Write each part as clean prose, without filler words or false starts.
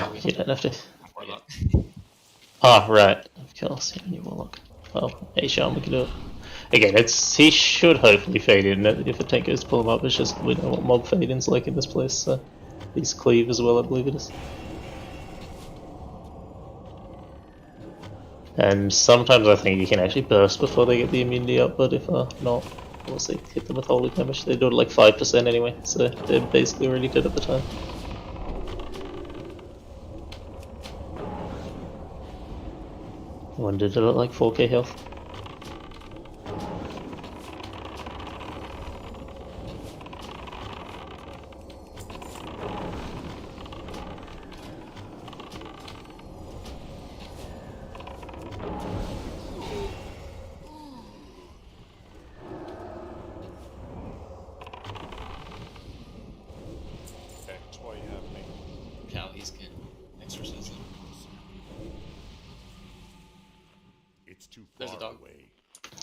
No, you don't have to. Warlock. Ah, right. Of course, yeah, you warlock. Well, Ashan, we can do it. Again, he should hopefully fade in if a tank goes to pull him up. It's just we know what mob fade in's like in this place, so he's cleave as well, I believe it is. And sometimes I think you can actually burst before they get the immunity up, but if not, once they hit them with holy damage, they do it like 5% anyway, so they're basically already dead at the time. One did it at like 4k health. Callies can exorcism. It's too There's a far dog. away.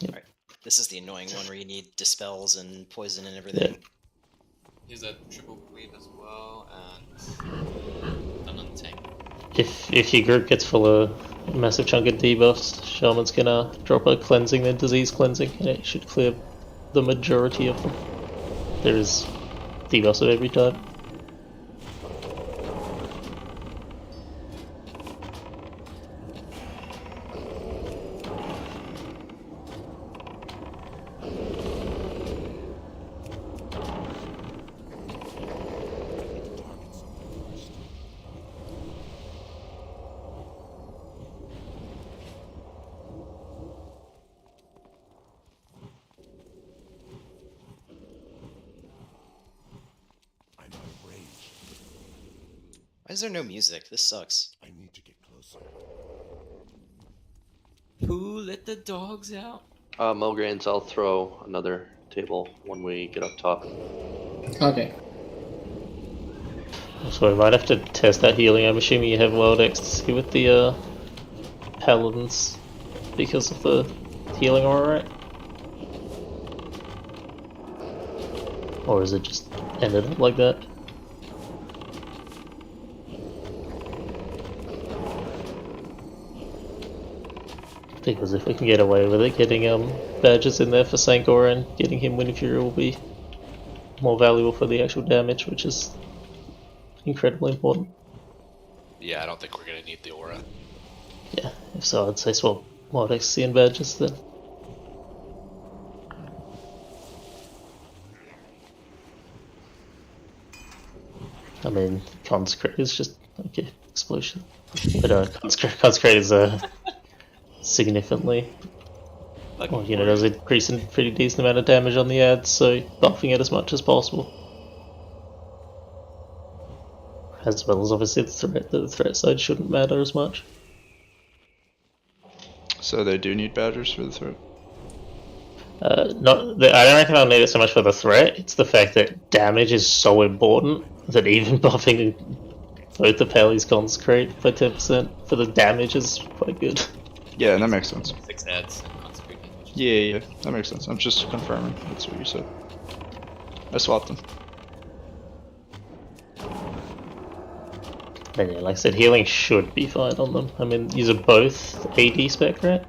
Alright, this is the annoying one where you need dispels and poison and everything. Here's a triple cleave as well, and done on the tank. If your group gets full of a massive chunk of debuffs, Shaman's gonna drop a cleansing, then disease cleansing, and it should clear the majority of them. There is debuffs of every type. I'm out of range. Why is there no music? This sucks. I need to get closer. Who let the dogs out? Mulgrains, I'll throw another table when we get up top. Okay. So we might have to test that healing. I'm assuming you have World Ecstasy with the Paladins because of the healing aura, right? Or is it just ended up like that? Because if we can get away with it, getting badges in there for Sankor and getting him Wind Fury will be more valuable for the actual damage, which is incredibly important. Yeah, I don't think we're gonna need the aura. Yeah, if so, I'd say swap Wild Ecstasy and badges then. I mean, Consecrate is just okay, explosion. But Consecrate is significantly, well, you know, does a pretty decent amount of damage on the ads, so buffing it as much as possible. As well as obviously the threat side shouldn't matter as much. So they do need badgers for the threat? I don't reckon I'll need it so much for the threat, it's the fact that damage is so important that even buffing both the Pally's Consecrate by 10% for the damage is quite good. Yeah, that makes sense. 6 ads and consecrate damage. Yeah, that makes sense. I'm just confirming. That's what you said. I swapped them. And yeah, like I said, healing should be fine on them. I mean, these are both AD spec, right?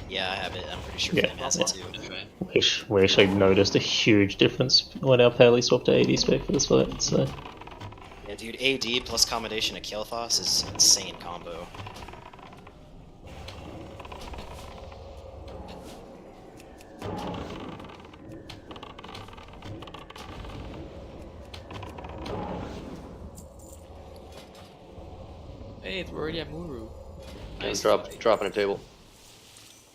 Yeah, I have it. I'm pretty sure Yeah, Flame has it too. We actually noticed a huge difference when our Pally swapped to AD spec for this fight, so... Yeah, dude, AD plus combination of Kael'thas is an insane combo. Hey, we're already at Muru. And dropping a table.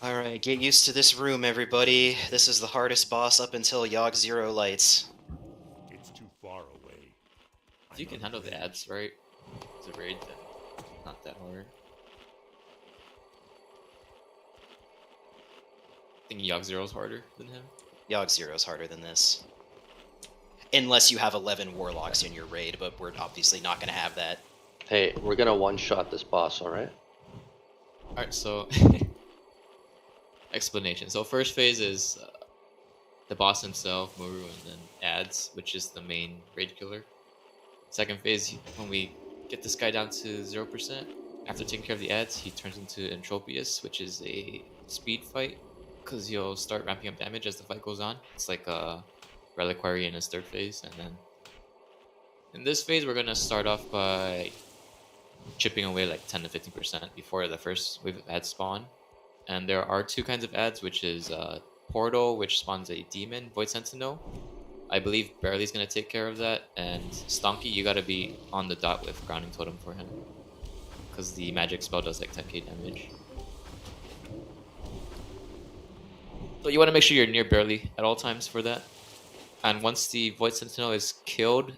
Alright, get used to this room, everybody. This is the hardest boss up until Yogg Zero lights. It's too far away. If you can handle the ads, right? It's a raid, then not that hard. I think Yogg Zero's harder than him. Yogg Zero's harder than this. Unless you have 11 Warlocks in your raid, but we're obviously not going to have that. Hey, we're gonna one-shot this boss, alright? Alright, so... explanation. So first phase is the boss himself, Muru, and then ads, which is the main raid killer. Second phase, when we get this guy down to 0%. After taking care of the ads, he turns into Entropius, which is a speed fight, because he'll start ramping up damage as the fight goes on. It's like a Reliquary in his third phase, and then in this phase, we're gonna start off by chipping away like 10 to 15% before the first wave of ads spawn. And there are two kinds of ads, which is Portal, which spawns a demon, Void Sentinel. I believe Barely's gonna take care of that, and Stonky, you gotta be on the dot with Grounding Totem for him, because the magic spell does like 10k damage. So you want to make sure you're near Barely at all times for that. And once the Void Sentinel is killed,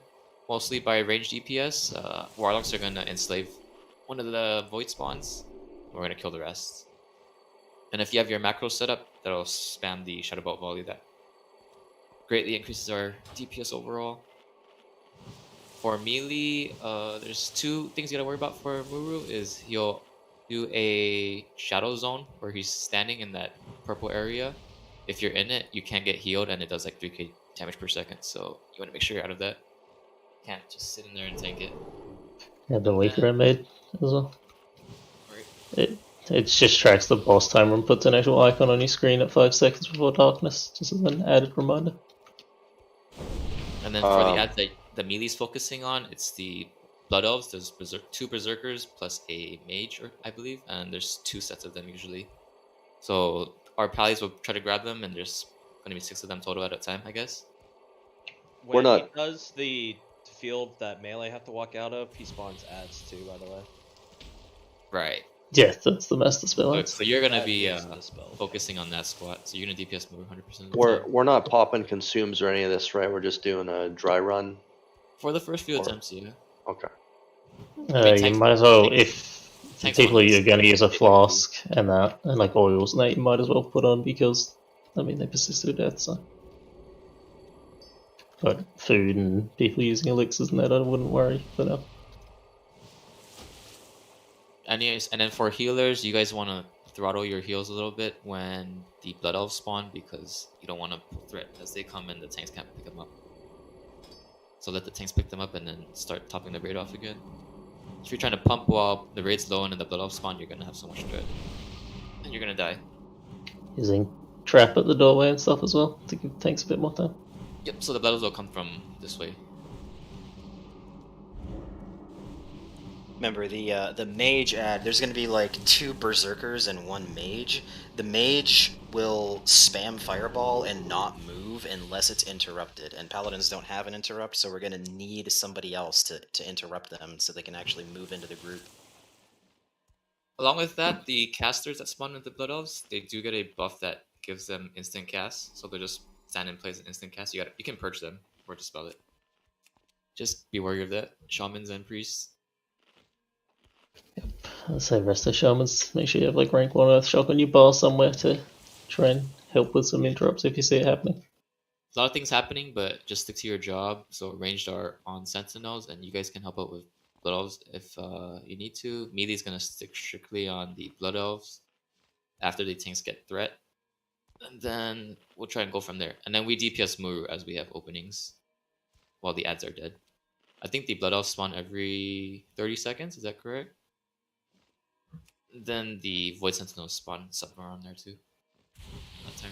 mostly by ranged DPS, Warlocks are gonna enslave one of the Void spawns. We're gonna kill the rest. And if you have your macro set up, that'll spam the Shadow Bolt volley. That greatly increases our DPS overall. For melee, there's two things you gotta worry about for Muru. Is he'll do a shadow zone where he's standing in that purple area. If you're in it, you can't get healed, and it does like 3k damage per second. So you want to make sure you're out of that. Can't just sit in there and tank it. Yeah, the weaker I made as well. Right. It just tracks the boss timer and puts an actual icon on your screen at 5 seconds before darkness, just as an added reminder. And then for the ads that the melee's focusing on, it's the Blood Elves. There's two Berserkers plus a Mage, I believe, and there's 2 sets of them usually. So our pallies will try to grab them, and there's going to be 6 of them total at a time, I guess. We're not- He does the field that melee have to walk out of, he spawns ads too, by the way. Right. Yeah, that's the master spell. So you're going to That be is the spell. focusing on that squat. So you're going to DPS move 100% of the We're time. we're not popping consumes or any of this, right? We're just doing a dry run. For the first few Or- attempts, yeah. Okay. You tanks- might as well, if tanks people want you're this. going to use a flask and that, and like oils and that, you might as well put on, because, I mean, they persist to death, so. But food and people using elixirs and that, I wouldn't worry for now. Anyways, and then for healers, you guys want to throttle your heals a little bit when the Blood Elves spawn, because you don't want to threat as they come and the tanks can't pick them up. So let the tanks pick them up and then start topping the raid off again. If you're trying to pump while the raid's low and then the Blood Elves spawn, you're going to have so much threat. And you're going to die. Using trap at the doorway and stuff as well, to give tanks a bit more time. Yep, so the Blood Elves will come from this way. Remember the mage ad. There's going to be like 2 berserkers and 1 mage. The mage will spam fireball and not move unless it's interrupted. And paladins don't have an interrupt, so we're going to need somebody else to interrupt them so they can actually move into the group. Along with that, the casters that spawn with the Blood Elves, they do get a buff that gives them instant cast. So they just stand in place and instant cast. You can purge them or dispel it. Just be wary of that. Shamans and priests. I'd say rest of shamans, make sure you have like rank 1 earth shock on your bar somewhere to try and help with some interrupts if you see it happening. A lot of things happening, but just stick to your job. So ranged are on sentinels, and you guys can help out with Blood Elves if you need to. Melee's gonna stick strictly on the Blood Elves after the tanks get threat, and then we'll try and go from there. And then we DPS Muru as we have openings while the ads are dead. I think the Blood Elves spawn every 30 seconds. Is that correct? Then the Void Sentinels spawn somewhere around there too. That time.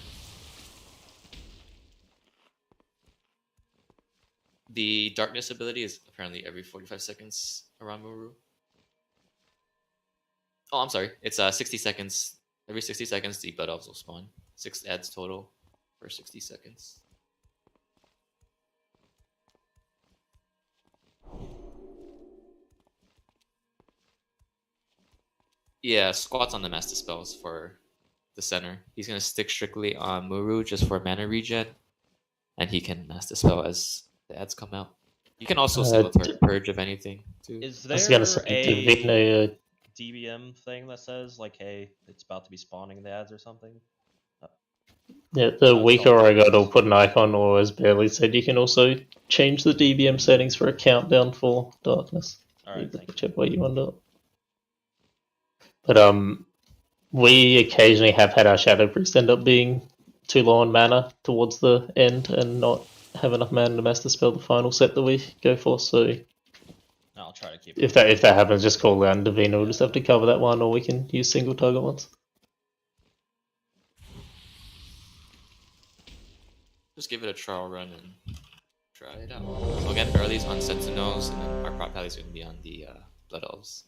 The Darkness ability is apparently every 45 seconds around Muru. Oh, I'm sorry. It's 60 seconds. Every 60 seconds, the Blood Elves will spawn. 6 ads total for 60 seconds. Yeah, squats on the Master Spells for the center. He's going to stick strictly on Muru just for mana regen, and he can Master Spell as the ads come out. You can also save a purge of anything, too. Is I there was gonna say, a DBM thing that says, like, hey, it's about to be spawning the ads or something? yeah, the weaker I got, I'll put an icon, or as Barely said, you can also change the DBM settings for a countdown for darkness. Alright, thank you. Whichever way you want it. But we occasionally have had our Shadow Priest end up being too low on mana towards the end and not have enough mana to master spell the final set that we go for, so I'll try to keep it. If that happens, just call out and Davina will just have to cover that one, or we can use single target ones. Just give it a trial run and try it out. So again, Burley's on Sentinels, and then our prop pally's going to be on the Blood Elves.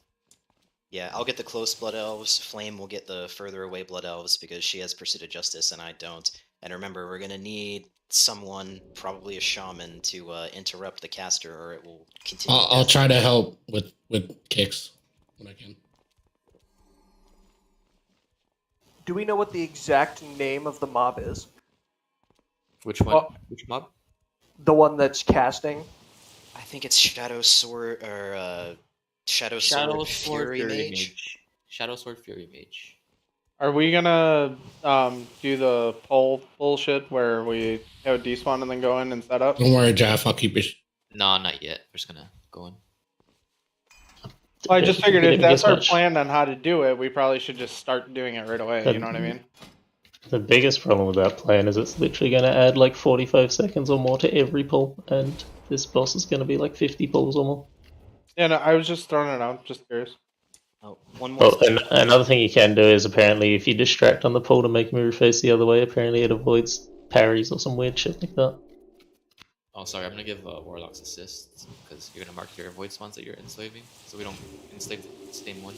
Yeah, I'll get the close Blood Elves. Flame will get the further away Blood Elves because she has Pursuit of Justice and I don't. And remember, we're going to need someone, probably a shaman, to interrupt the caster or it will continue. I'll try to help with kicks when I can. Do we know what the exact name of the mob is? Which one? Oh. Which mob? The one that's casting? I think it's Shadow Sword or Shadow Sword Fury Mage. Shadow Sword Fury Mage. Are we gonna do the poll bullshit where we have a despawn and then go in and set up? Don't worry, Jeff. I'll keep it. No, not yet. We're just gonna go in. Well, I just figured if Didn't that's get our much. plan on how to do it, we probably should just start doing it right away. You know what I mean? The biggest problem with that plan is it's literally going to add like 45 seconds or more to every pull, and this boss is going to be like 50 pulls or more. Yeah, no, I was just throwing it out. Just curious. Oh, one more. Oh, and another thing you can do is apparently if you distract on the pull to make Muru face the other way, apparently it avoids parries or some weird shit like that. Oh, sorry. I'm gonna give Warlocks assists because you're gonna mark your void spawns that you're enslaving, so we don't enslave the same one.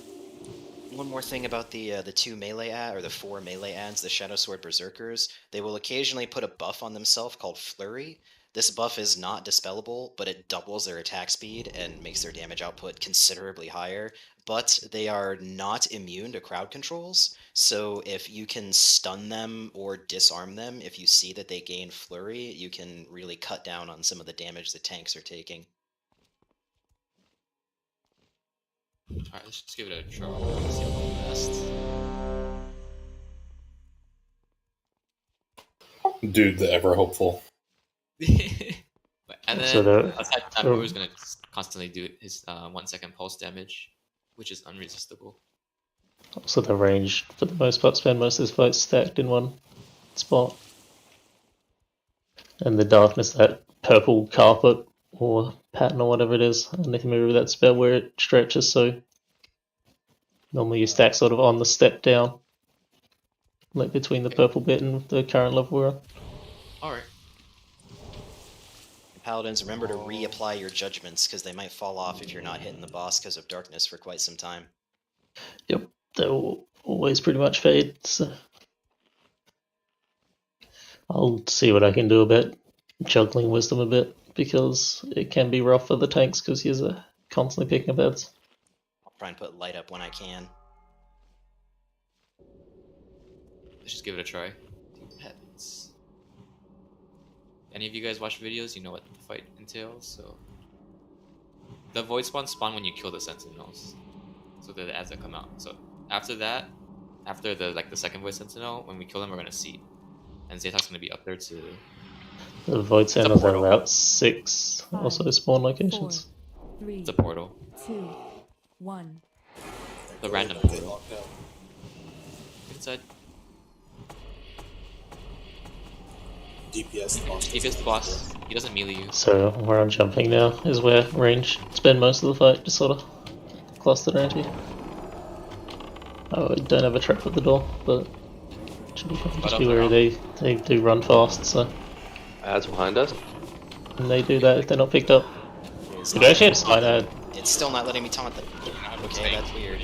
One more thing about the 2 melee or the 4 melee ads, the Shadow Sword Berserkers. They will occasionally put a buff on themselves called Flurry. This buff is not dispellable, but it doubles their attack speed and makes their damage output considerably higher. But they are not immune to crowd controls, so if you can stun them or disarm them, if you see that they gain Flurry, you can really cut down on some of the damage the tanks are taking. Alright, let's just give it a try. See how fast. Dude, the ever hopeful. And then So the- aside from that, Muru's gonna constantly do his 1 second pulse damage, which is unresistible. So the range, for the most part, spend most of his fights stacked in one spot. And the darkness, that purple carpet or pattern or whatever it is, underneath Muru, that spell where it stretches, so normally you stack sort of on the step down, like between the purple bit and the current level we're on. Alright. Paladins, remember to reapply your judgments, because they might fall off if you're not hitting the boss because of darkness for quite some time. Yep, they'll always pretty much fade, so I'll see what I can do about juggling wisdom a bit, because it can be rough for the tanks because he's constantly picking up heads. I'll try and put light up when I can. Let's just give it a try. Heavens. Any of you guys watch videos, you know what the fight entails, so... The void spawns spawn when you kill the sentinels. So they're the ads that come out. So after that, after the second void sentinel, when we kill them, we're gonna seed. And Zaytok's gonna be up there to... The Void Sentinels have portal. about 6 also spawn locations. 4, 3, the portal. 2, 1. The random portal. Inside. DPS the boss. He doesn't melee you. So where I'm jumping now is where range spend most of the fight, just sort of clustered around here. Oh, I don't have a trap at the door, but should be just be wary. They do run fast, so Ads behind us. and they do that if they're not picked up. You actually had a sign ad. It's still not letting me taunt them. Okay, that's weird.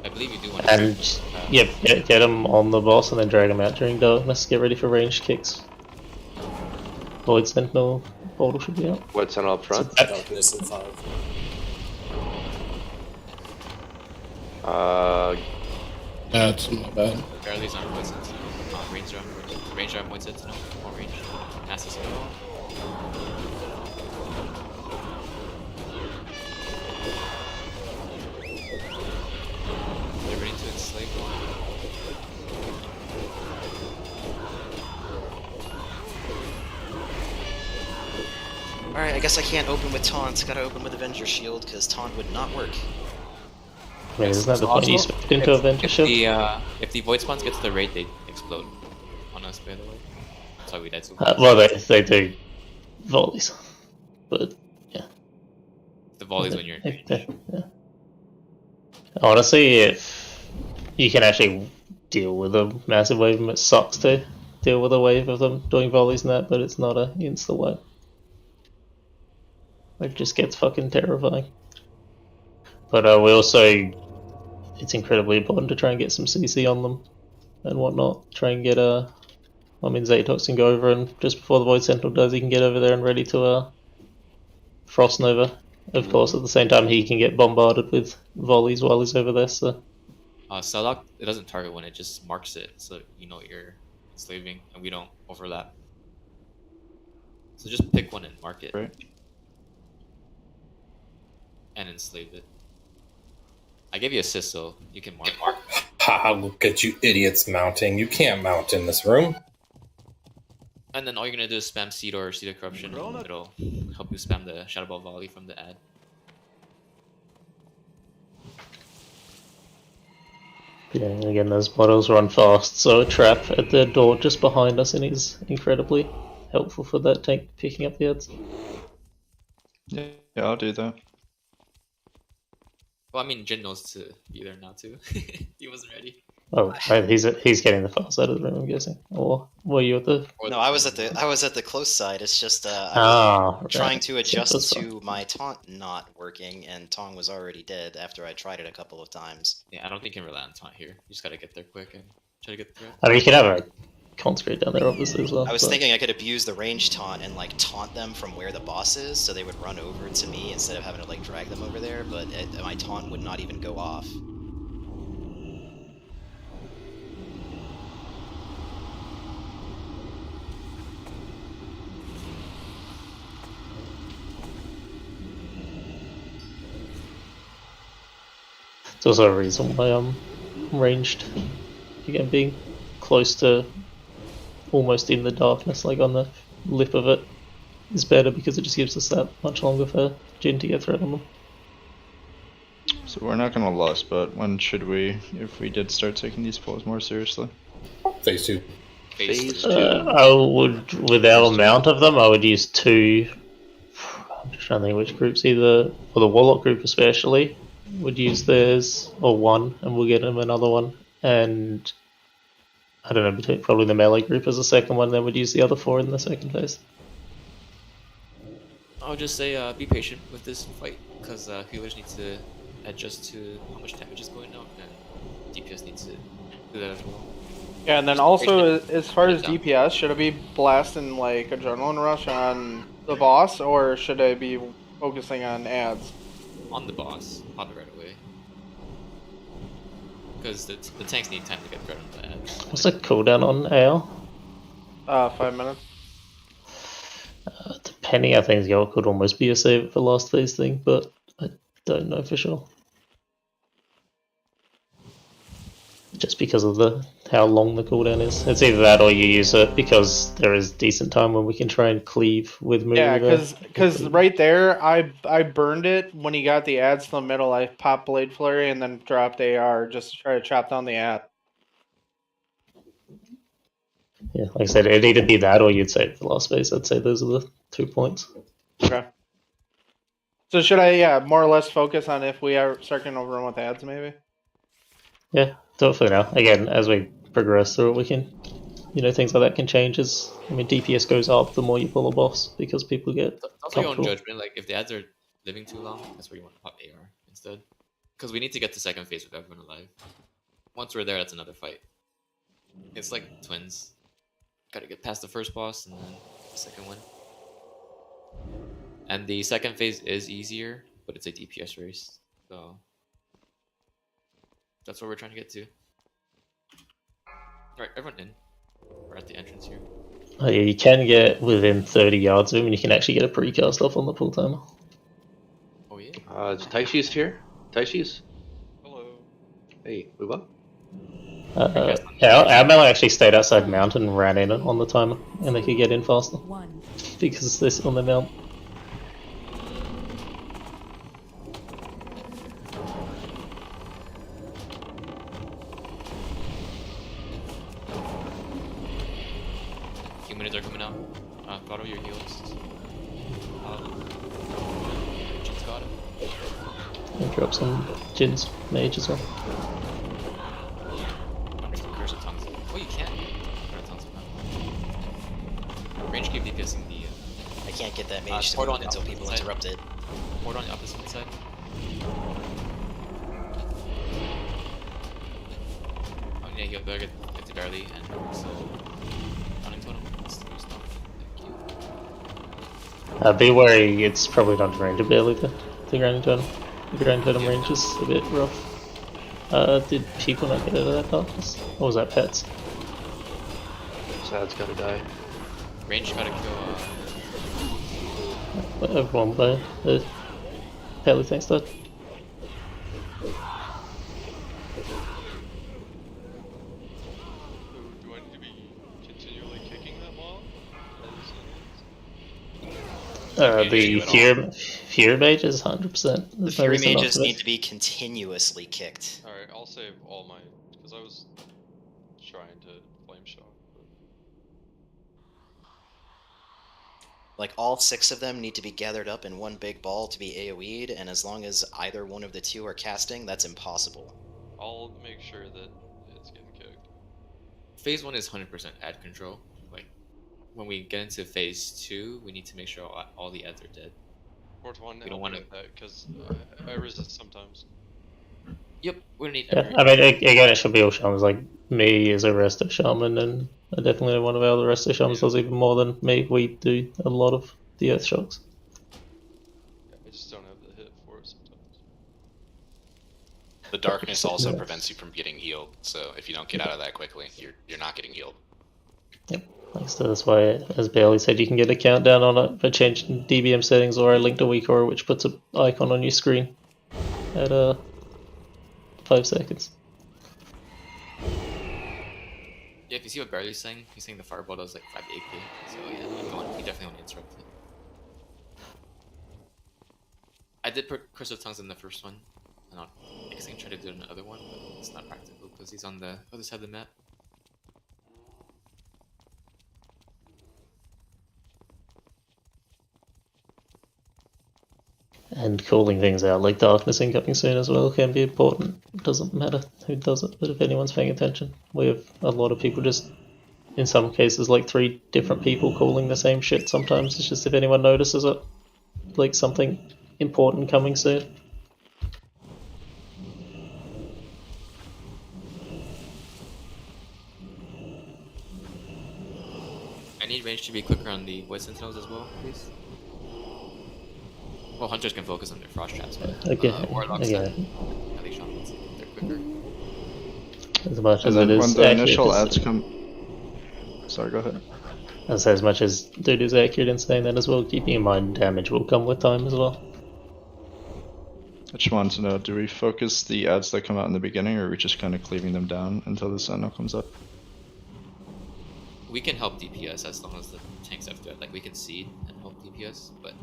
I believe you do want to... And yep, get them on the boss and then drag them out during darkness. Get ready for ranged kicks. Void Sentinel portal should be out. Void Sentinel up front. Darkness in 5. That's not bad. Barely's on void sentinel. Ranger on void sentinel. More range. Mass is go. They're ready to enslave one. Alright, I guess I can't open with taunts. Gotta open with Avenger Shield, because taunt would not work. I mean, isn't that the point you spec into Avenger Shield? If the void spawns get to the raid, they explode on us, by the way. That's why we died so Well, they do volleys. But yeah, The volleys when you're in range. yeah. Honestly, if you can actually deal with a massive wave, it sucks to deal with a wave of them doing volleys and that, but it's not a insta one. It just gets fucking terrifying. But we also, it's incredibly important to try and get some CC on them and whatnot. Try and get Zatox can go over, and just before the Void Sentinel does, he can get over there and ready to Frost Nova. Of course, at the same time, he can get bombarded with volleys while he's over there, so. Celllock, it doesn't target when it just marks it, so you know you're enslaving, and we don't overlap. So just pick one and mark it. Right. And enslave it. I gave you assist, so you can mark. Haha, look at you idiots mounting. You can't mount in this room. And then all you're gonna do is spam Seed or Seed of Corruption. It'll help you spam the Shadow Ball Volley from the ad. Yeah, and again, those models run fast, so a trap at the door just behind us and is incredibly helpful for that tank picking up the ads. Yeah, I'll do that. Well, I mean, Jin knows to be there now too. He wasn't ready. Oh, he's getting the far side of the room, I'm guessing. Or were you at the? No, I was at the close side. It's just I was trying to adjust to my taunt not working, and Tong was already dead after I tried it a couple of times. Yeah, I don't think you can rely on taunt here. You just gotta get there quick and try to get the threat. I mean, you can have a consecrate down there, obviously, as well. I was thinking I could abuse the range taunt and like taunt them from where the boss is, so they would run over to me instead of having to like drag them over there. But my taunt would not even go off. It's also a reason why I'm ranged. Again, being close to almost in the darkness, like on the lip of it, is better because it just gives us that much longer for Jin to get threat on them. So we're not gonna lust, but when should we, if we did start taking these pulls more seriously? Phase 2. Phase 2. I would, with our amount of them, I would use 2. I'm just trying to think which groups, either, for the Warlock group especially, would use theirs, or 1, and we'll get them another one, and I don't know, between probably the melee group as a second one, then we'd use the other 4 in the second phase. I'll just say be patient with this fight, because healers need to adjust to how much damage is going out, and DPS needs to do that as well. Yeah, and then also, as far as DPS, should I be blasting like Adrenaline Rush on the boss, or should I be focusing on ads? On the boss, pop it right away. Because the tanks need time to get threat on the ads. What's the cooldown on AL? 5 minutes. Depending how things go, it could almost be a save for last phase thing, but I don't know for sure. Just because of how long the cooldown is. It's either that or you use it because there is decent time when we can try and cleave with muru. Yeah, because right there, I burned it when he got the ads to the middle. I popped Blade Flurry and then dropped AR just to try to chop down the ad. Yeah, like I said, it'd either be that or you'd save the last phase. I'd say those are the 2 points. Okay. So should I, more or less focus on if we are starting over with ads, maybe? Yeah, do it for now. Again, as we progress through it, we can, things like that can change. DPS goes up the more you pull a boss because people get. That's your own judgment. Like if the ads are living too long, that's where you want to pop AR instead. Because we need to get to second phase with everyone alive. Once we're there, that's another fight. It's like twins. Gotta get past the first boss and then the second one. And the second phase is easier, but it's a DPS race. So that's what we're trying to get to. Alright, everyone in. We're at the entrance here. Oh yeah, you can get within 30 yards of him and you can actually get a precast off on the pull timer. Oh yeah? Taishi's here. Taishi's. Hello. Hey, move up. Our melee actually stayed outside mountain and ran in on the timer, and they could get in faster. 1. Because they're still on the mount. Humanids are coming out. Follow your heals. And drop some Jin's mage as well. Curse of Tongues. Oh, you can't. Range keep DPSing the. I can't get that mage to Port move on the until opposite people side. interrupt it. Port on the opposite side. Oh yeah, you better get to barely and so running totem. That's the boost off. Thank you. Be wary, it's probably not range of barely the ground totem. The ground totem range is a bit rough. Did people not get out of that darkness? Or was that pets? Sad's gotta die. Range gotta kill. Everyone by the Pally thanks that. Do I need to be continually kicking that mob? The fear mage is 100%. The Fury mages need to be continuously kicked. Alright, I'll save all my... because I was trying to flame shock. Like, all 6 of them need to be gathered up in one big ball to be AoE'd, and as long as either one of the 2 are casting, that's impossible. I'll make sure that it's getting kicked. Phase 1 is 100% ad control. Like, when we get into phase 2, we need to make sure all the ads are dead. Port 1, we don't want to... that, because I resist sometimes. Yep, we don't need... Yeah, I mean, again, it should be all shamans. Like, me as a resto shaman, and I definitely know one of our other resto shamans does even more than me. We do a lot of the earth shocks. Yeah, I just don't have the hit for it sometimes. The darkness also prevents you from getting healed, so if you don't get out of that quickly, you're not getting healed. Yep. So that's why, as Bailey said, you can get a countdown on it by changing DBM settings or a link to weak aura, which puts an icon on your screen at 5 seconds. Yeah, if you see what Barley's saying, he's saying the fireball does like 5 to 8k, so yeah, you definitely want to interrupt it. I did put Curse of Tongues in the first one, and I guess I can try to do it in the other one, but it's not practical because he's on the other side of the map. And calling things out, like darkness incoming soon as well, can be important. It doesn't matter who does it, but if anyone's paying attention. We have a lot of people just, in some cases, like 3 different people calling the same shit sometimes. It's just if anyone notices it, like something important coming soon. I need range to be quicker on the Void Sentinels as well, please. Well, Hunters can focus on their Frost Traps, but Warlocks they're quicker. As much and as then it is when the accurate, initial ads come... Sorry, go ahead. I say as much as dude is accurate in saying that as well, keeping in mind damage will come with time as well. I just wanted to know, do we focus the ads that come out in the beginning, or are we just kind of cleaving them down until the Sentinel comes up? We can help DPS as long as the tanks after it. Like, we can seed and help DPS, but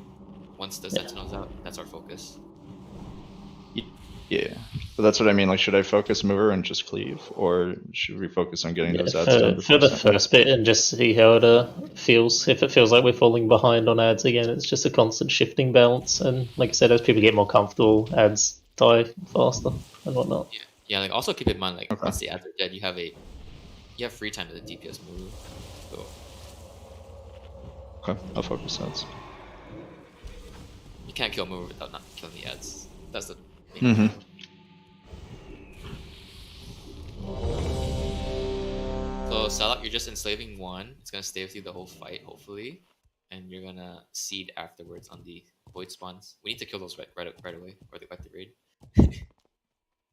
once the Sentinel's out, that's our focus. Yeah, but that's what I mean. Like, should I focus mover and just cleave, or should we focus on getting those ads done for the first bit and just see how it feels. If it feels like we're falling behind on ads again, it's just a constant shifting balance. And like I said, as people get more comfortable, ads die faster and whatnot. Yeah. Like also keep in mind, like once the ads are dead, you have free time to the DPS move. So okay, I'll focus ads. You can't kill mover without not killing the ads. That's the Mm-hmm. So Salak, you're just enslaving one. It's gonna stay with you the whole fight, hopefully, and you're gonna seed afterwards on the void spawns. We need to kill those right away, or they fight the raid.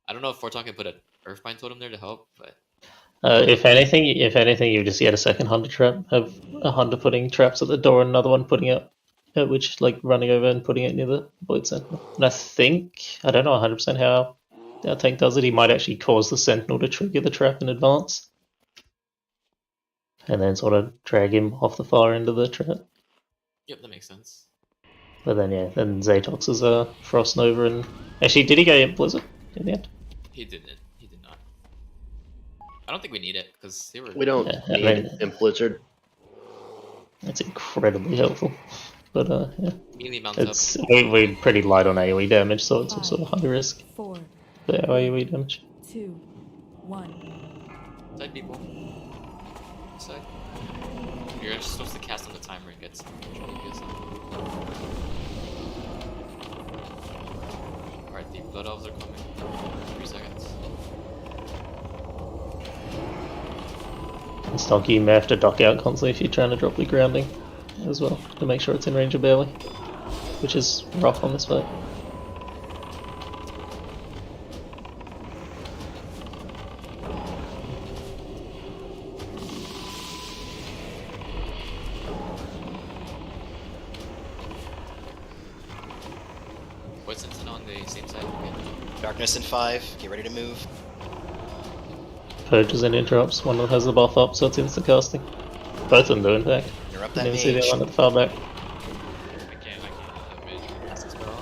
I don't know if Forton can put an Earthbind totem there to help, but if anything, you just get a second hunter trap. Have a hunter putting traps at the door, and another one putting it. Which, like, running over and putting it near the Void Sentinel. And I don't know 100% how our tank does it. He might actually cause the Sentinel to trigger the trap in advance. And then sort of drag him off the far end of the trap. Yep, that makes sense. But then, yeah, then Zatox is Frost Nova and... Actually, did he go in Blizzard in the end? He didn't. He did not. I don't think we need it, because they were... We don't need Imp Blizzard. That's incredibly helpful. But yeah. Immediately mount It's up. we're pretty light on AoE damage, so it's 5, also high risk 4, for AoE damage. 2, 1. Side people. Side. You're supposed to cast on the timer and get some DPS on. Alright, the blood elves are coming. 3 seconds. And Stonky, you may have to duck out constantly if you're trying to drop the grounding as well, to make sure it's in range of barely, which is rough on this fight. What's Sentinel on the same side again? Darkness in 5. Get ready to move. Purges and interrupts, one of them has the buff up, so it's instant casting. Both of them do, in fact. Interrupt You that can see the mage. one at the far back. I can't hit that mage. Cast the spell.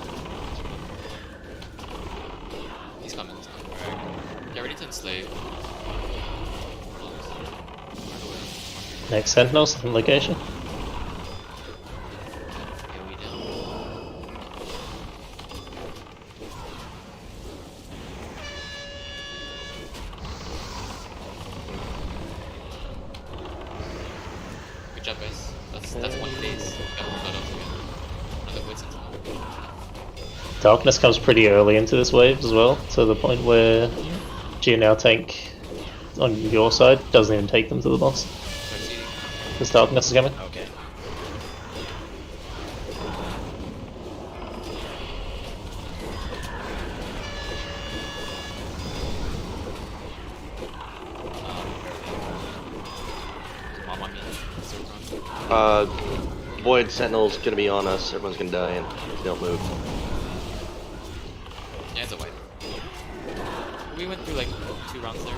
He's coming. Alright. Get ready to enslave. Next Sentinels in location. AoE down. Good job, guys. That's one phase. Got the blood elves again. Another void sentinel. Darkness comes pretty early into this wave as well, to the point where Now tank on your side doesn't even take them to the boss. Because Darkness is coming. Okay. Void Sentinel's gonna be on us. Everyone's gonna die and if they don't move. Yeah, it's a wipe. We went through like 2 rounds there.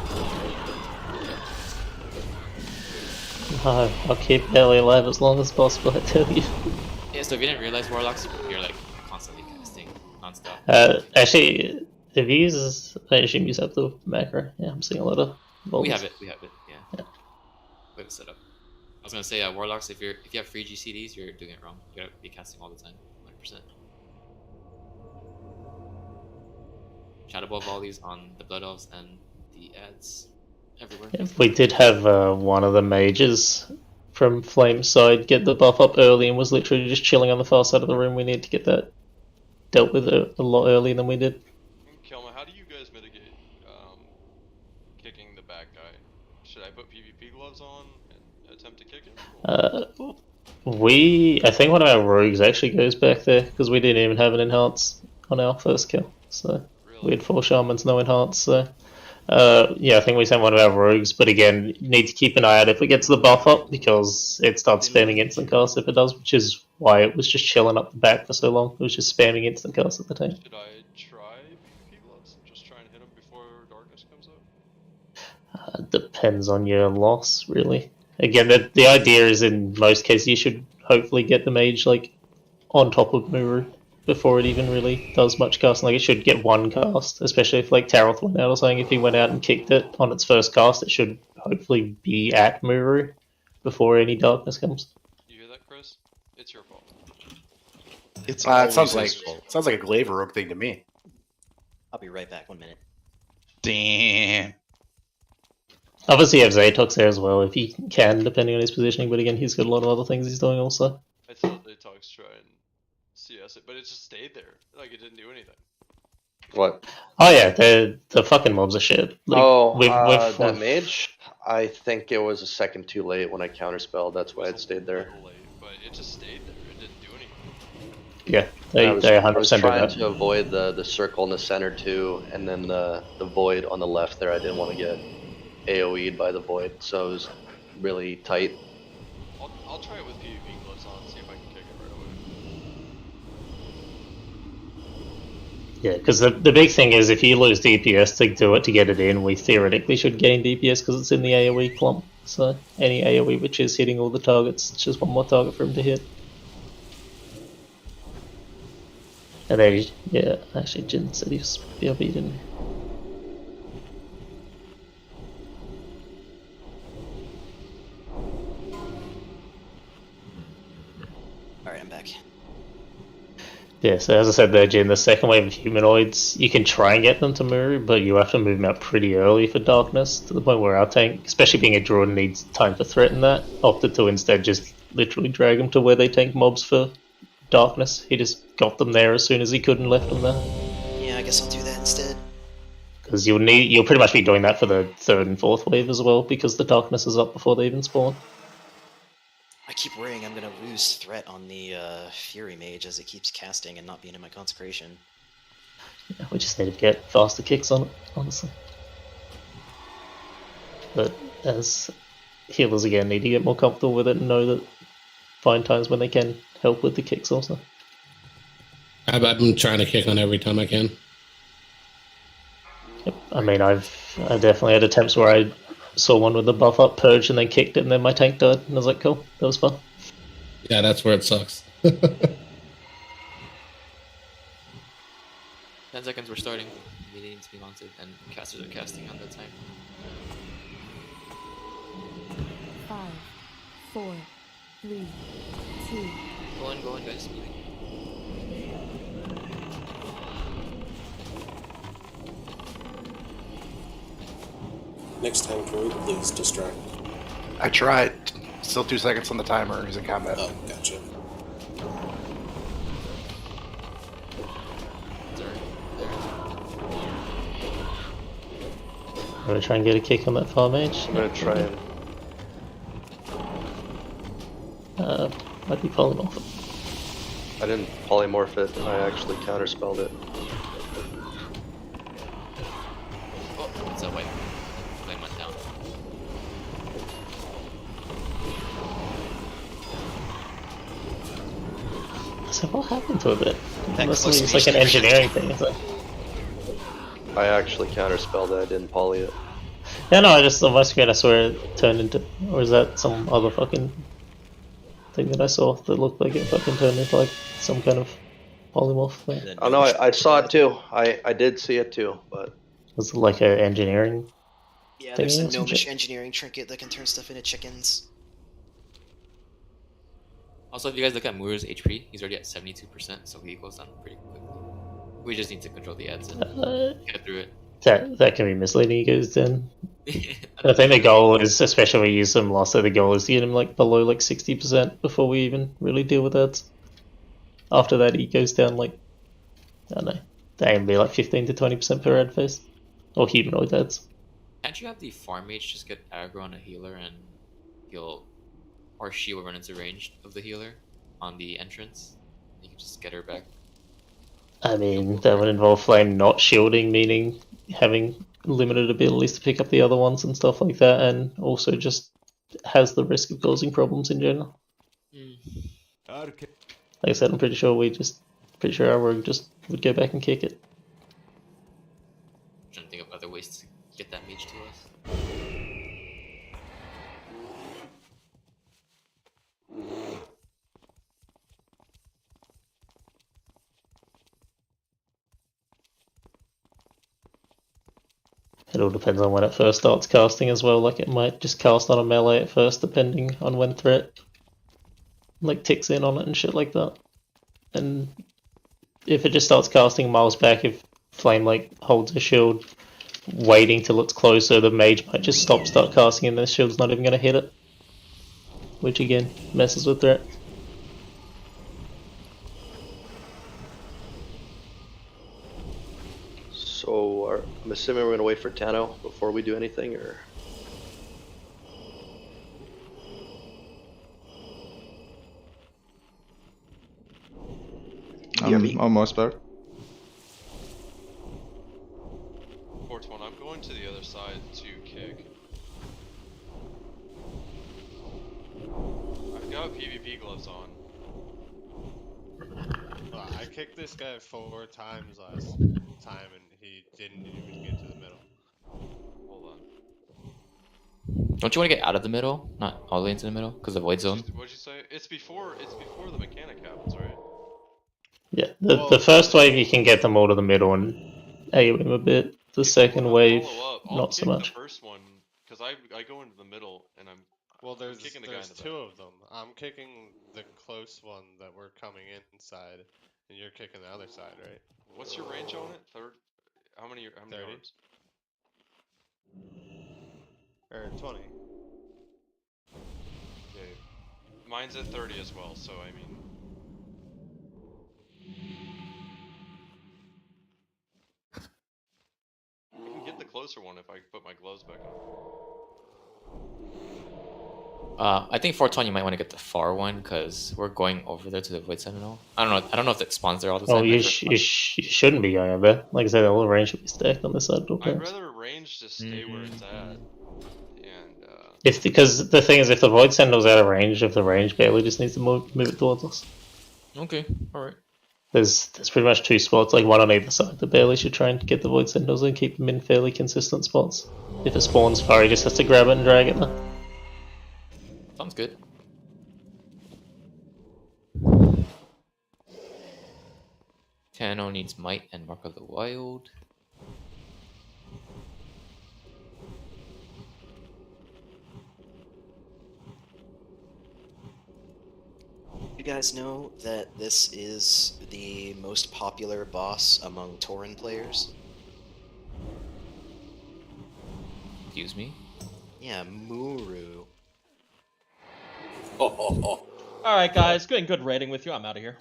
I'll keep Ellie alive as long as possible, I tell you. Yeah, so if you didn't realize Warlocks, you're like constantly casting non-stop. Actually, if you use, I assume you have the macro. Yeah, I'm seeing a lot of We volts. have it, yeah. We have it set up. I was gonna say, Warlocks, if you have free GCDs, you're doing it wrong. You gotta be casting all the time, 100%. Shadow Ball volleys on the Blood Elves and the ads everywhere. If we did have one of the mages from Flame's side get the buff up early and was literally just chilling on the far side of the room, we need to get that dealt with a lot earlier than we did. Kelma, how do you guys mitigate kicking the bad guy? Should I put PvP gloves on and attempt to kick him? I think one of our rogues actually goes back there because we didn't even have an enhance on our first kill, so we had 4 shamans, no enhance. So yeah, I think we sent one of our rogues, but again, you need to keep an eye out if it gets the buff up because it starts spamming instant cast if it does, which is why it was just chilling up the back for so long. It was just spamming instant cast at the time. Should I try PvP gloves and just try and hit him before darkness comes out? Depends on your loss, really. Again, the idea is in most cases you should hopefully get the mage like on top of Muru before it even really does much casting. Like it should get 1 cast, especially if like Taroth went out or something. If he went out and kicked it on its first cast, it should hopefully be at Muru before any darkness comes. You hear that, Chris? It's your fault. It sounds like a glaive rogue thing to me. I'll be right back. 1 minute. Damn. Obviously, you have Zatox there as well if he can, depending on his positioning. But again, he's got a lot of other things he's doing also. I thought Zatox try and CS it, but it just stayed there. Like it didn't do anything. What? Oh yeah, the fucking mobs are shit. Like, That mage? I think it was a second too late when I counterspelled. That's why it stayed there. Late, but it just stayed there. It didn't do anything. Yeah, I was 100% do trying that. to avoid the circle in the center too, and then the void on the left there. I didn't want to get AoE'd by the void, so it was really tight. I'll try it with PvP gloves on, see if I can kick it right away. Yeah, because the big thing is if you lose DPS to do it to get it in, we theoretically should gain DPS because it's in the AoE clump. So any AoE which is hitting all the targets, it's just one more target for him to hit. And there, yeah, actually Jin said he was BRB, didn't he? Alright, I'm back. Yeah, so as I said there, Jin, the second wave of humanoids, you can try and get them to move, but you have to move them out pretty early for darkness, to the point where our tank, especially being a druid, needs time to threaten that, opted to instead just literally drag them to where they tank mobs for darkness. He just got them there as soon as he could and left them there. Yeah, I guess I'll do that instead. Because you'll pretty much be doing that for the third and fourth wave as well, because the darkness is up before they even spawn. I keep worrying I'm gonna lose threat on the Fury Mage as it keeps casting and not being in my consecration. Yeah, we just need to get faster kicks on it, honestly. But as healers again, need to get more comfortable with it and know that find times when they can help with the kicks also. I've been trying to kick on every time I can. Yep. I mean, I've definitely had attempts where I saw one with the buff up, purged, and then kicked it, and then my tank died, and I was like, cool, that was fun. Yeah, that's where it sucks. 10 seconds, we're starting. Meeting needs to be mounted, and casters are casting on that time. 5, 4, 3, 2. Go on, guys. Meeting. Next time, can we please distract? I tried. Still 2 seconds on the timer. He's in combat. Oh, gotcha. I'm gonna try and get a kick on that far mage. I'm gonna try and. Might be polymorph. I didn't polymorph it. I actually counterspelled it. Oh, it's a white. Flame went down. So what happened to it? That Must close be it's like an mage engineering thing. Is it? I actually counterspelled it. I didn't poly it. Yeah, no, I just on my screen I saw it turned into, or is that some other fucking thing that I saw that looked like it fucking turned into like some kind of polymorph thing? Oh no, I saw it too. I did see it too, but Was it like an engineering? Yeah, there's a thing or some gnomish shit? engineering trinket that can turn stuff into chickens. Also, if you guys look at Muru's HP, he's already at 72%, so he goes down pretty quickly. We just need to control the ads and get through it. That can be misleading. He goes down. I think the goal is, especially when we use them last, so the goal is to get him like below like 60% before we even really deal with ads. After that, he goes down like, I don't know, they can be like 15 to 20% per ad phase, or humanoid ads. Can't you have the farm mage just get aggro on a healer and he'll, or she will run into range of the healer on the entrance? You can just get her back. I mean, that would involve Flame not shielding, meaning having limited abilities to pick up the other ones and stuff like that, and also just has the risk of causing problems in general. Okay. Like I said, I'm pretty sure our rogue just would go back and kick it. Trying to think of other ways to get that mage to us. It all depends on when it first starts casting as well. Like it might just cast on a melee at first, depending on when threat like ticks in on it and shit like that. And if it just starts casting miles back, if Flame like holds a shield, waiting till it's closer, the mage might just start casting, and the shield's not even going to hit it, which again messes with threat. so I'm assuming we're gonna wait for Tano before we do anything, or I'm almost back. 420, I'm going to the other side to kick. I've got PvP gloves on. I kicked this guy 4 times last time and he didn't even get to the middle. Hold on. Don't you want to get out of the middle? Not all the way into the middle? Because of void zone? What'd you say? It's before the mechanic happens, right? Yeah, the first wave you can get them all to the middle and AoE him a bit. The second wave, not so much. The first one, because I go into the middle and I'm kicking the guy in the 2 back. of them. I'm kicking the close one that we're coming inside, And you're kicking the other side, right? What's your range on it? Third? How many 30? arms? Or 20. Yeah. Mine's at 30 as well, so I mean. I can get the closer one if I put my gloves back on. I think 420 you might want to get the far one because we're going over there to the Void Sentinel. I don't know if it spawns there all the time. Oh, you shouldn't be going over. Like I said, all the range should be stacked on this side. I'd rather range just stay where it's at. Because the thing is, if the Void Sentinel's out of range, if the range barely just needs to move it towards us. Okay, alright. There's pretty much two spots, like one on either side. The barely should try and get the Void Sentinels and keep them in fairly consistent spots. If it spawns far, he just has to grab it and drag it there. Sounds good. Tano needs Might and Mark of the Wild. You guys know that this is the most popular boss among Tauren players? Excuse me? Yeah, Muru. Alright, guys, good raiding with you. I'm out of here.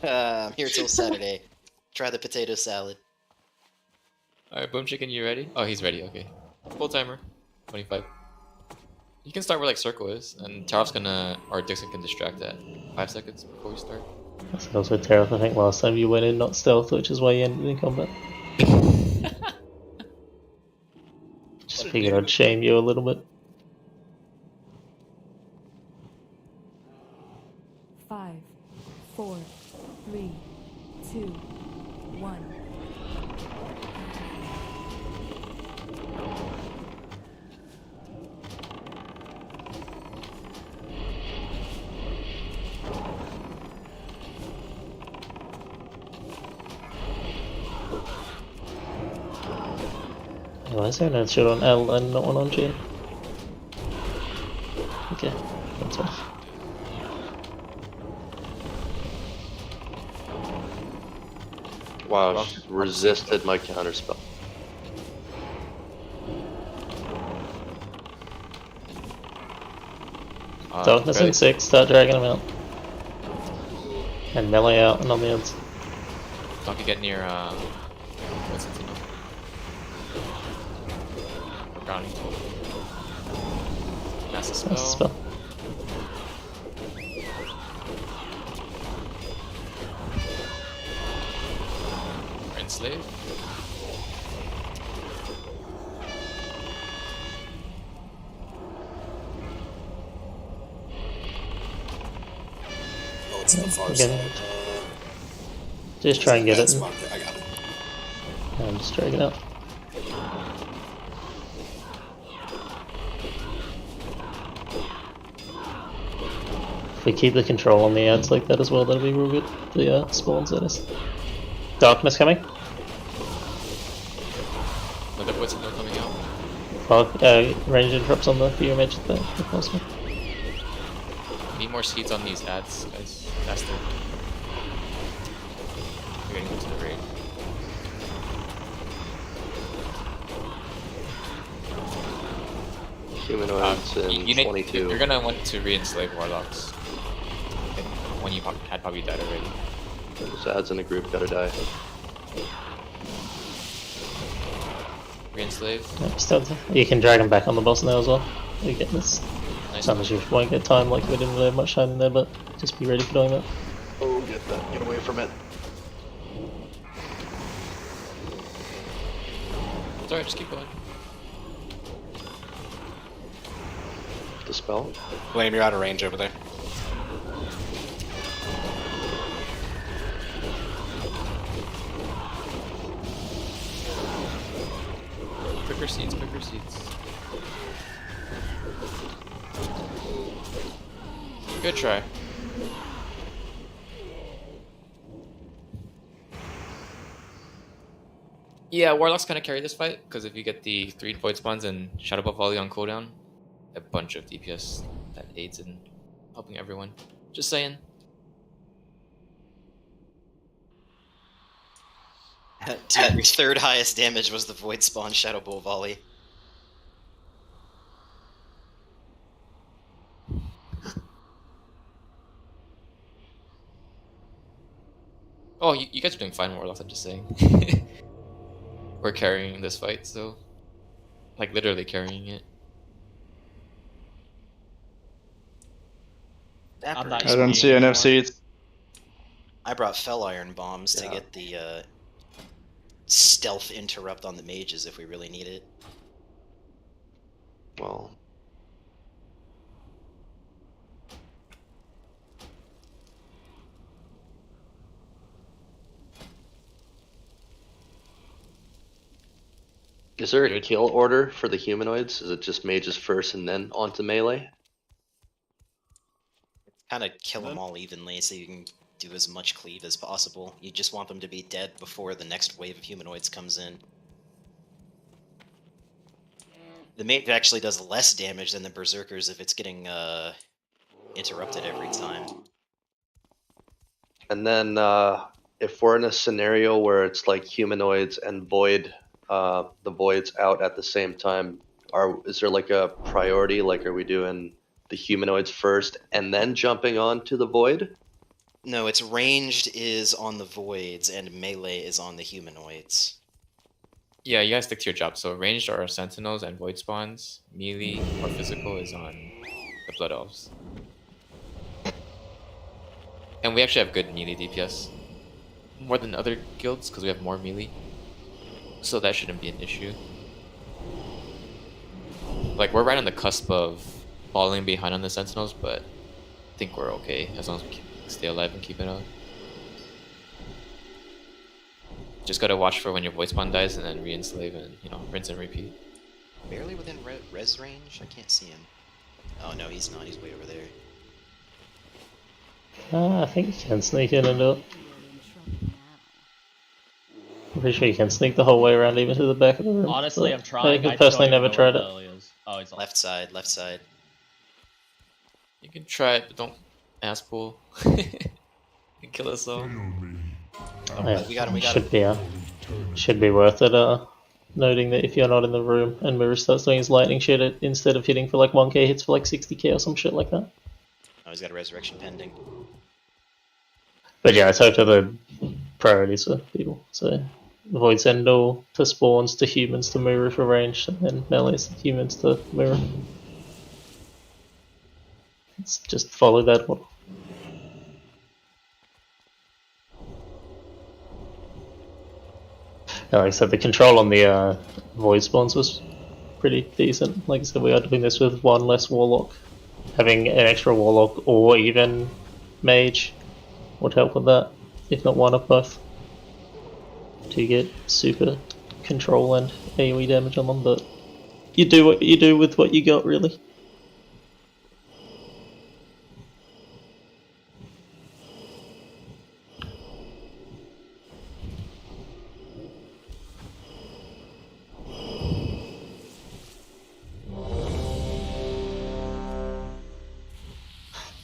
I'm here till Saturday. Try the potato salad. Alright, Boom Chicken, you ready? Oh, he's ready, okay. Full timer. 25. You can start where like circle is, and Tarof's gonna, or Dixon can distract at 5 seconds before we start. That was with Tarot. I think last time you went in not stealth, which is why you ended in combat. Just figured I'd shame you a little bit. 5, 4, 3, 2, 1. Why is there no shot on L and not one on G? Okay, that's fine. Wow, she resisted my counterspell. Darkness in 6, start dragging them out. And melee out and on the ends. Don't get near, what's it? Grounding tool. Massive spell. Enslave. Oh, it's the far side. Just try and get it. I got it. I'm just dragging it out. If we keep the control on the ads like that as well, that'll be real good. The spawns, that is. Darkness coming. Another Void Sentinel coming out. Fog, range interrupts on the view image there, if possible. Need more seeds on these ads, guys. Faster. We're getting into the raid. Humanoids in 22. You're gonna want to re-enslave warlocks. When you had probably died already. Those ads in the group gotta die. Re-enslave. Yep, still, you can drag them back on the boss now as well. You get this. Nice. Sometimes you won't get time, like we didn't really have much time in there, but just be ready for doing that. Oh, get that. Get away from it. It's alright, just keep going. Dispel. Blame, you're out of range over there. Quicker seeds, quicker seeds. Good try. Yeah, Warlock's kind of carry this fight, because if you get the 3 Void Spawns and Shadow Buff Volley on cooldown, a bunch of DPS that aids in helping everyone. Just saying. Dude, your third highest damage was the Void Spawn Shadow Bolt Volley. Oh, you guys are doing fine, Warlocks, I'm just saying. We're carrying this fight, so... Like, literally carrying it. I'm not I don't see NFC. I brought Fell Iron Bombs to get the stealth interrupt on the mages if we really need it. Well, is there a kill order for the humanoids? Is it just mages first and then onto melee? Kind of kill them all evenly so you can do as much cleave as possible. You just want them to be dead before the next wave of humanoids comes in. The mage actually does less damage than the berserkers if it's getting interrupted every time. And then if we're in a scenario where it's like humanoids and void, the void's out at the same time, is there like a priority? Like, are we doing the humanoids first and then jumping on to the void? No, it's ranged is on the voids and melee is on the humanoids. Yeah, you guys stick to your job. So ranged are sentinels and void spawns. Melee or physical is on the blood elves. And we actually have good melee DPS. More than other guilds because we have more melee. So that shouldn't be an issue. Like, we're right on the cusp of falling behind on the sentinels, but I think we're okay as long as we stay alive and keep it up. Just gotta watch for when your void spawn dies and then re-enslave and, you know, rinse and repeat. Barely within res range? I can't see him. Oh no, he's not. He's way over there. I think you can sneak in and do it. I'm pretty sure you can sneak the whole way around even to the back of the room. Honestly, I'm trying. I personally never tried it. Oh, it's left side, left side. You can try it, but don't ass pull. And kill us all. Yeah, we got him, we got should be worth it, noting that if you're not in the room and Muru starts doing his lightning shit, instead of hitting for like 1k, hits for like 60k or some shit like that. Oh, he's got a resurrection pending. But yeah, it's hope the priorities for people. So, Void send all to spawns to humans to Muru for range, and then melees to humans to Muru. Let's just follow that one. Like I said, the control on the void spawns was pretty decent. Like I said, we are doing this with one less warlock. Having an extra warlock or even mage would help with that, if not one of both, to get super control and AoE damage on them. But you do what you do with what you got, really.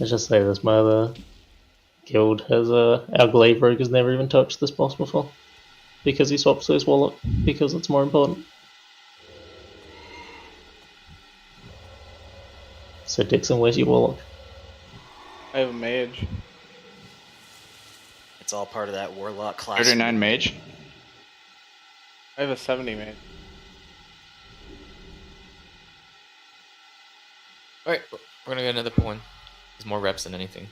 Let's just say this, my other guild has our glaive rogue has never even touched this boss before. Because he swaps to his warlock, because it's more important. So Dixon, where's your warlock? I have a mage. It's all part of that warlock class. 39 mage? I have a 70 mage. Alright, we're gonna get another one. There's more reps than anything.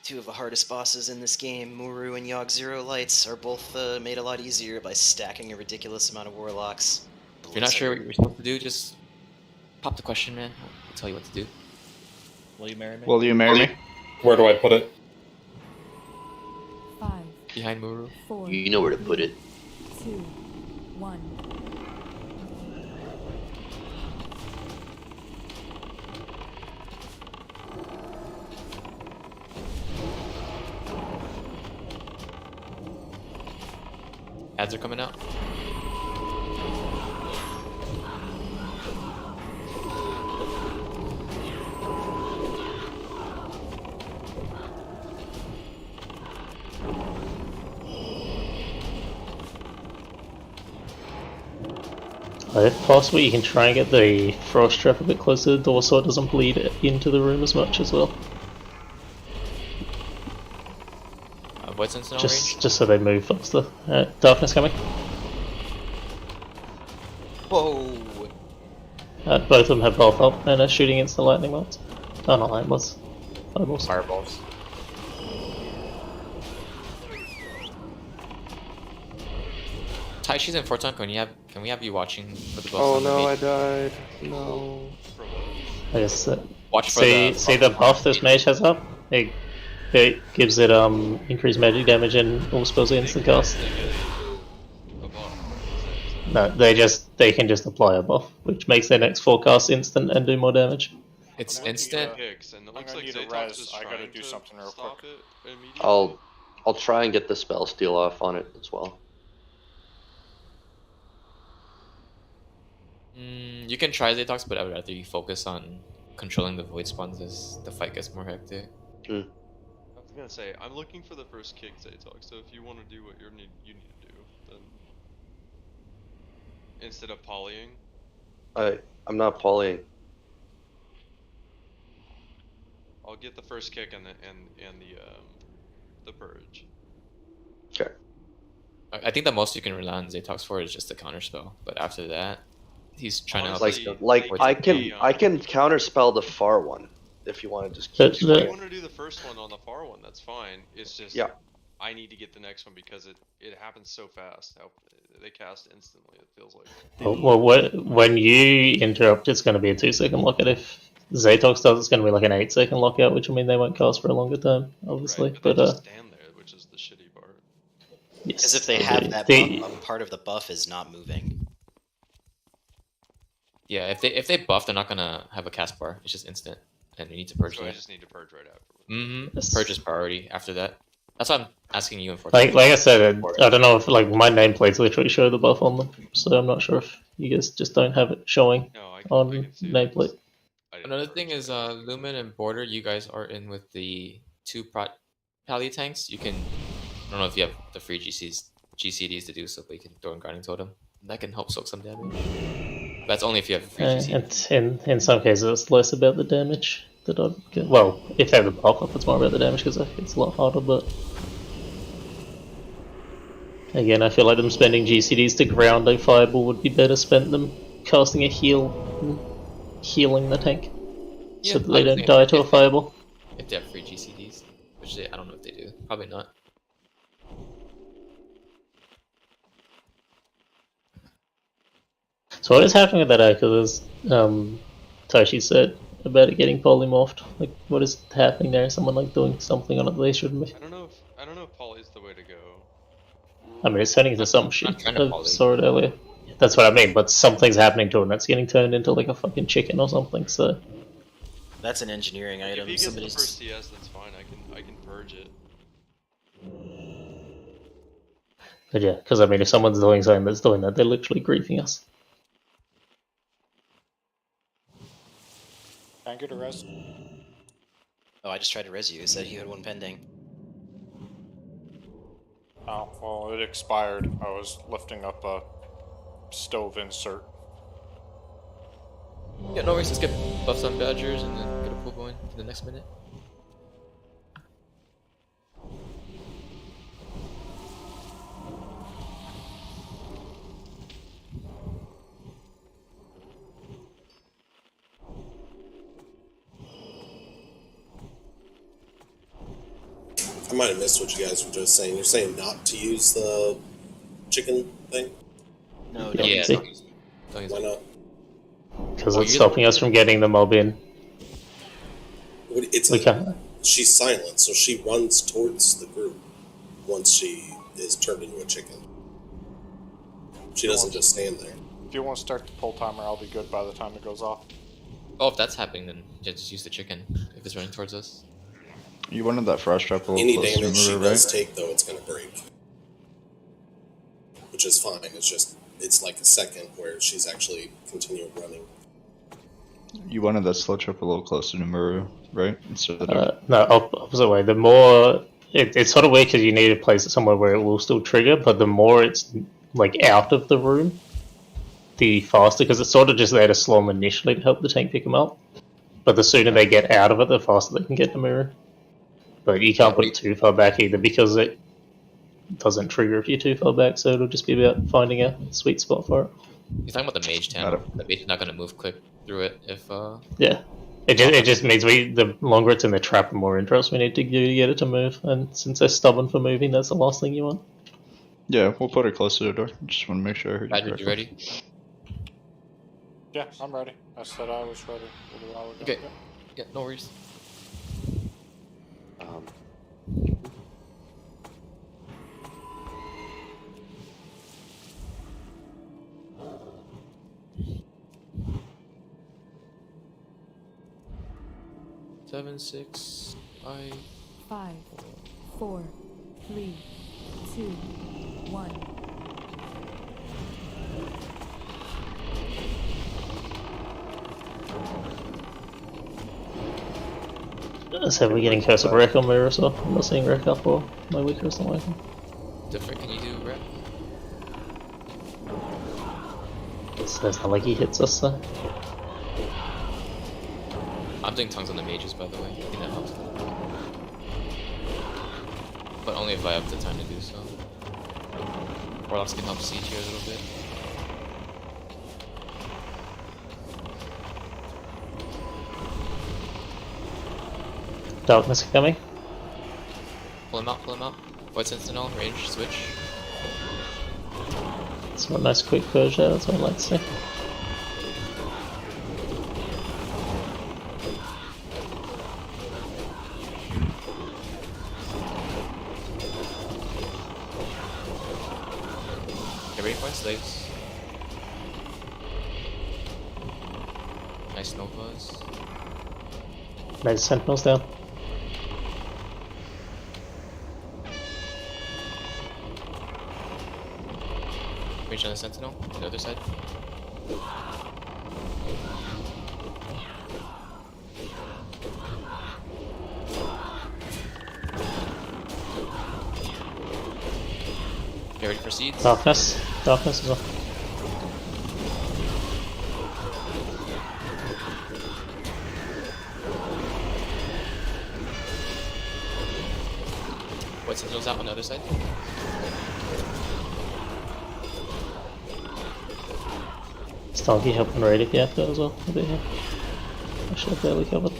Two of the hardest bosses in this game, Muru and Yogg Zero Lights, are both made a lot easier by stacking a ridiculous amount of warlocks. If you're not sure what you're supposed to do, just pop the question, man. I'll tell you what to do. Will you marry me? Will you marry me? Where do I put it? 5. Behind Muru. 4. You know where to put it. 2. 1. Ads are coming out. If possible, you can try and get the frost trap a bit closer to the door so it doesn't bleed into the room as much as well. Void Sentinel range? Just so they move faster. Darkness coming. Whoa! Both of them have both up and are shooting instant lightning bolts. Oh, not lightning bolts. Fireballs. Fireballs. Taishi's in Forton. Can we have you watching for the buff? Oh on the no, I mage? died. No. I guess Watch for see the buff this mage has up? It gives it increased magic damage and all spells are instant cast. No, they can just apply a buff, which makes their next 4 casts instant and do more damage. It's instant. And it looks like need a Zaytok's res. just I gotta trying do to something real stop quick. it immediately. I'll try and get the spell steal off on it as well. You can try Zaytox, but I would rather you focus on controlling the void spawns as the fight gets more hectic. I was gonna say, I'm looking for the first kick, Zaytok, so if you want to do what you need to do, then instead of polying. I'm not polying. I'll get the first kick and the purge. Okay. I think the most you can rely on Zaytox for is just the counter spell, but after that, he's trying to Like I can counterspell the far one if you want to just keep. If you want to do the first one on the far one, that's fine. It's just I need to get the next one because it happens so fast. How they cast instantly, it feels like. Well, when you interrupt, it's going to be a 2-second lockout. If Zaytox does, it's going to be like an 8-second lockout, which will mean they won't cast for a longer time, obviously. Right, but they just stand there, which is the shitty part. Yes, As if they have that buff, part of the buff is not moving. Yeah, if they buff, they're not gonna have a cast bar. It's just instant, and you need to purge So I that. just need to purge right after. Purge is priority after that. That's why I'm asking you in Fortnite. Like I said, I don't know if like my nameplates literally show the buff on them, so I'm not sure if you guys just don't have it showing on nameplate. Another thing is Lumen and Border, you guys are in with the 2 pally tanks. You can, I don't know if you have the free GCDs to do so, but you can throw in Guarding Totem. That can help soak some damage. That's only if you have free GCD. And in some cases, it's less about the damage that I get. Well, if they have the buff up, it's more about the damage because it's a lot harder. But again, I feel like them spending GCDs to ground a fireball would be better spent than casting a heal. Healing the tank so that they don't die to a fireball. If they have free GCDs, which I don't know if they do. Probably not. So what is happening with that Echo? As Taishi said about it getting polymorphed. Like, what is happening there? Is someone like doing something on it that they shouldn't be? I don't know if poly's the way to go. I mean, it's turning into some shit. I saw it earlier. That's what I mean, but something's happening to it, and it's getting turned into like a fucking chicken or something, so... That's an engineering item. If he gets the first CS, that's fine, I can purge it. But yeah, because I mean, if someone's doing something that's doing that, they're literally griefing us. Can I get a res? Oh, I just tried to res you. It said you had one pending. Oh, well, it expired. I was lifting up a stove insert. Yeah, no worries. Let's get buffs on Badgers and then get a pull going for the next minute. I might have missed what you guys were just saying. You're saying not to use the chicken thing? No, don't use it. Why not? Because it's stopping us from getting the mob in. It's she's silent, so she runs towards the group once she is turned into a chicken. She doesn't just stand there. If you want to start the pull timer, I'll be good by the time it goes off. Oh, if that's happening, then just use the chicken if it's running towards us. You wanted that frost trap a little Any closer, damage she remember, does right? take, though, it's going to break. Which is fine. It's like a second where she's actually continuing running. You wanted that slow trap a little closer to Muru, right? Instead of No, opposite way. The more... It's sort of weird because you need to place it somewhere where it will still trigger, but the more it's like out of the room, the faster, because it's sort of just there to slow them initially to help the tank pick them up. But the sooner they get out of it, the faster they can get the mirror. But you can't put it too far back either, because it doesn't trigger if you're too far back, so it'll just be about finding a sweet spot for it. You're talking about the mage town. The mage is not gonna move quick through it if Yeah. It just means the longer it's in the trap, the more interest we need to do to get it to move. And since they're stubborn for moving, that's the last thing you want. Yeah, we'll put it close to the door. Just want to make sure I heard you Badger, correctly. you ready? Yeah, I'm ready. I said I was ready a little while ago. Okay. Yeah, no worries. Seven, 6, 5, 5, 4, 3, 2, 1. So we're getting Curse of Wreck on mirror as well. I'm not seeing Wreck up or my weaker is not working. Different, can you do rep? So it's not like he hits us though. I'm doing tongues on the mages, by the way. I think that helps. But only if I have the time to do so. Warlocks can help siege here a little bit. Darkness coming. Pull him out, pull him out. Void Sentinel, range, switch. It's a nice quick purge there, that's what I'd like to see. Get ready for slaves. Nice novas. Nice sentinels down. Range on the sentinel, on the other side. Get ready for seeds. Darkness as well. White sentinels out on the other side. Stalky helping raid if you have to as well. A bit here. I should have barely covered.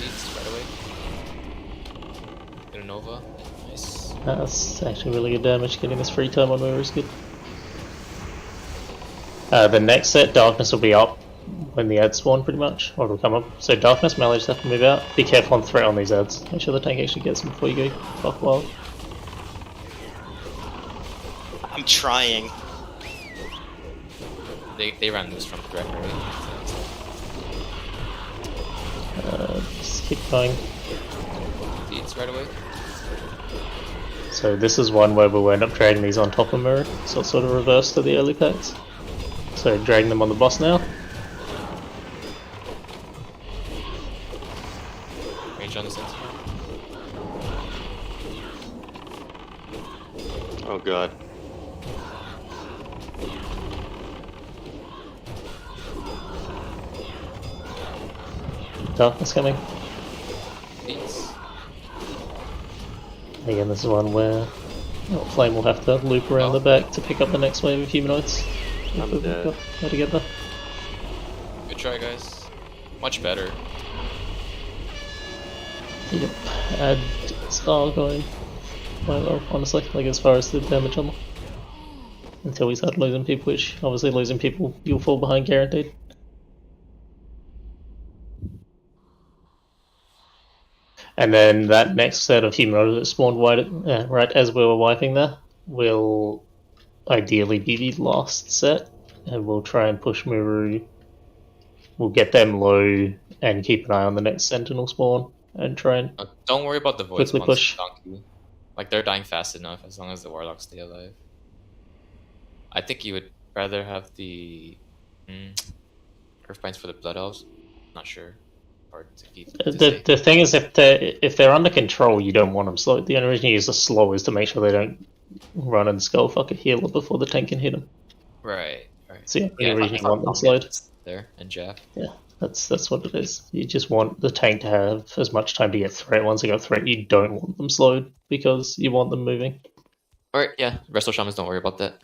Seeds right away. Get a nova. Nice. That's actually really good damage. Getting this free time on mirror is good. The next set, Darkness will be up when the ads spawn pretty much, or it'll come up. So Darkness, melee just have to move out. Be careful on threat on these ads. Make sure the tank actually gets them before you go fuck wild. I'm trying. They ran loose from threat, right? Just keep going. Seeds right away. So this is one where we'll end up dragging these on top of mirror, so it's sort of reverse to the early packs. So dragging them on the boss now. Range on the sentinel. Oh god. Darkness coming. Seeds. Again, this is one where Flame will have to loop around the back to pick up the next wave of humanoids. I'm dead. How to get there. Good try, guys. Much better. Yep. Add style going quite well, honestly, like as far as the damage on them. Until we start losing people, which obviously losing people you'll fall behind guaranteed. And then that next set of humanoids that spawned right as we were wiping there will ideally be the last set, and we'll try and push Muru. We'll get them low and keep an eye on the next Sentinel spawn and try and don't worry about the voice quickly push. Donkey. Like they're dying fast enough as long as the warlocks stay alive. I think you would rather have the Earthbinds for the Blood Elves. Not sure. hard to keep. The thing is, if they're under control, you don't want them slowed. The only reason you use the slow is to make sure they don't run and skullfuck a healer before the tank can hit them. Right. It's the only reason you want them slowed. There and jab. Yeah, that's what it is. You just want the tank to have as much time to get threat. Once they got threat, you don't want them slowed because you want them moving. Alright, yeah. Resto Shamans, don't worry about that.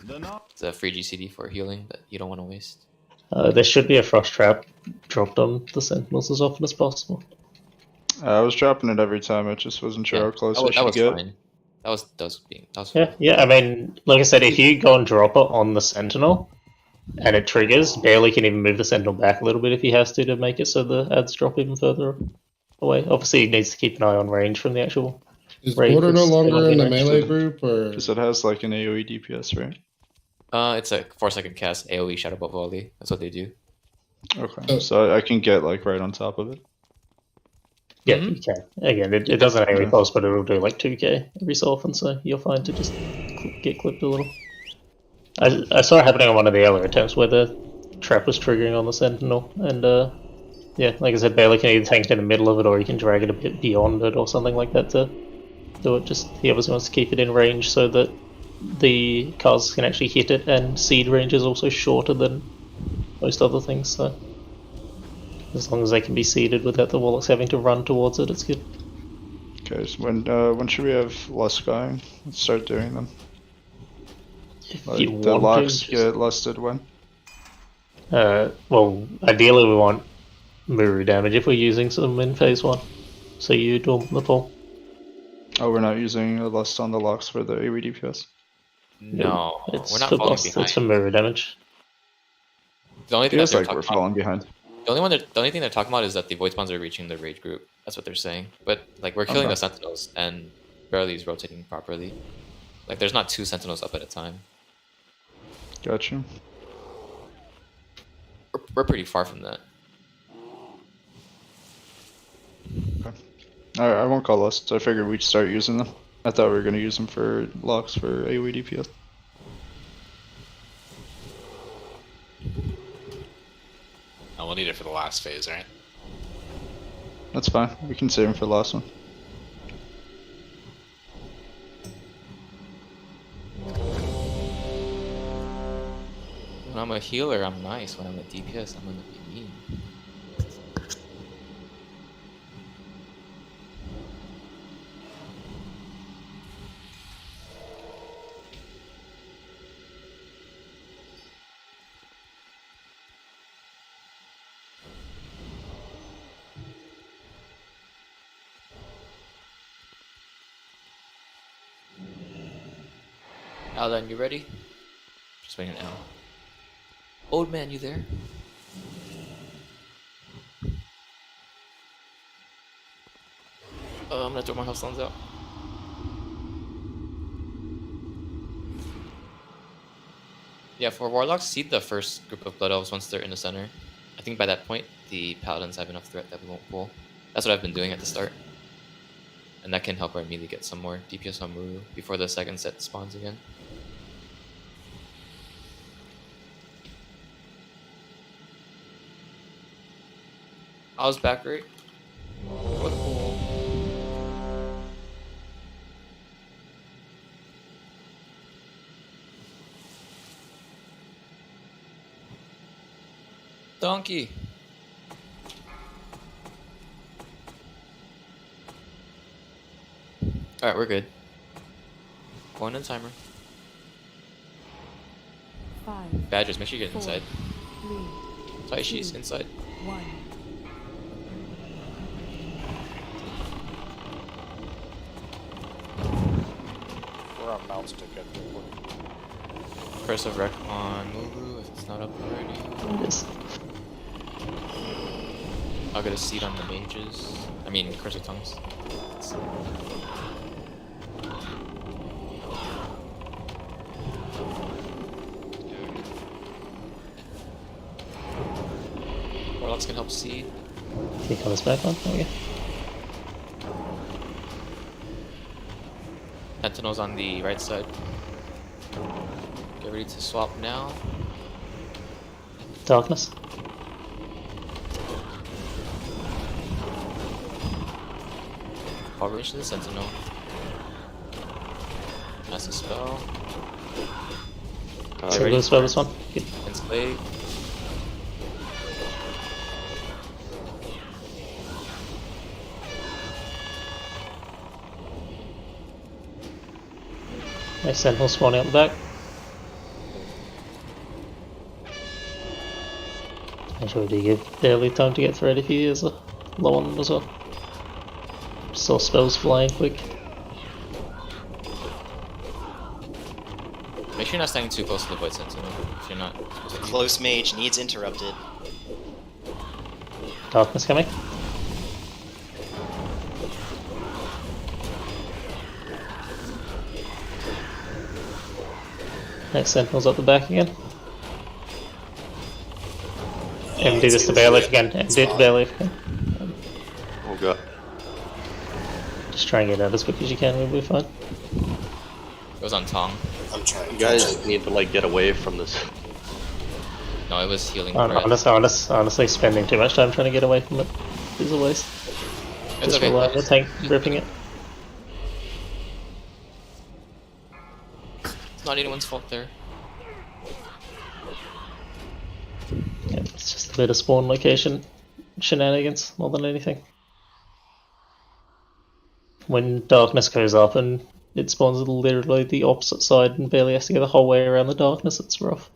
It's a free GCD for healing that you don't want to waste. There should be a frost trap dropped on the sentinels as often as possible. I was dropping it every time. I just wasn't sure how close I should get. Fine. That was fine. Yeah. I mean, like I said, if you go and drop it on the sentinel and it triggers, Bailey can even move the sentinel back a little bit if he has to make it so the ads drop even further away. Obviously, he needs to keep an eye on range from the actual. Is Border no longer in the melee group, or because it has like an AOE DPS, right? It's a 4-second cast AOE Shadow Bolt Volley. That's what they do. Okay, so I can get like right on top of it. Yeah, you can. Again, it doesn't AOE pulse, but it'll do like 2k every so often, so you're fine to just get clipped a little. I saw it happening on one of the earlier attempts where the trap was triggering on the sentinel, and yeah, like I said, Bailey can either tank it in the middle of it or he can drag it a bit beyond it or something like that to do it. Just he obviously wants to keep it in range so that the cars can actually hit it, and seed range is also shorter than most other things, so as long as they can be seeded without the Warlocks having to run towards it, it's good. Okay, so when should we have lust going? Let's start doing them. Like the locks get lusted when? Well, ideally we want muru damage if we're using some in phase 1. So you do the pull. Oh, we're not using a lust on the locks for the AoE DPS? No, it's we're not for falling boss, behind. It's for muru damage. The only thing feels like we're falling behind. The only thing they're talking about is that the void spawns are reaching the rage group. That's what they're saying. But like we're killing the sentinels and barely is rotating properly. Like there's not 2 sentinels up at a time. Gotcha. We're pretty far from that. Okay. I won't call lust. I figured we'd start using them. I thought we were going to use them for locks for AoE DPS. Oh, we'll need it for the last phase, right? That's fine. We can save them for the last one. When I'm a healer, I'm nice. When I'm a DPS, I'm gonna be mean. Alan, you ready? Just waiting an L. Old man, you there? I'm gonna throw my health stones out. Yeah, for Warlocks, seed the first group of Blood Elves once they're in the center. I think by that point, the Paladins have enough threat that we won't pull. That's what I've been doing at the start. And that can help our melee get some more DPS on Muru before the second set spawns again. I was back right. What a fool. Donkey. Alright, we're good. Going in timer. 5. Badgers, make sure you get 4, inside. 3, Taishi's inside. 1. We're on mouse to get quickly. Curse of Wreck on Muru if it's not up already. Yes. I'll get a seed on the mages. I mean, Curse of Tongues. Warlocks can help seed. He comes back on. Okay. Sentinels on the right side. Get ready to swap now. Darkness. I'll reach the Sentinel. That's a spell. So we'll spell this one. Good. Enslave. Nice Sentinel spawning up the back. Make sure we do give Barely time to get thread if he is low on them as well. Saw spells flying quick. Make sure you're not standing too close to the Void Sentinel. If you're not. The close mage needs interrupted. Darkness coming. Next Sentinel's up the back again. And do this to Bailiff again. And do it to Bailiff again. Oh god. Just try and get out as quick as you can, we'll be fine. Goes on Tong. I'm trying. You guys need to like get away from this. No, it was healing. Honestly, spending too much time trying to get away from it is a waste. It's Just okay. rely on the tank ripping it. It's not anyone's fault there. Yeah, it's just a bit of spawn location shenanigans more than anything. When darkness goes up and it spawns literally the opposite side and barely has to go the whole way around the darkness, it's rough.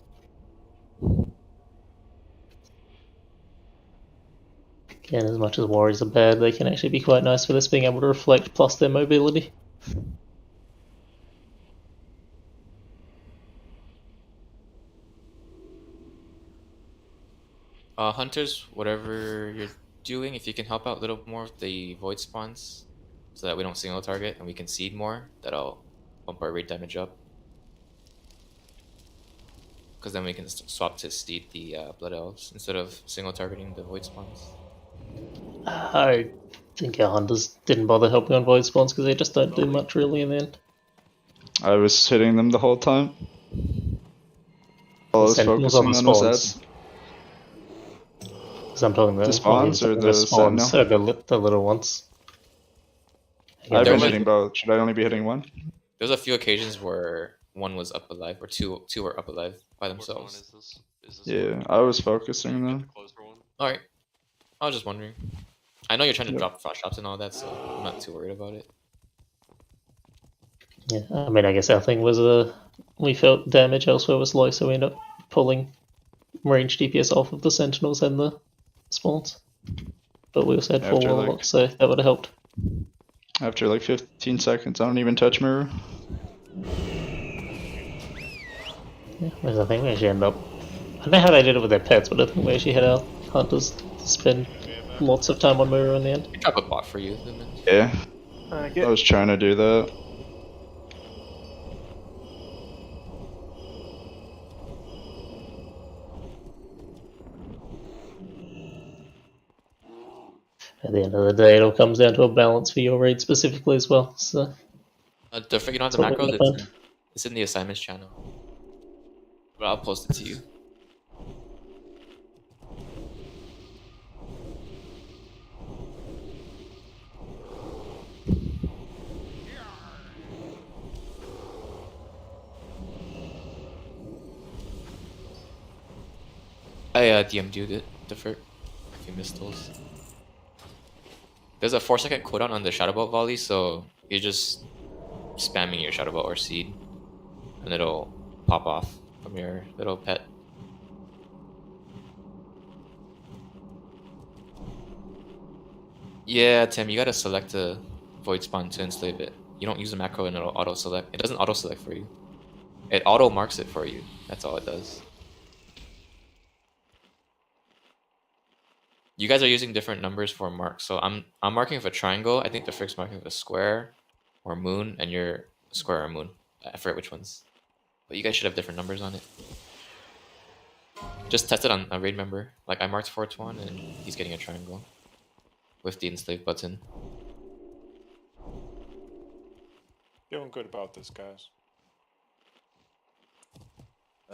Again, as much as warriors are bad, they can actually be quite nice for this, being able to reflect plus their mobility. Hunters, whatever you're doing, if you can help out a little more with the void spawns, so that we don't single target and we can seed more, that'll bump our raid damage up. Because then we can swap to seed the Blood Elves instead of single targeting the void spawns. I think our hunters didn't bother helping on void spawns because they just don't do much really in the end. I was hitting them the whole time. All I was Sentinels focusing on was spawns. that. Because I'm talking about The spawns or the spawns, Sentinel? the little ones. I've been was- hitting both. Should I only be hitting one? There's a few occasions where one was up alive, or two were up alive by themselves. Yeah, I was focusing them. Alright. I was just wondering. I know you're trying to drop frost shops and all that, so I'm not too worried about it. Yeah, I mean, I guess our thing was we felt damage elsewhere was low, so we ended up pulling range DPS off of the Sentinels and the spawns. But we also had After, 4 warlocks, so that would have helped. After like 15 seconds, I don't even touch mirror. Yeah, whereas I think we actually ended up... I don't know how they did it with their pets, but I think we actually had our hunters spend lots of time on mirror in the end. Drop a bot for you. Yeah, I was trying to do that. At the end of the day, it all comes down to a balance for your raid specifically as well. So, Don't forget, you don't have That's the what we're macros, gonna it's in the assignments channel. But I'll post it to you. I DM'd you it, Defer, if you missed those. There's a 4-second cooldown on the Shadow Bolt volley, so you're just spamming your Shadow Bolt or Seed, and it'll pop off from your little pet. Yeah, Tim, you gotta select a Void Spawn to enslave it. You don't use a macro and it'll auto-select. It doesn't auto-select for you. It auto-marks it for you. That's all it does. You guys are using different numbers for marks, so I'm marking with a triangle. I think the Frick's marking with a square or moon, and you're square or moon. I forget which ones, but you guys should have different numbers on it. Just test it on a raid member. Like I marked Fortuan, and he's getting a triangle with the enslave button. Feeling good about this, guys.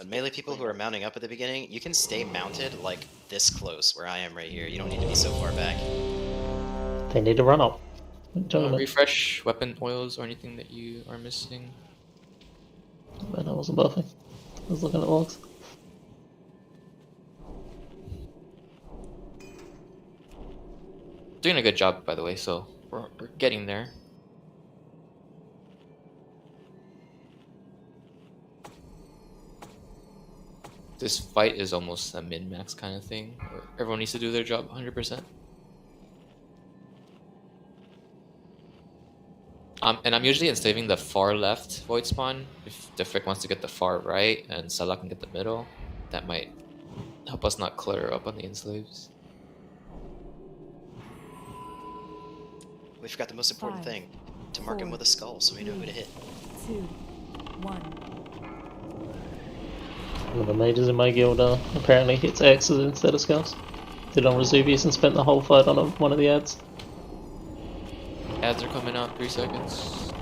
Melee people who are mounting up at the beginning, you can stay mounted like this close, where I am right here. You don't need to be so far back. they need to run up. Refresh weapon oils or anything that you are missing. But I wasn't buffing. I was looking at logs. Doing a good job, by the way, so we're getting there. This fight is almost a min-max kind of thing, where everyone needs to do their job 100%. And I'm usually enslaving the far left void spawn. If the Frick wants to get the far right and Salah can get the middle, that might help us not clutter up on the enslaves. We forgot the most important thing. To mark him with a skull so we know who to hit. 2, 1. One of the mages in my guild apparently hits X's instead of scouts. Did on Vesuvius and spent the whole fight on one of the ads. Ads are coming out 3 seconds.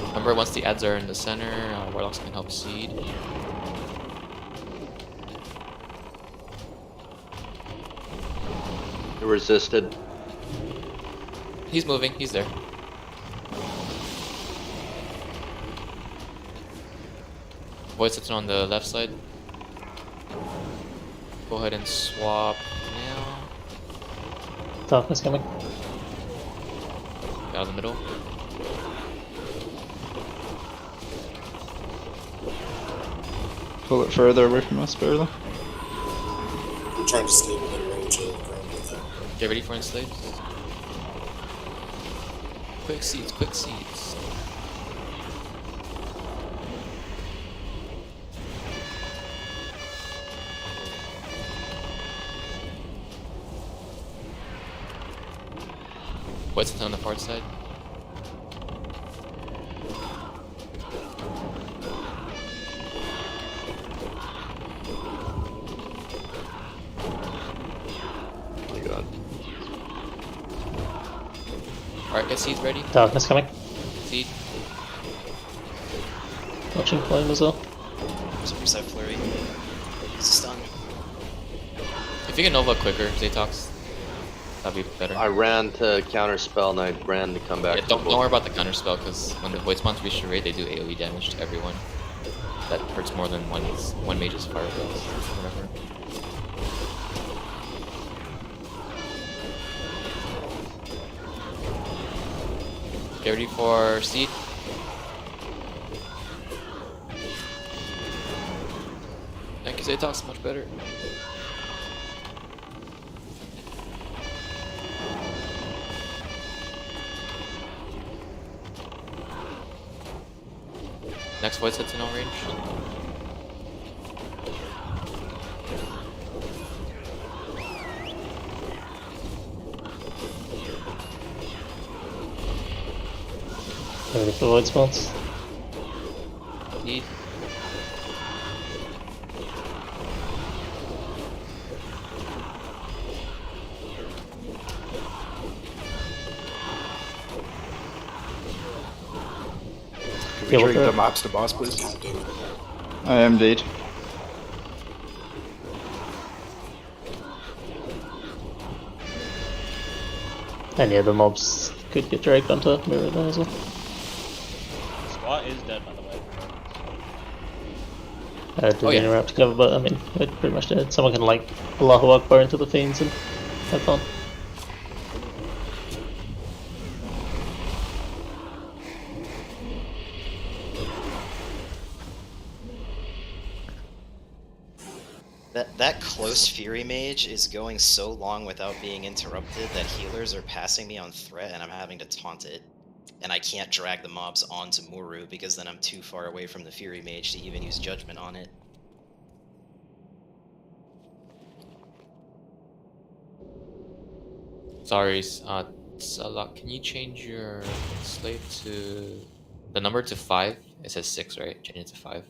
Remember, once the ads are in the center, warlocks can help seed. It resisted. He's moving, he's there. Void sits on the left side. Go ahead and swap now. Darkness coming. Out of the middle. Pull it further away from us, barely. I'm trying to stay within range of the ground with that. Get ready for enslaves. Quick seeds, quick seeds. What's on the far side? Oh my god. Alright, get seeds ready. Darkness coming. Seed. Watching flame as well. Some side flurry. It's a stun. If you can Nova quicker, Zatox, that'd be better. I ran to counterspell and I ran to come back. Yeah, don't worry about the counterspell, because when the void spawns reach your raid, they do AoE damage to everyone. That hurts more than one mage's fireball or whatever. Get ready for seed. Thank you, Zatox, much better. Next voice hits in all range. Ready for void spawns. Need. Can we drink the mobs to boss, please? I am indeed. And yeah, the mobs could get dragged onto mirror there as well. Squat is dead, by the way. I did interrupt to cover, but I mean, it pretty much did. Someone can like Allahu Akbar into the fiends and have fun. That close Fury Mage is going so long without being interrupted that healers are passing me on threat and I'm having to taunt it. And I can't drag the mobs onto Muru because then I'm too far away from the Fury Mage to even use Judgment on it. Sorry, Salah, can you change your slave to the number to 5? It says 6, right? Change it to 5.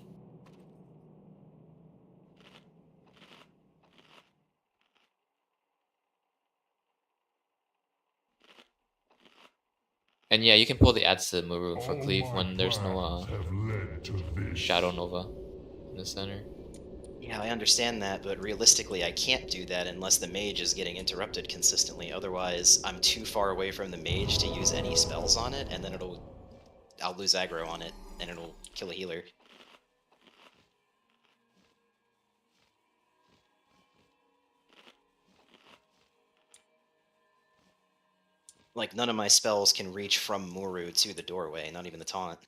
And yeah, you can pull the ads to Muru for cleave when there's no Shadow Nova in the center. Yeah, I understand that, but realistically, I can't do that unless the mage is getting interrupted consistently. Otherwise, I'm too far away from the mage to use any spells on it, and then I'll lose aggro on it, and it'll kill a healer. Like, none of my spells can reach from Muru to the doorway, not even the taunt.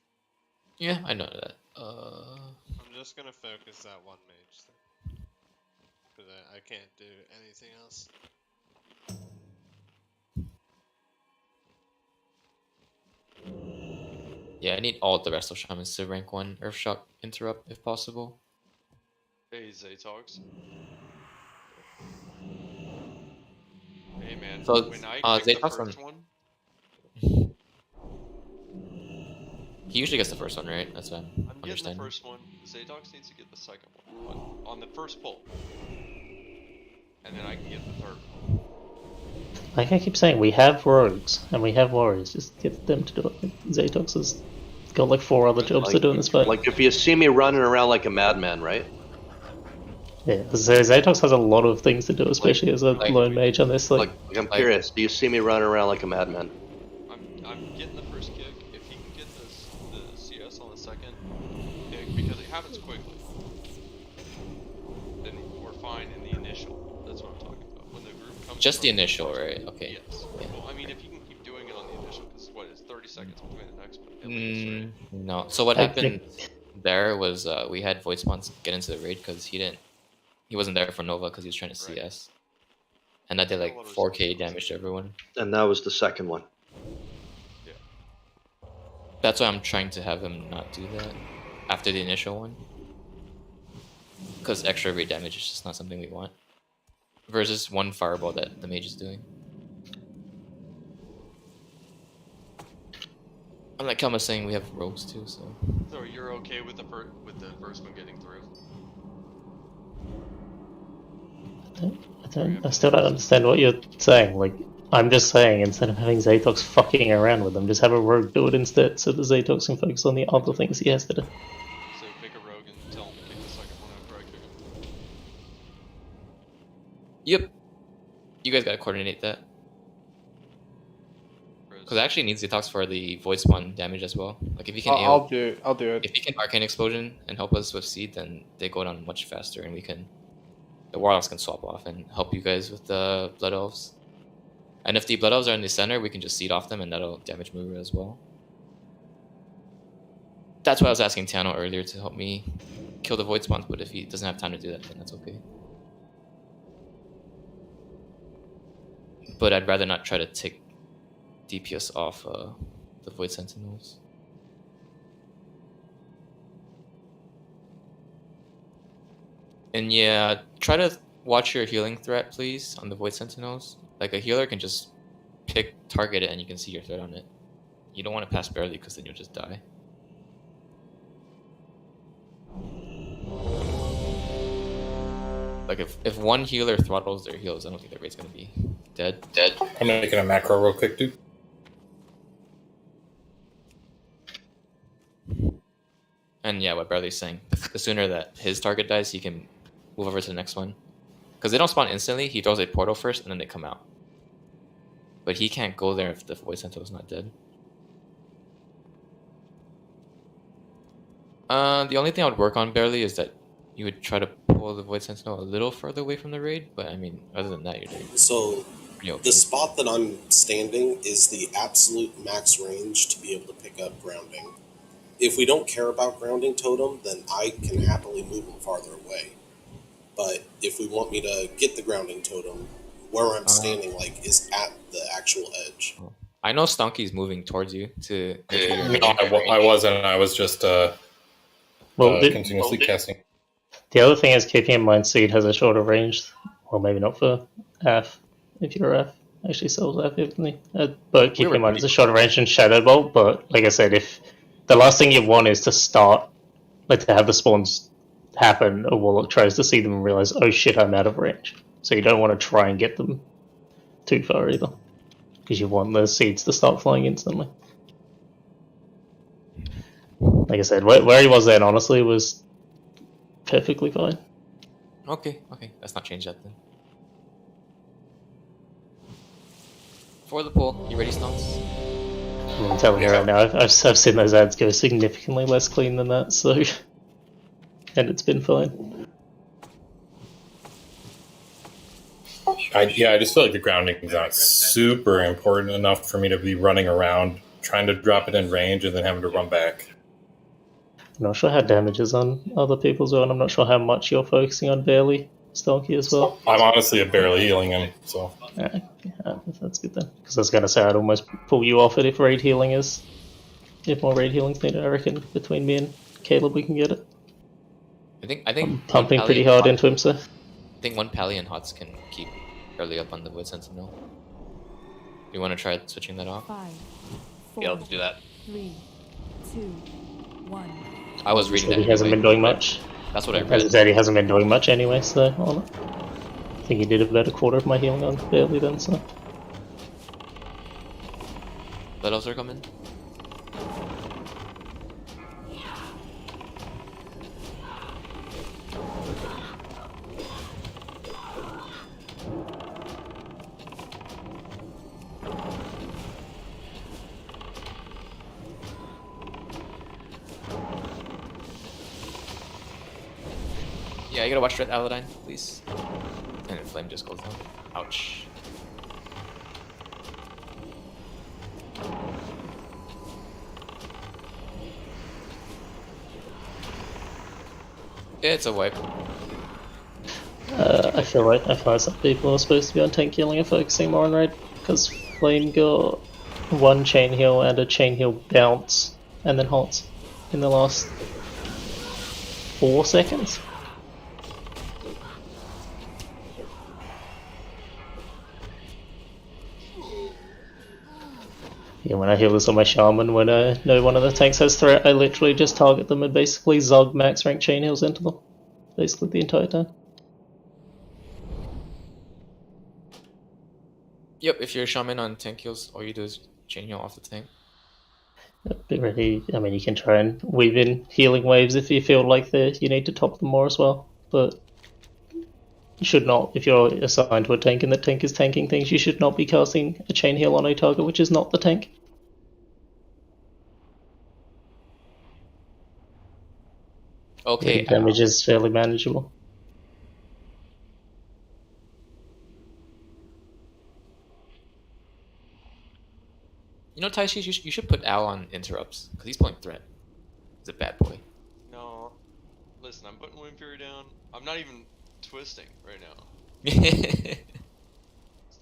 Yeah, I know that. I'm just gonna focus that one mage then. Because I can't do anything else. Yeah, I need all the rest of shamans to rank 1 Earthshock interrupt if possible. Hey, Zatox. Hey man, So, when I picked the Zatox first one, he usually gets the first one, right? That's what I'm getting understanding. the first one. Zatox needs to get the second one on the first pull, and then I can get the third one. Like I keep saying, we have rogues and we have warriors. Just get them to do it. Zatox has got like 4 other jobs to do in this fight. Like if you see me running around like a madman, right? Yeah, so Zatox has a lot of things to do, especially as a lone mage on this. Like I'm curious. Do you see me running around like a madman? I'm getting the first kick. If he can get the CS on the second kick, because it happens quickly, then we're fine in the initial. That's what I'm talking about. When the group comes. Just the initial, right? Okay. Yes. Well, I mean, if you can keep doing it on the initial, because what is 30 seconds between the next one? At least, right? No. So what happened there was we had Void Spawns get into the raid because he wasn't there for Nova because he was trying to CS. And that did like 4k damage to everyone. And that was the second one. Yeah. That's why I'm trying to have him not do that after the initial one. Because extra raid damage is just not something we want. Versus 1 fireball that the mage is doing. And like Kel was saying, we have rogues too, so. So you're okay with the first one getting through? I still don't understand what you're saying. Like, I'm just saying, instead of having Zatox fucking around with them, just have a rogue do it instead, so the Zatox can focus on the other things he has to do. So pick a rogue and tell him to kick the second one after I kick him. Yep. You guys gotta coordinate that. Because it actually needs Zatox for the Void Spawn damage as well. Like if you can I'll do it. If you can Arcane Explosion and help us with Seed, then they go down much faster and the Warlocks can swap off and help you guys with the Blood Elves. And if the Blood Elves are in the center, we can just Seed off them and that'll damage Muru as well. That's why I was asking Tano earlier to help me kill the Void Spawns, but if he doesn't have time to do that, then that's okay. But I'd rather not try to take DPS off the Void Sentinels. And yeah, try to watch your healing threat, please, on the Void Sentinels. Like, a healer can just target it and you can see your threat on it. You don't want to pass barely because then you'll just die. Like, if 1 healer throttles their heals, I don't think their raid's gonna be dead. I'm making a macro real quick, dude. And yeah, what Bradley's saying, the sooner that his target dies, he can move over to the next one. Because they don't spawn instantly, he throws a portal first, and then they come out. But he can't go there if the Void Sentinel is not dead. The only thing I would work on barely is that you would try to pull the Void Sentinel a little further away from the raid, but I mean, other than that, you're doing So, okay. the spot that I'm standing is the absolute max range to be able to pick up grounding. If we don't care about grounding totem, then I can happily move them farther away. But if we want me to get the grounding totem, where I'm standing is at the actual edge. I know Stonky's moving towards you to. No, I wasn't. I was just continuously casting. The other thing is keeping in mind Seed has a shorter range. Well, maybe not for AF. If you're AF, actually sells AF evenly. But keep in mind it's a shorter range than Shadow Bolt. But like I said, if the last thing you want is to start, like to have the spawns happen, a Warlock tries to see them and realize, oh shit, I'm out of range. So you don't want to try and get them too far either, because you want the seeds to start flying instantly. Like I said, where he was then, honestly, was perfectly fine. Okay, let's not change that then. For the pool, you ready, Stonks? I'm telling you right now, I've seen those ads go significantly less clean than that, so... and it's been fine. I just feel like the grounding is not super important enough for me to be running around trying to drop it in range and then having to run back. I'm not sure how damage is on other people's own. I'm not sure how much you're focusing on barely Stonky as well. I'm honestly barely healing him, so... Yeah, that's good then. Because I was going to say I'd almost pull you off it if raid healing is... If more raid healing's needed, I reckon between me and Caleb we can get it. I think I'm pumping pretty hard into him, so... I think one Pally and Hots can keep early up on the Void Sentinel. You want to try switching that off? 5, 4, Yeah, let's do that. 3, 2, 1. I was reading that. He hasn't been doing much. That's what I read. As I said, he hasn't been doing much anyway, so I think he did about a quarter of my healing on barely then, so... Let us come in. Yeah, you gotta watch Red Aladdin, please. And then Flame just goes down. Ouch. It's a wipe. I feel like some people are supposed to be on tank healing and focusing more on raid, because Flame got one chain heal and a chain heal bounce, and then halts in the last 4 seconds. Yeah, when I heal this on my Shaman, when I know one of the tanks has threat, I literally just target them and basically Zog max rank chain heals into them. Basically the entire time. Yep, if you're a Shaman on tank heals, all you do is chain heal off the tank. Be ready. I mean, you can try and weave in healing waves if you feel like you need to top them more as well, but you should not, if you're assigned to a tank and the tank is tanking things, you should not be casting a chain heal on a target which is not the tank. Okay. The damage is fairly manageable. You know, Taishi, you should put Al on interrupts, because he's playing threat. He's a bad boy. No. Listen, I'm putting Wind Fury down. I'm not even twisting right now.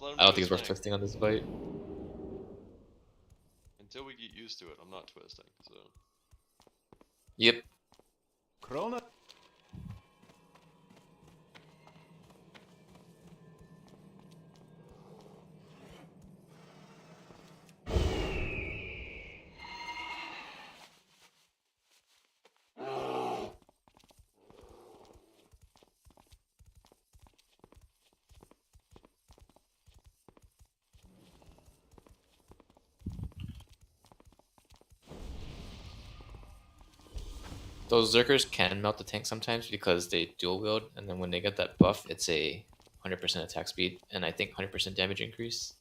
I don't think it's worth twisting on this fight. Until we get used to it, I'm not twisting, so... Yep. Corona. Those Zerkers can melt the tank sometimes because they dual wield, and then when they get that buff, it's a 100% attack speed, and I think 100% damage increase.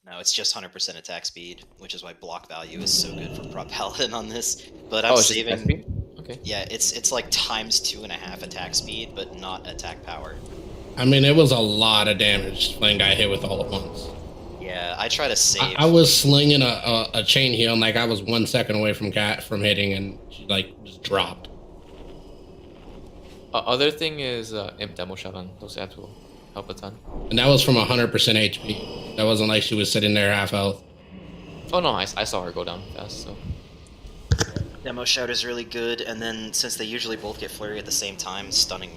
No, it's just 100% attack speed, which is why block value is so good for Prop Paladin on this. But I'm saving... Okay. Yeah, it's like times 2.5 attack speed, but not attack power. I mean, it was a lot of damage Flame got hit with all at once. Yeah, I try to save. I was slinging a chain heal, and like I was 1 second away from hitting, and she like just dropped. Other thing is Imp Demo Shot on those ads will help a ton. And that was from 100% HP. That wasn't like she was sitting there half health. Oh no, I saw her go down fast, so... Demo Shout is really good, and then since they usually both get Flurry at the same time, Stunning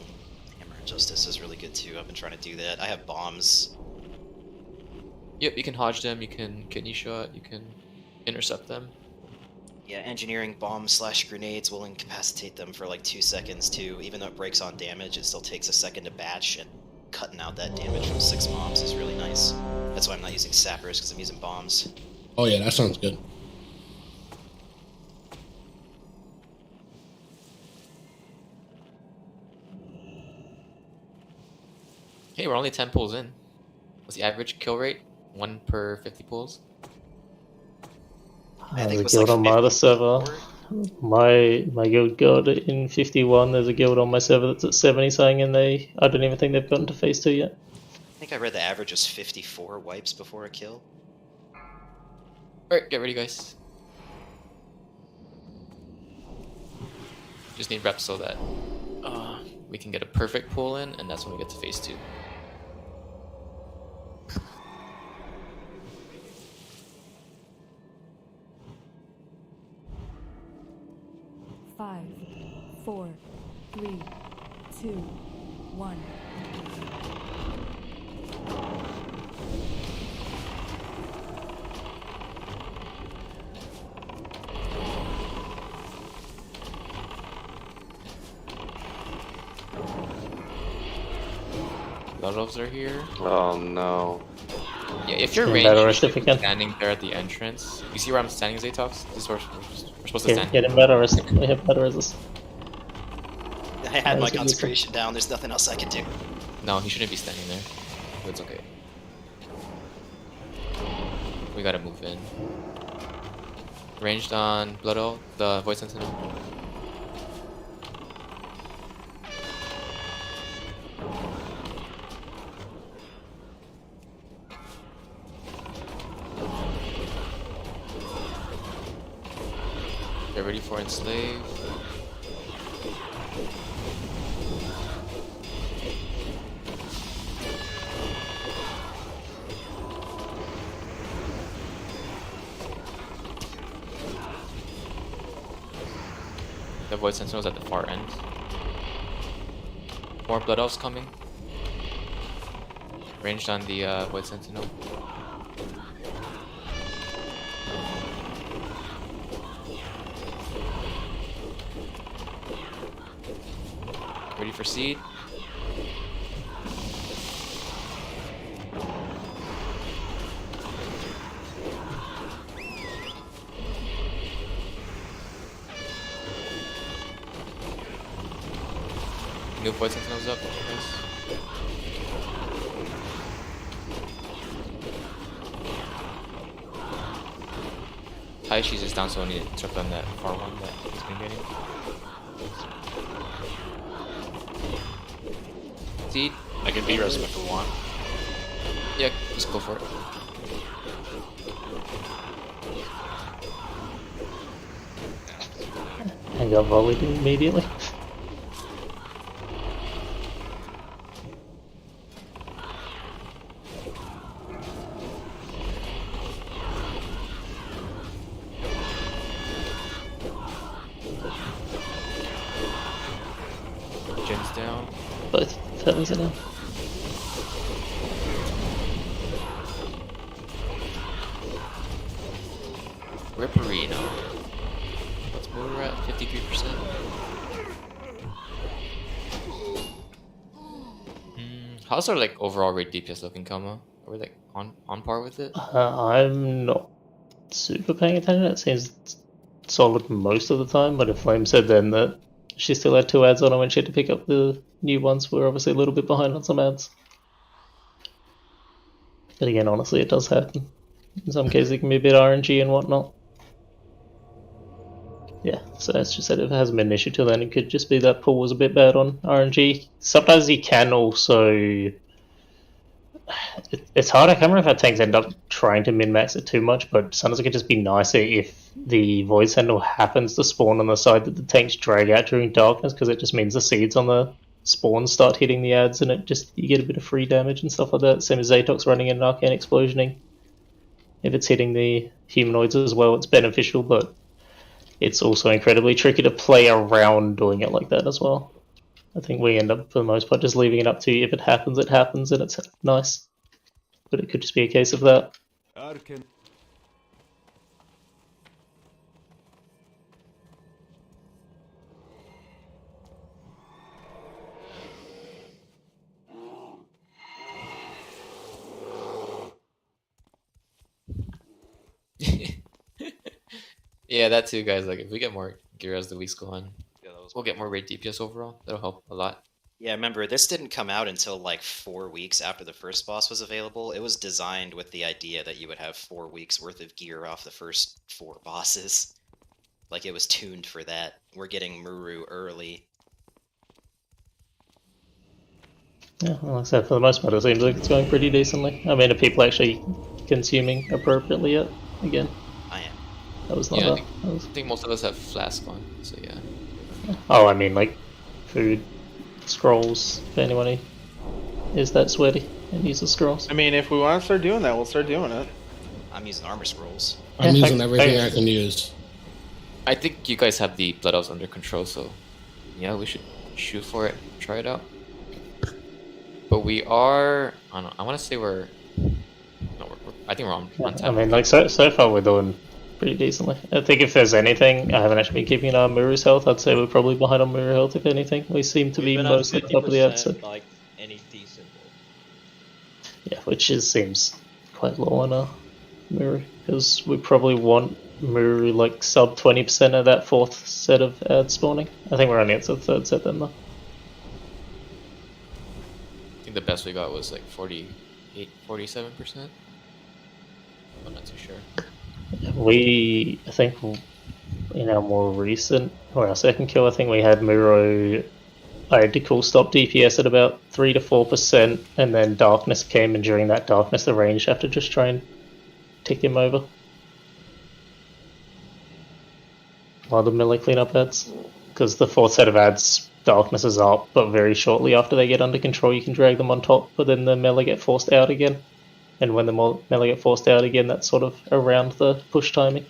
Hammer of Justice is really good too. I've been trying to do that. I have bombs. Yep, you can Hodge them, you can Kidney Shot, you can intercept them. Yeah, Engineering Bomb/Grenades will incapacitate them for like 2 seconds too. Even though it breaks on damage, it still takes a second to batch, and cutting out that damage from 6 bombs is really nice. That's why I'm not using Sappers, because I'm using bombs. Oh yeah, that sounds good. Hey, we're only 10 pulls in. What's the average kill rate? 1 per 50 pulls? I think it There's a was guild like on my other server. My guild got it in 51. There's a guild on my server that's at 70 something, and I don't even think they've gotten to phase 2 yet. I think I read the average was 54 wipes before a kill. Alright, get ready, guys. Just need reps so that we can get a perfect pull in, and that's when we get to phase 2. Five, 4, 3, 2, 1. Blood elves are here. Oh no. Yeah, if you're Getting better ranged, if you can. standing there at the entrance. You see where I'm standing, Zatox? This is where we're supposed to stand. Getting better resist. We have better resist. I had my consecration down. There's nothing else I can do. No, he shouldn't be standing there. But it's okay. We gotta move in. Ranged on Blood Elf, the Void Sentinel. Get ready for Enslave. The Void Sentinel's at the far end. More Blood Elves coming. Ranged on the Void Sentinel. Ready for seed. New Void Sentinels up, guys. Taishi's is down, so I need to trip on that far one that he's been getting. Seed. I can B-res him if we want. Yeah, just go for it. I got volleyed immediately. Jin's down. Both feathers are down. Ripperino. What's muru at? 53%. How's our like overall rate DPS looking, Kama? Are we like on par with it? I'm not super paying attention. It seems solid most of the time, but if Flame said then that she still had 2 ads on her when she had to pick up the new ones, we're obviously a little bit behind on some ads. But again, honestly, it does happen. In some cases, it can be a bit RNG and whatnot. Yeah, so as just said, if it hasn't been an issue till then, it could just be that pool was a bit bad on RNG. Sometimes you can also... It's hard, I can't remember if our tanks end up trying to min-max it too much, but sometimes it could just be nicer if the Void Sentinel happens to spawn on the side that the tanks drag out during darkness, because it just means the seeds on the spawns start hitting the ads, and you get a bit of free damage and stuff like that. Same as Zatox running in and Arcane Explosioning. If it's hitting the humanoids as well, it's beneficial, but it's also incredibly tricky to play around doing it like that as well. I think we end up, for the most part, just leaving it up to you. If it happens, and it's nice. But it could just be a case of that. Arcan. Yeah, that too, guys. Like, if we get more gear as the weeks go on, we'll get more rate DPS overall. That'll help a lot. Yeah, remember, this didn't come out until like 4 weeks after the first boss was available. It was designed with the idea that you would have 4 weeks worth of gear off the first 4 bosses. Like, it was tuned for that. We're getting Muru early. Yeah, well, like I said, for the most part, it seems like it's going pretty decently. I mean, are people actually consuming appropriately yet? Again? I am. That was not Yeah, that. I think most of us have flask on, so yeah. Oh, I mean, like, food, scrolls, if anyone is that sweaty and uses scrolls. I mean, if we want to start doing that, we'll start doing it. I'm using armor scrolls. I'm using everything I can use. I think you guys have the Blood Elves under control, so yeah, we should shoot for it, try it out. But we are, I don't know, I want to say I think we're on time. I mean, like, so far we're doing pretty decently. I think if there's anything, I haven't actually been keeping an eye on Muru's health. I'd say we're probably behind on Muru health, if anything. We seem to be mostly top of the outside. Like any decent build. Yeah, which seems quite low on our Muru, because we probably want Muru like sub 20% of that 4th set of ads spawning. I think we're only at the 3rd set then though. I think the best we got was like 47%. I'm not too sure. I think in our more recent, or our second kill, I think we had Muro identical stop DPS at about 3 to 4%, and then Darkness came, and during that Darkness the range have to just try and tick him over. While the melee cleanup ads, because the 4th set of ads, Darkness is up, but very shortly after they get under control you can drag them on top, but then the melee get forced out again. And when the melee get forced out again, that's sort of around the push timing.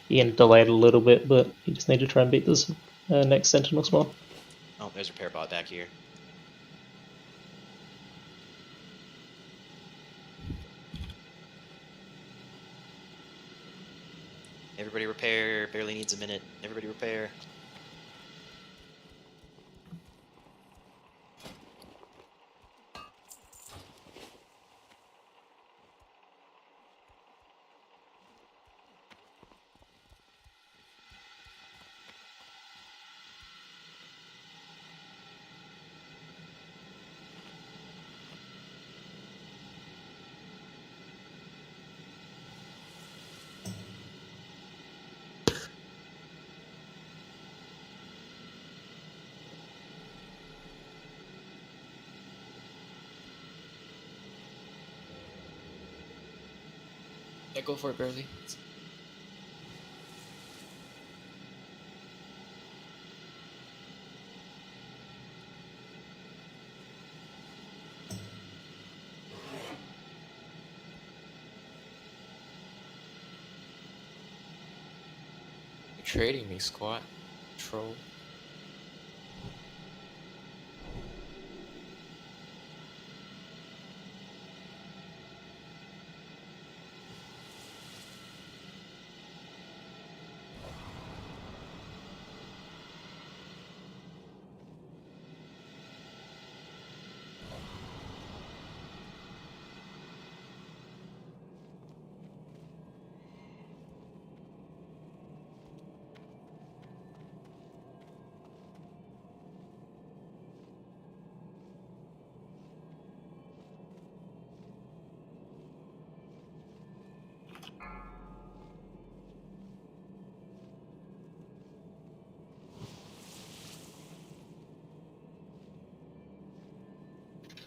You can delay it a little bit, but you just need to try and beat this next Sentinel spawn. Oh, there's a repair bot back here. Everybody repair. Barely needs a minute. Everybody repair. Yeah, go for it, Barely. You're trading me, squat. Troll.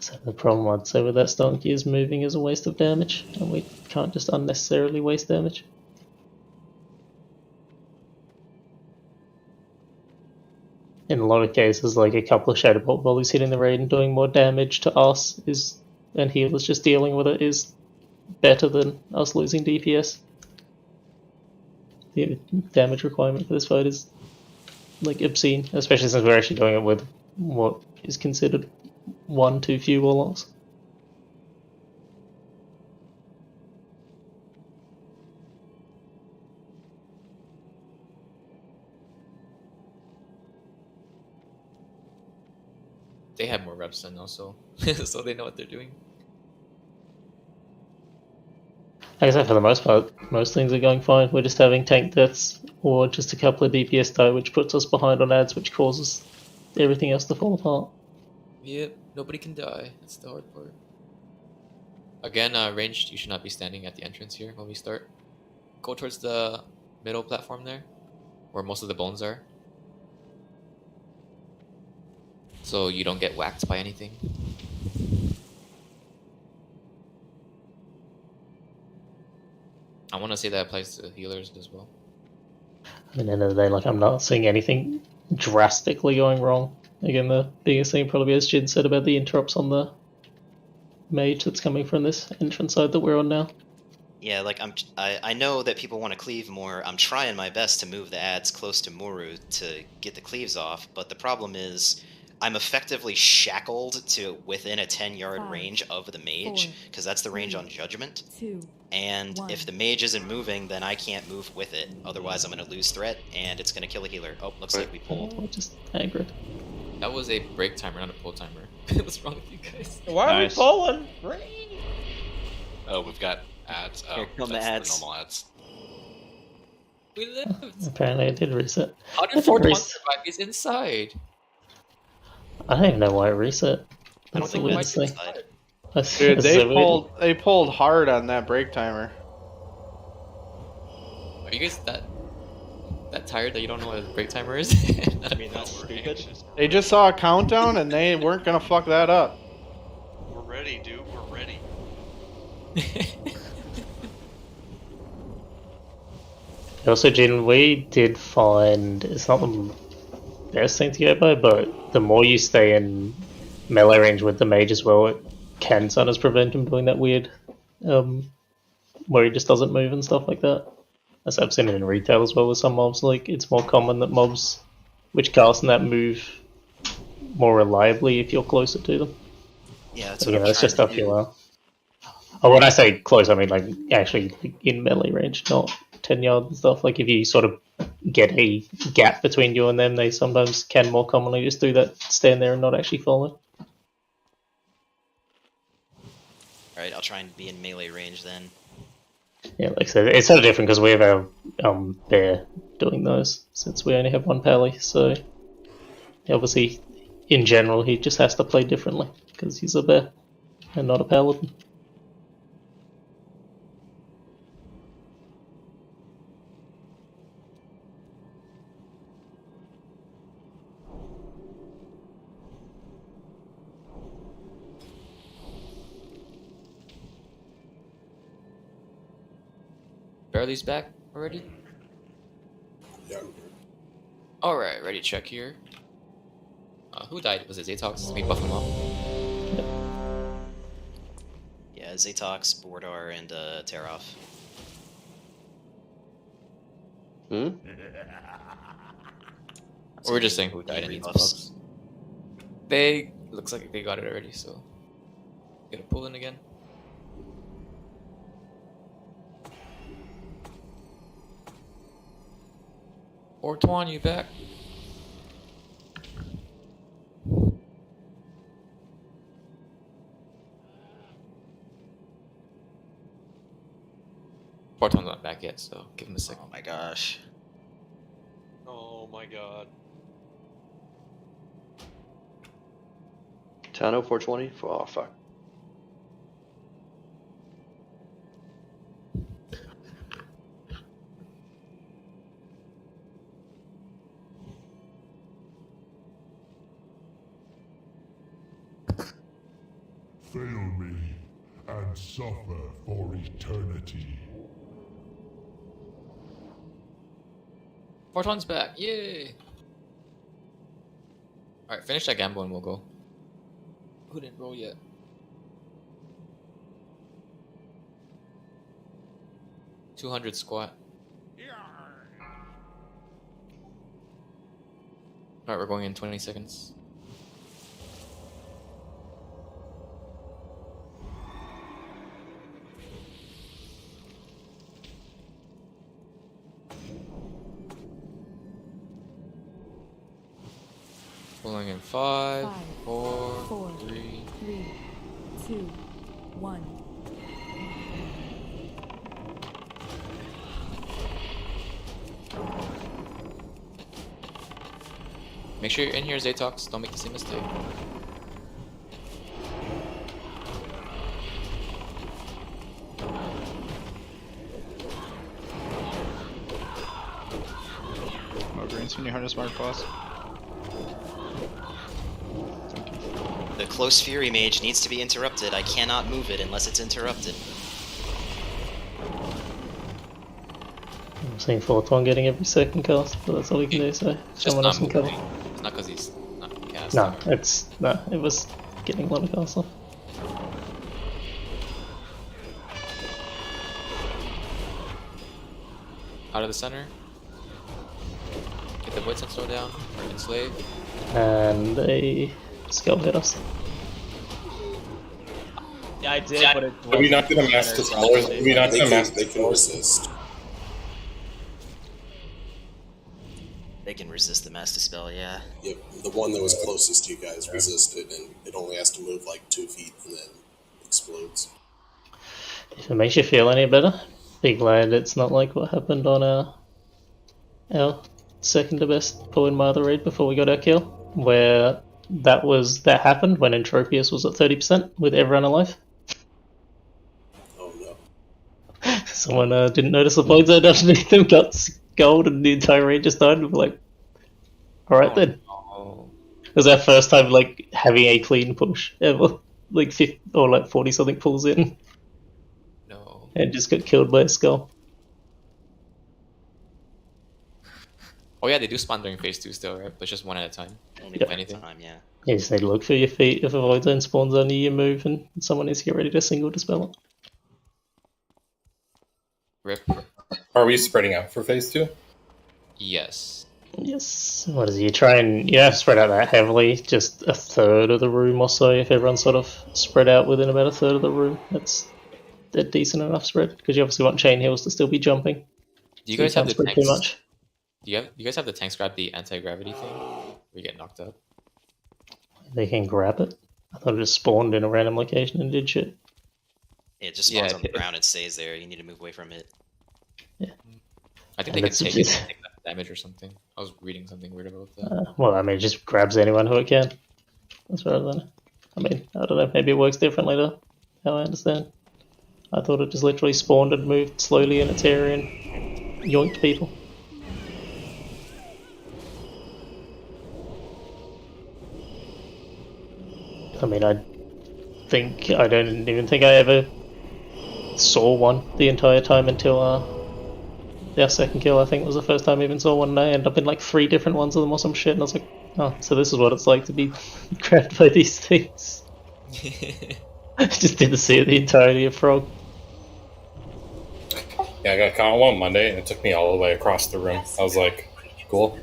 So the problem I'd say with that Stonky is moving is a waste of damage, and we can't just unnecessarily waste damage. In a lot of cases, like a couple of Shadow Bolt volleys hitting the raid and doing more damage to us and healers just dealing with it is better than us losing DPS. The damage requirement for this fight is like obscene, especially since we're actually doing it with what is considered one too few warlocks. They have more reps than us, so so they know what they're doing. Like I said, for the most part, most things are going fine. We're just having tank deaths or just a couple of DPS die, which puts us behind on ads, which causes everything else to fall apart. Yep, nobody can die. That's the hard part. Again, ranged, you should not be standing at the entrance here when we start. Go towards the middle platform there, where most of the bones are. So you don't get whacked by anything. I want to say that applies to healers as well. At the end of the day, like, I'm not seeing anything drastically going wrong. Again, the biggest thing probably, as Jin said, about the interrupts on the mage that's coming from this entrance side that we're on now. Yeah, like I know that people want to cleave more. I'm trying my best to move the ads close to Muru to get the cleaves off, but the problem is I'm effectively shackled to within a 10-yard range of the mage, because that's the range on Judgment. And if the mage isn't moving, then I can't move with it. Otherwise, I'm going to lose threat, and it's going to kill a healer. Oh, looks like we pulled. Just aggro. That was a break timer, not a pull timer. What's wrong with you guys? Why are we pulling? Oh, we've got ads. Oh, Here come the that's ads. the normal ads. We lived. Apparently, I did reset. How did Fortune survive? He's inside. I don't even know why it reset. I don't think that's inside. Dude, they pulled hard on that break timer. Are you guys that tired that you don't know what a break timer is? I mean, that's stupid. They just saw a countdown and they weren't gonna fuck that up. We're ready, dude. We're ready. Also, Jin, we did find it's not the best thing to go by, but the more you stay in melee range with the mage as well, it can sometimes prevent him doing that weird, where he just doesn't move and stuff like that. As I've seen it in retail as well with some mobs, like it's more common that mobs which cast in that move more reliably if you're closer to them. Yeah, that's So, what I'm that's trying just to stuff do. you are. Oh, when I say close, I mean like actually in melee range, not 10 yards and stuff. Like if you sort of get a gap between you and them, they sometimes can more commonly just do that, stand there and not actually follow. Alright, I'll try and be in melee range then. Yeah, like I said, it's sort of different because we have our bear doing those since we only have one pally. So obviously, in general, he just has to play differently because he's a bear and not a paladin. Barely's back already? Yeah. Alright, ready to check here. Who died? Was it Zatox? Let me buff him up. Yeah, Zatox, Bordar, and Teroff. Hmm? Or we're just saying who died and needs buffs. They looks like they got it already, so gonna pull in again. Or Tuan, you back? Barton's not back yet, so give him a second. Oh my gosh. Oh my god. Tano 420? Oh, fuck. Fail me and suffer for eternity. Barton's back, yay! Alright, finish that gamble and we'll go. Who didn't roll yet? $200 squat. Alright, we're going in 20 seconds. Pulling in 5, 4, 3, 2, 1. Make sure you're in here, Zatox. Don't make the same mistake. Can you harness Mark Boss? The close Fury Mage needs to be interrupted. I cannot move it unless it's interrupted. I'm seeing Photon getting every second cast, but that's all we can do, so someone else can cover. It's not because he's not cast. No, it was getting a lot of cast off. Out of the center. Get the Void Sentinel down, or enslave. And a skull hit us. Yeah, I did, but it. Are we not gonna mass dispellers? Are we not gonna mass They can resist. They can resist the Mass Dispel, yeah. Yep, the one that was closest to you guys resisted, and it only has to move like 2 feet and then explodes. If it makes you feel any better, be glad it's not like what happened on our second to best pull in Mother Raid before we got our kill, where that happened when Entropius was at 30% with everyone alive. Oh no. Someone didn't notice the void zone underneath them, got gold, and the entire raid just died, and we're like, alright then. No. It was our first time like having a clean push ever. Like 50 or like 40 something pulls in. No. And just got killed by a skull. Oh yeah, they do spawn during phase 2 still, right? But it's just one at a time. Only If one at a anything. time, yeah. You just need to look for your feet if a void zone spawns under you, move, and someone needs to get ready to single dispel it. Rip. Are we spreading out for phase 2? Yes. Yes. What is it? You try and you don't have to spread out that heavily, just a third of the room or so. If everyone's sort of spread out within about a third of the room, that's a decent enough spread, because you obviously want chain heals to still be jumping. Do you So guys have can't the spread tanks? too much. Do you guys have the tanks grab the anti-gravity thing? Where you get knocked up? They can grab it. I thought it just spawned in a random location and did shit. It just spawns on the ground and stays there. You need to move away from it. I think And they can take it's- take that damage or something. I was reading something weird about that. Well, I mean, it just grabs anyone who it can. As far as I know. I mean, I don't know. Maybe it works differently though. How I understand. I thought it just literally spawned and moved slowly in its area and yoinked people. I mean, I don't even think I ever saw one the entire time until our second kill. I think was the first time I even saw one, and I ended up in like 3 different ones of them or some shit, and I was like, oh, so this is what it's like to be grabbed by these things. I just didn't see it the entirety of Frog. Yeah, I got Con 1 Monday, and it took me all the way across the room. I was like, cool.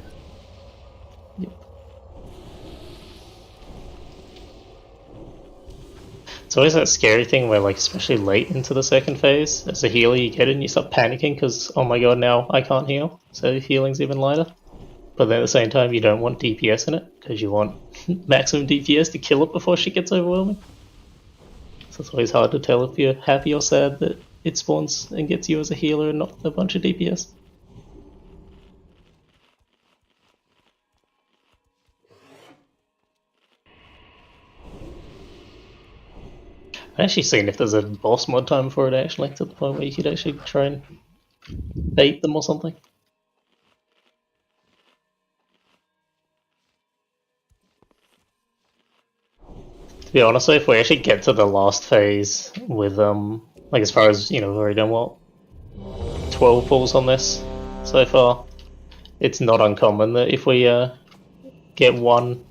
It's always that scary thing where, like, especially late into the second phase, as a healer you get it and you start panicking because, oh my god, now I can't heal, so healing's even lighter. But then at the same time, you don't want DPS in it, because you want maximum DPS to kill it before shit gets overwhelming. So it's always hard to tell if you're happy or sad that it spawns and gets you as a healer and not a bunch of DPS. I've actually seen if there's a boss mod time for it, actually, to the point where you could actually try and bait them or something. To be honest, if we actually get to the last phase with, like as far as, you know, we've already done, what, 12 pulls on this so far, it's not uncommon that if we get one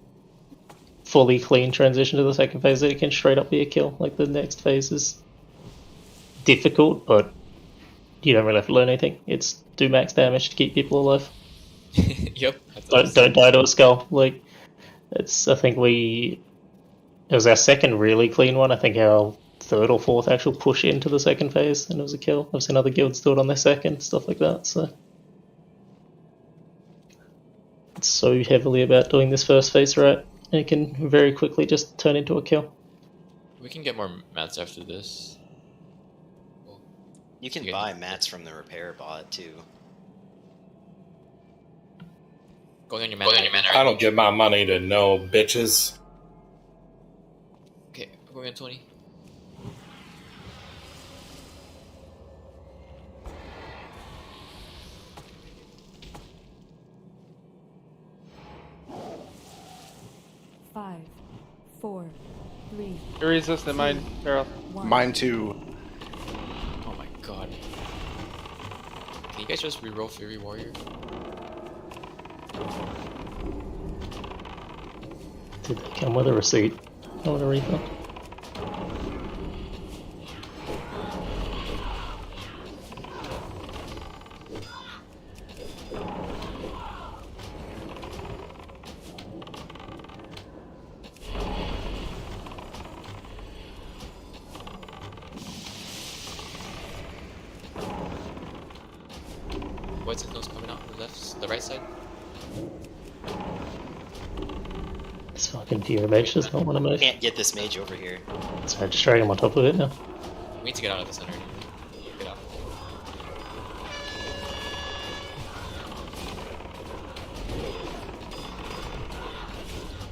fully clean transition to the second phase, that it can straight up be a kill. Like, the next phase is difficult, but you don't really have to learn anything. It's do max damage to keep people alive. Yep. Don't die to a skull. Like, it's, I think it was our second really clean one. I think our third or fourth actual push into the second phase, and it was a kill. I've seen other guilds do it on their second, stuff like that, so it's so heavily about doing this first phase right, and it can very quickly just turn into a kill. We can get more mats after this. You can buy mats from the repair bot too. Going on your mana. I don't give my money to no bitches. Okay, we're going on 20. 3. You're resistant mine, Carol. Mine too. Oh my god. Can you guys just reroll Fury Warrior? Did they come with a receipt? I want a refund. White Sentinel's coming out on the left, the right side. This fucking Fury Mage does not want to move. Can't get this mage over here. So I just drag him on top of it now. We need to get out of the center. Get out.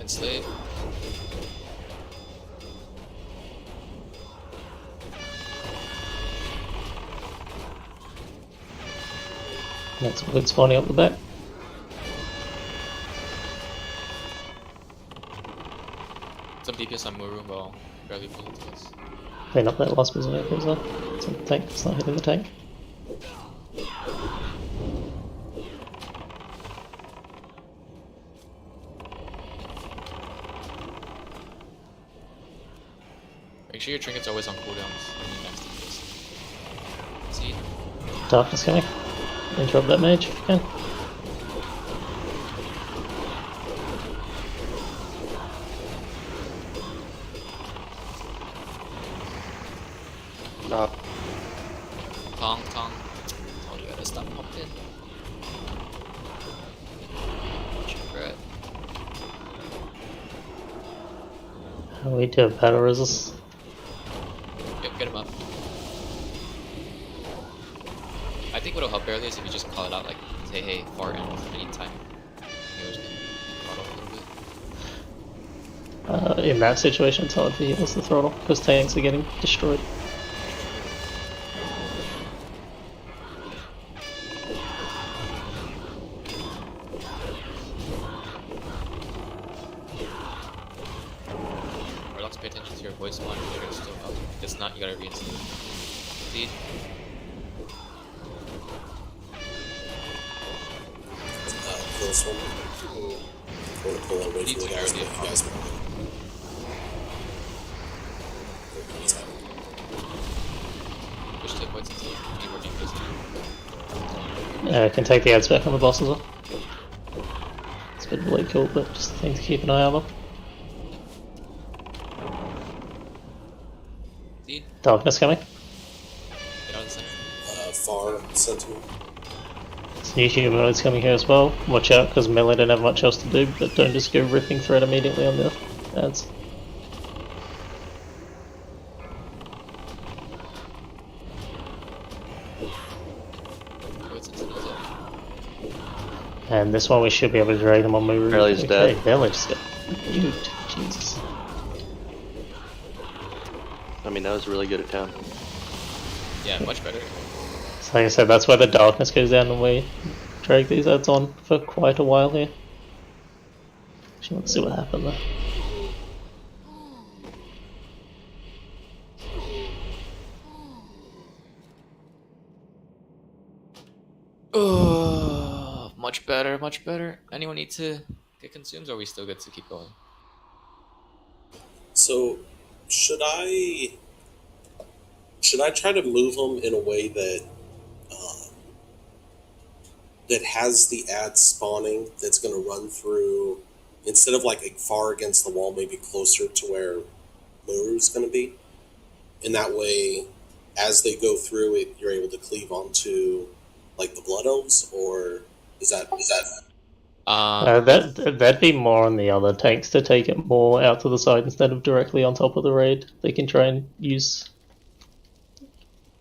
Enslave. That's good spawning up the back. Some DPS on Muru, well, barely pulling to us. Clean up that last berserker as well. It's on the tank, it's not hitting the tank. Make sure your trinket's always on cooldowns when you next DPS. See? Darkness coming. Interrupt that mage if you can. No. Tong. Told you gotta stop pumping. Regret. We do have battle resist. Yep, get him up. I think what'll help barely is if you just call it out, like, say, hey, fart and anytime. Healers can throttle a little bit. In that situation, it's hard for healers to throttle because tanks are getting destroyed. Warlocks, pay attention to your voice monitor, it's still up. If it's not, you gotta reinstall it. Lead. Close one. Or pull away from the guys that you guys want. Push to points until you need more DPS. I can take the ads back on the boss as well. It's a bit of a late call, but just a thing to keep an eye on them. Lead. Darkness coming. Get out of the center. Far Sentinel. New humanoids coming here as well. Watch out because melee don't have much else to do, but don't just go ripping thread immediately on the ads. And this one we should be able to drag them on Muru. Barely's okay, dead. Barely just got nuked. Jesus. I mean, that was a really good attempt. Yeah, much better. So like I said, that's why the darkness goes down and we drag these ads on for quite a while here. Actually, let's see what happened there. Oh, much better, much better. Anyone need to get consumed, or are we still good to keep going? So, should I try to move them in a way that that has the ad spawning that's going to run through, instead of like far against the wall, maybe closer to where Muru's going to be, and that way, as they go through it, you're able to cleave onto like the Blood Elves, or is that? That'd be more on the other tanks to take it more out to the side instead of directly on top of the raid. They can try and use,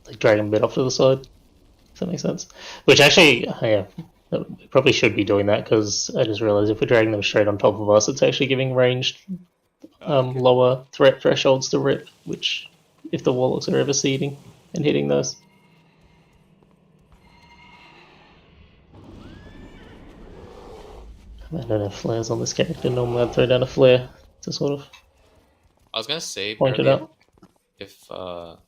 like, drag them a bit off to the side. Does that make sense? Which actually, yeah, we probably should be doing that because I just realized if we're dragging them straight on top of us, it's actually giving ranged lower threat thresholds to rip, which if the warlocks are ever seeding and hitting those. I don't have flares on this character. Normally I'd throw down a flare to sort of I was gonna say pointed barely, out. if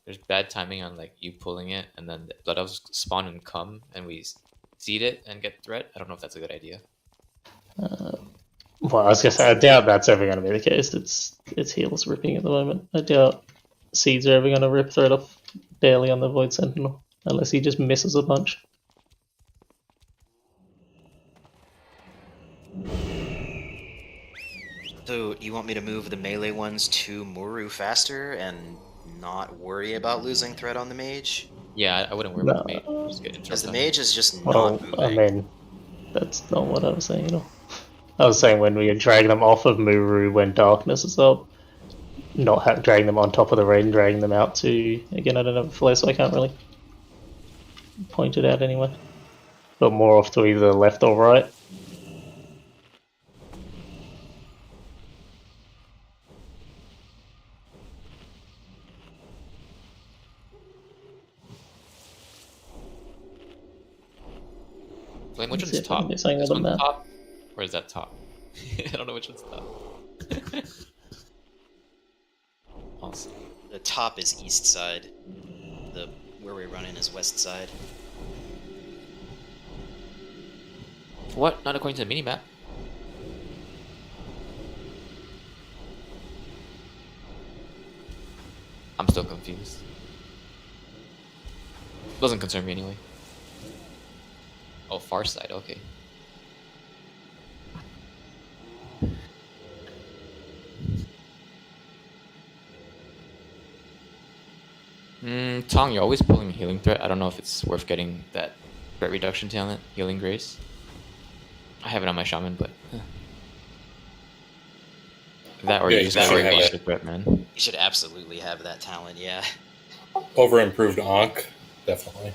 there's bad timing on like you pulling it and then the blood elves spawn and come and we seed it and get threat. I don't know if that's a good idea. Well, I was gonna say I doubt that's ever going to be the case. It's heals ripping at the moment. I doubt seeds are ever going to rip threat off barely on the Void Sentinel unless he just misses a bunch. So you want me to move the melee ones to Muru faster and not worry about losing threat on the mage? Yeah, I wouldn't worry about the mage. Just get Because the interrupted. mage is just Well, not moving. I mean, that's not what I was saying at all. I was saying when we drag them off of Muru when darkness is up, not dragging them on top of the raid and dragging them out to, again, I don't have a flare, so I can't really point it out anyway. But more off to either left or right. Flame, which Let's one's see if I can top? do something This with the one's map. top? Or is that top? I don't know which one's top. Awesome. The top is east side. The where we run in is west side. What? Not according to the minimap. I'm still confused. Doesn't concern me anyway. Oh, far side, okay. Tong, you're always pulling a healing threat. I don't know if it's worth getting that threat reduction talent, Healing Grace. I have it on my shaman, but that or Yeah, use you that should or have use it. the threat, man. You should absolutely have that talent, yeah. Over improved Ankh, definitely.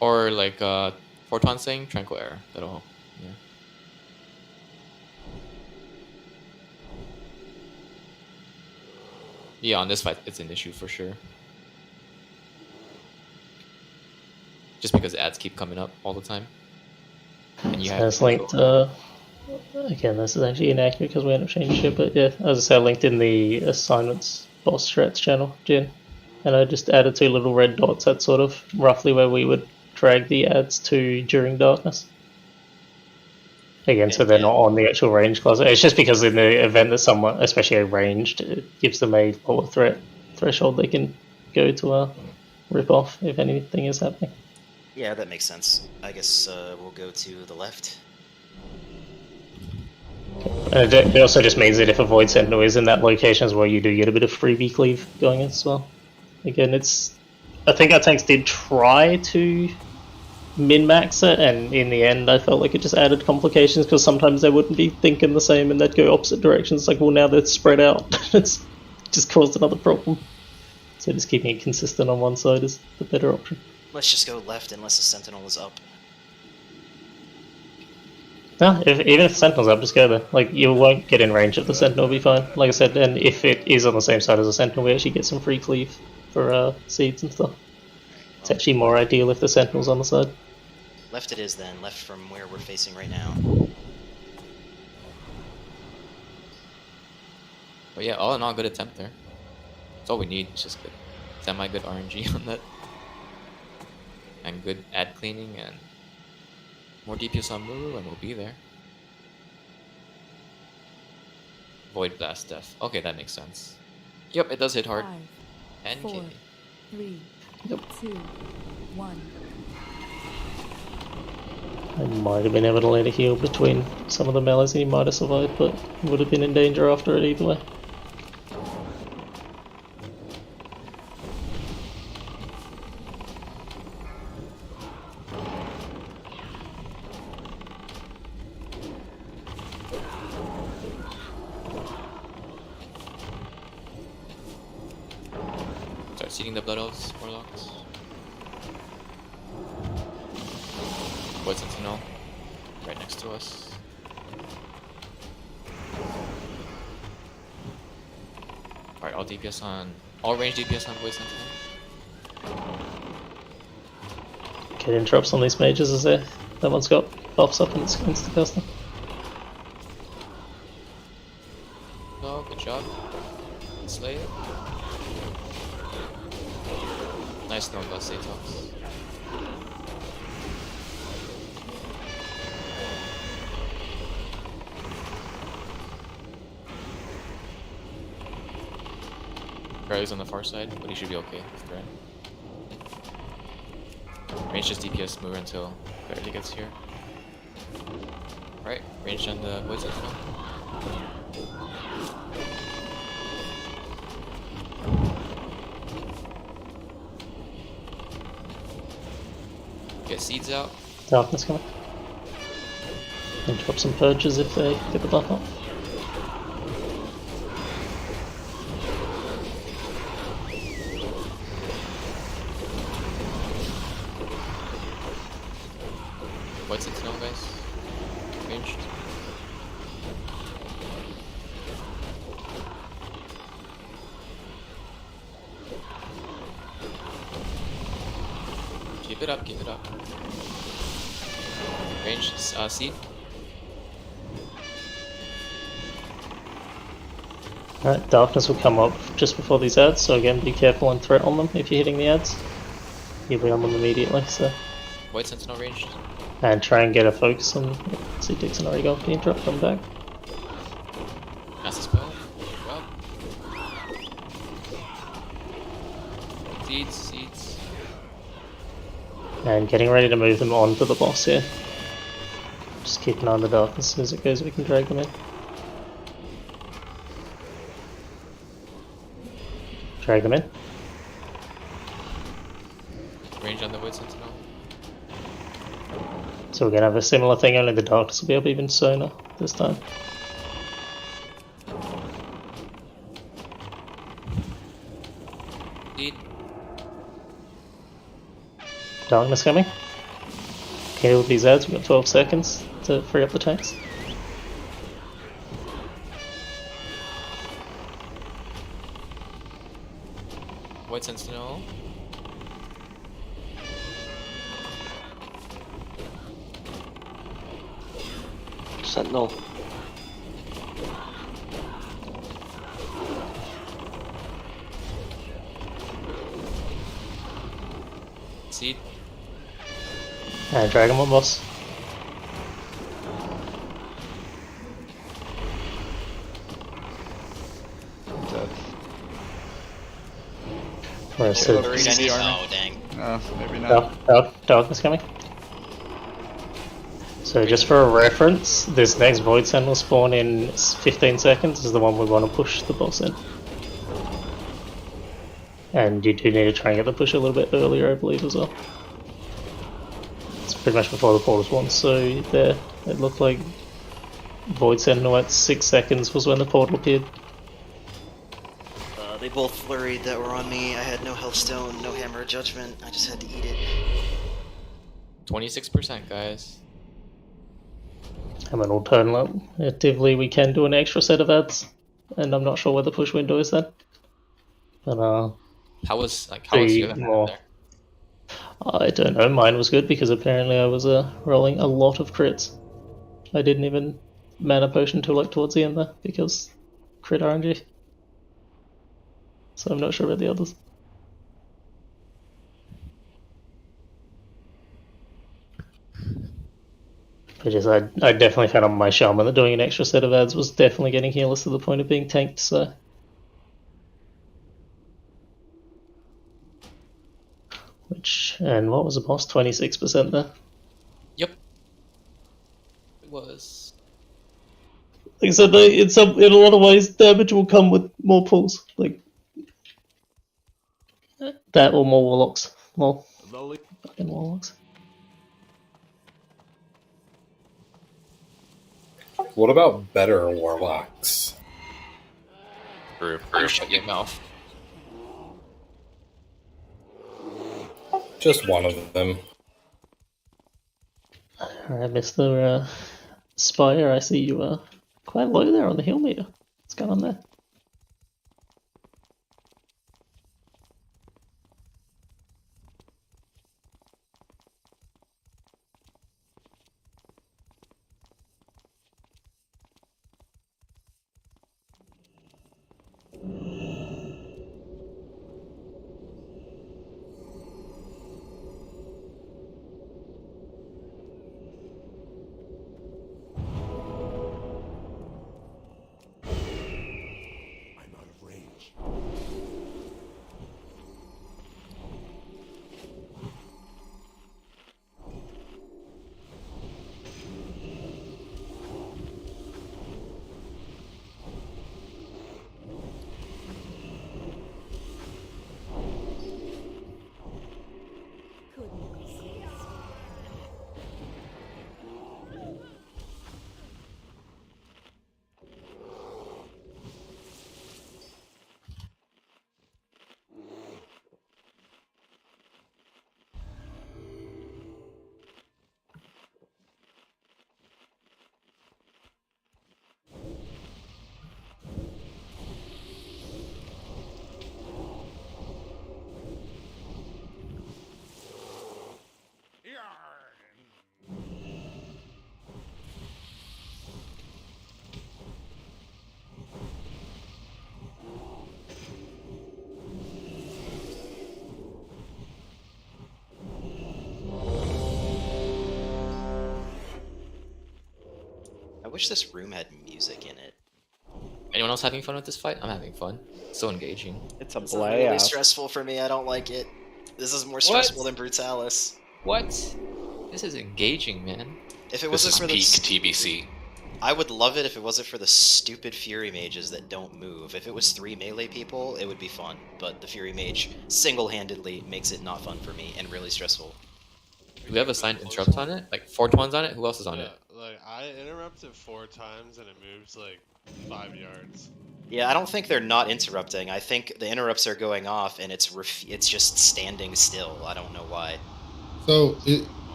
Or like Fortuan saying Tranquil Air. That'll help. Yeah. Yeah, on this fight, it's an issue for sure. Just because ads keep coming up all the time. And you So have it's linked, again, this is actually inaccurate because we haven't changed it, but yeah, as I said, linked in the assignments boss strats channel, Jen. And I just added 2 little red dots. That's sort of roughly where we would drag the ads to during darkness. Again, so they're not on the actual range class. It's just because in the event that someone, especially a ranged, it gives them a lower threat threshold they can go to rip off if anything is happening. Yeah, that makes sense. I guess we'll go to the left. It also just means that if a Void Sentinel is in that location as well, you do get a bit of freebie cleave going as well. Again, I think our tanks did try to min-max it, and in the end I felt like it just added complications because sometimes they wouldn't be thinking the same and they'd go opposite directions. It's like, well, now they're spread out. It's just caused another problem. So just keeping it consistent on one side is the better option. Let's just go left unless the sentinel is up. No, even if the Sentinel's up, just go there. Like, you won't get in range of the Sentinel, will be fine. Like I said, and if it is on the same side as the Sentinel, we actually get some free cleave for seeds and stuff. It's actually more ideal if the Sentinel's on the side. Left it is then, left from where we're facing right now. But yeah, all in all, good attempt there. That's all we need. It's just good, semi-good RNG on that, and good ad cleaning and more DPS on Muru, and we'll be there. Void Blast Death. Okay, that makes sense. Yep, it does hit hard. 5, 4, 10k. 3, 2, 1. I might have been able to let it heal between some of the melees and he might have survived, but would have been in danger after it either way. Start seeding the Blood Elves, Warlocks. Void Sentinel, right next to us. Alright, all range DPS on Void Sentinel. Get interrupts on these mages as that one's got buffs up and it's insta-casting. No, good job. Slay it. Nice no dust Atox. Charlie's on the far side, but he should be okay with threat. Range just DPS move until Barely gets here. Right, range on the Void Sentinel. Get seeds out. Darkness coming. Interrupt some purges if they get the buff up. Void Sentinel, guys. Ranged. Keep it up, keep it up. Range, seed. Alright, darkness will come up just before these ads, so again be careful and threat on them if you're hitting the ads. You'll be on them immediately, so. Void Sentinel ranged. And try and get a focus on. See Dixon already got the interrupt, come back. Cast a spell. Well. Seeds, seeds. And getting ready to move them on to the boss here. Just keep an eye on the darkness as it goes, we can drag them in. Drag them in. Range on the Void Sentinel. So we're gonna have a similar thing, only the darkness will be up even sooner this time. Seed. Darkness coming. Kill these ads, we've got 12 seconds to free up the tanks. Void Sentinel. Sentinel. Seed. And Dragon Ball boss. Dead. Where's the Oh, dang. Maybe not. Darkness coming. So just for a reference, this next Void Sen will spawn in 15 seconds is the one we want to push the boss in. And you do need to try and get the push a little bit earlier, I believe, as well. It's pretty much before the portal spawns, so there, it looked like Void Sentinel at 6 seconds was when the portal appeared. They both flurried that were on me. I had no health stone, no hammer of judgment. I just had to eat it. 26%, guys. And then alternatively we can do an extra set of ads, and I'm not sure where the push window is then. But how was your more there? I don't know, mine was good because apparently I was rolling a lot of crits. I didn't even mana potion till like towards the end there because crit RNG. So I'm not sure about the others. But just, I definitely found on my shaman that doing an extra set of ads was definitely getting healers to the point of being tanked, so. And what was the boss? 26% there? Yep. It was. Like I said, in a lot of ways, damage will come with more pulls. Like, that or more warlocks. More fucking warlocks. What about better warlocks? Shut your mouth. Just one of them. Alright, Mr. Spire, I see you quite low there on the heal meter. What's going on there? wish this room had music in it. Anyone else having fun with this fight? I'm having fun. It's so engaging. It's a It's really blast. stressful for me. I don't like it. This is more stressful than Brutalis. What? This is engaging, man. If it This wasn't is for peak the TBC. I would love it if it wasn't for the stupid Fury Mages that don't move. If it was 3 melee people, it would be fun. But the Fury Mage single-handedly makes it not fun for me and really stressful. Do we have assigned interrupts on it? Like 4 tons on it? Who else is on it? Like I interrupted 4 times and it moves like 5 yards. Yeah, I don't think they're not interrupting. I think the interrupts are going off and it's just standing still. I don't know why. So,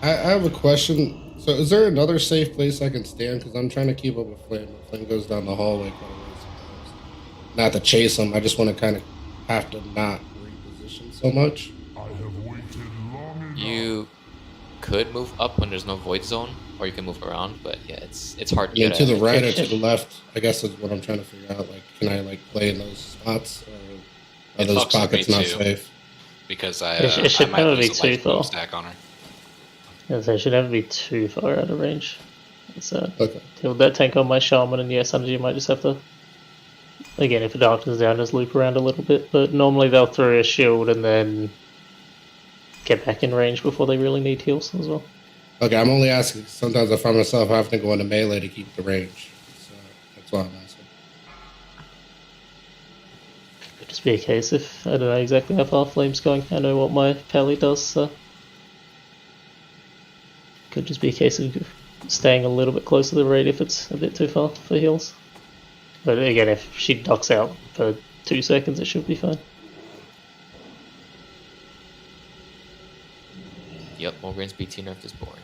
I have a question. So, is there another safe place I can stand? Because I'm trying to keep up with Flame. Flame goes down the hallway quite a ways sometimes. Not to chase him, I just want to kind of have to not reposition so much. I have waited long enough. You could move up when there's no void zone, or you can move around, but yeah, it's hard to Yeah, get to at. the right or to the left, I guess is what I'm trying to figure out. Like, can I like play in those spots, or are It those fucks with pockets me not too, safe? Because It should I might never be lose a too life far. stack on her. Yeah, so it should never be too far out of range. So Okay. with that tank on my shaman and yes, energy, you might just have to. Again, if the darkness is down, just loop around a little bit. But normally they'll throw a shield and then get back in range before they really need heals as well. Okay, I'm only asking. Sometimes I find myself having to go into melee to keep the range. So that's why I'm asking. Could just be a case if I don't know exactly how far Flame's going. I know what my pally does, so could just be a case of staying a little bit closer to the raid if it's a bit too far for heals. But again, if she ducks out for 2 seconds, it should be fine. Yep, Mulgrain's BT nerfed is boring.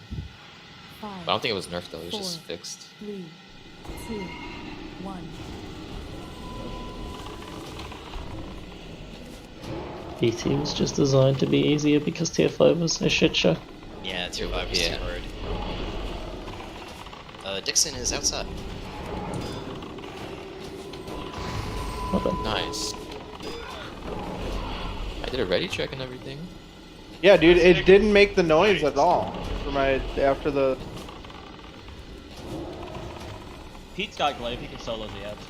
5, But I don't think it was nerfed though, it was 4, just fixed. 3, 2, 1. BT was just designed to be easier because tier 5 was a shit show. Yeah, tier 5 is too hard. Dixon is outside. Nice. I did a ready check and everything. Yeah, dude, it didn't make the noise at all for my after the. Pete's got glaive, he can solo the ads.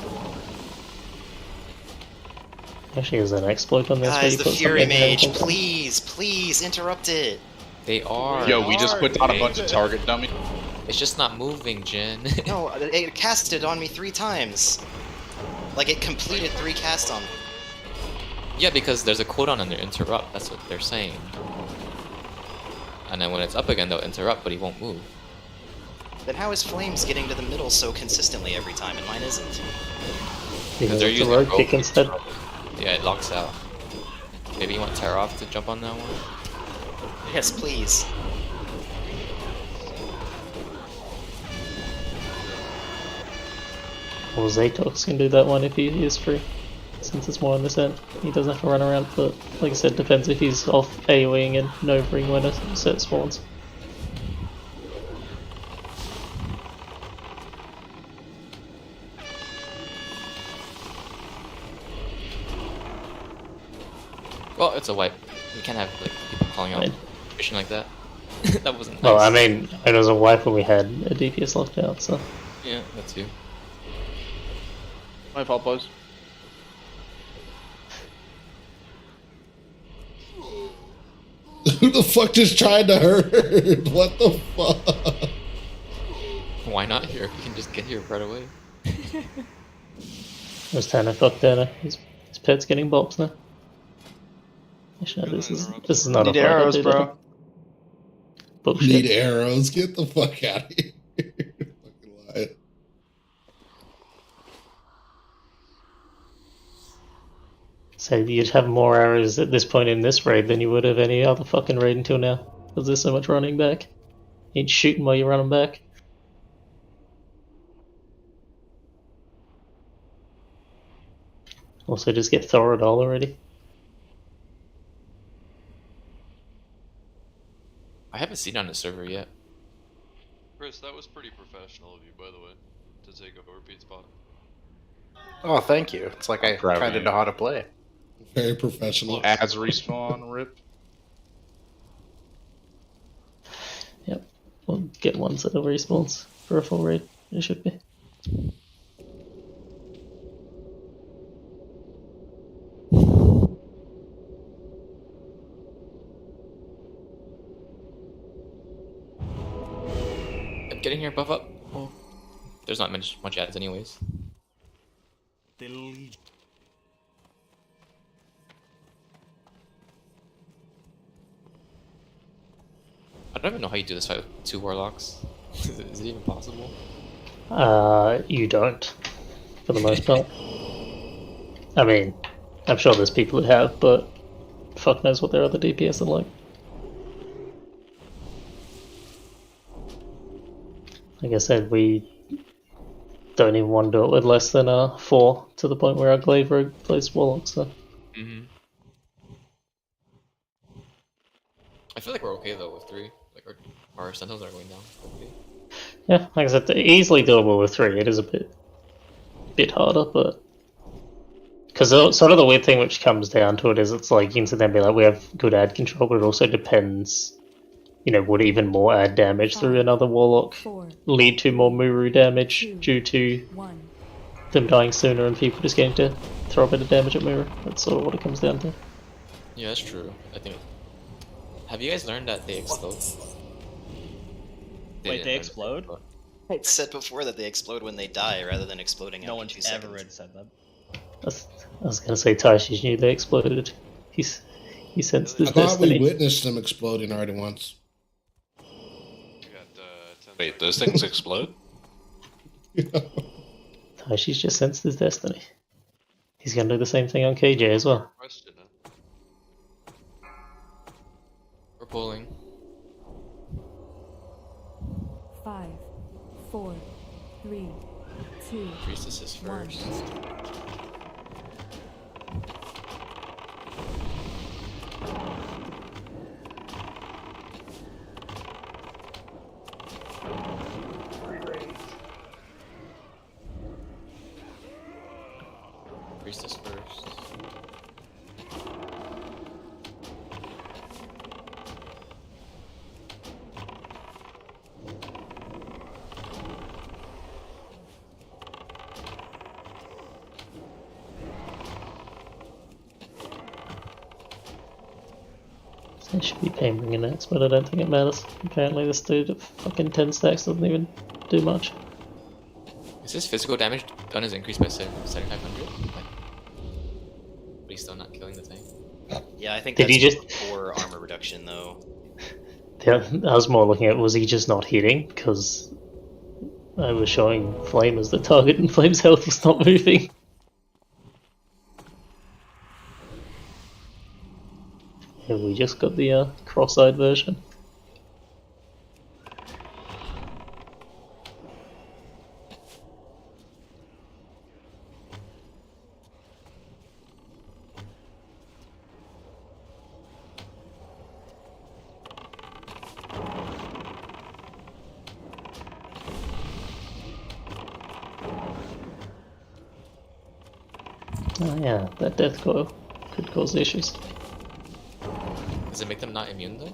Actually, is an exploit on this? where Guys, you the put Fury something in Mage, the- please interrupt it. They are. Yo, we just put down a bunch of target dummy. It's just not moving, Jin. No, it casted on me 3 times. Like, it completed 3 casts on me. Yeah, because there's a cooldown on their interrupt, that's what they're saying. And then when it's up again, they'll interrupt, but he won't move. Then how is Flames getting to the middle so consistently every time and mine isn't? Because they're it's a using rogue rogue kick instead. Yeah, it locks out. Maybe you want Terra off to jump on that one? Yes, please. Well, Zatox can do that one if he is free, since it's more on this end. He doesn't have to run around, but like I said, depends if he's off AoEing and novering when a set spawns. Well, it's a wipe. We can't have like people calling out fishing like that. That wasn't nice. Well, I mean, it was a wipe when we had a DPS locked out, so. Yeah, that too. My fault, boys. Who the fuck just tried to hurt? What the fuck? Why not here? We can just get here right away. There's Tanner, fuck Tanner. His pet's getting bops now. Actually, no, this is not Need a fight. arrows, bro. Bullshit. Need arrows. Get the fuck out of here. Fucking lie. So you'd have more arrows at this point in this raid than you would have any other fucking raid until now. Because there's so much running back. You ain't shooting while you're running back. Also, just get Thorodol already. I haven't seen it on the server yet. Chris, that was pretty professional of you, by the way, to take over Pete's spot. Oh, thank you. It's like I Proud of kind of you. know how to play. Very professional. Ads respawn, rip. Yep. We'll get ones that are respawns for a full raid. It should be. I'm getting here, buff up. Oh. There's not much ads anyways. I don't even know how you do this fight with 2 warlocks. Is it even possible? You don't, for the most part. I mean, I'm sure there's people who have, but fuck knows what their other DPS are like. Like I said, we don't even want to do it with less than 4, to the point where our glaive rogue plays warlock, so. I feel like we're okay though with 3. Like our sentinels are going down. Okay. Yeah, like I said, easily doable with 3. It is a bit harder, but because sort of the weird thing which comes down to it is it's like you can sit there and be like, we have good ad control, but it also depends. You know, would even more ad damage through another warlock lead to more muru damage due to them dying sooner and people just getting to throw a bit of damage at muru? That's sort of what it comes down to. Yeah, that's true. I think. Have you guys learned that they explode? Wait, they explode? I said before that they explode when they die rather than exploding No after one's 2 seconds. ever said that. I was gonna say Taishi's knew they exploded. He sensed his I thought destiny. we witnessed them exploding already once. Wait, those things explode? Taishi's just sensed his destiny. He's gonna do the same thing on KJ as well. We're pulling. 5, 4, 3, 2, Priestess is first. 1. Priestess first. It should be pain bringing next, but I don't think it matters. Apparently this dude at fucking 10 stacks doesn't even do much. Is his physical damage done is increased by 7,500? But he's still not killing the thing. Yeah, I think Did that's he just- before armor reduction though. Yeah, I was more looking at, was he just not hitting? Because I was showing Flame as the target and Flame's health was not moving. And we just got the cross-eyed version. Oh yeah, that death coil could cause issues. Does it make them not immune though?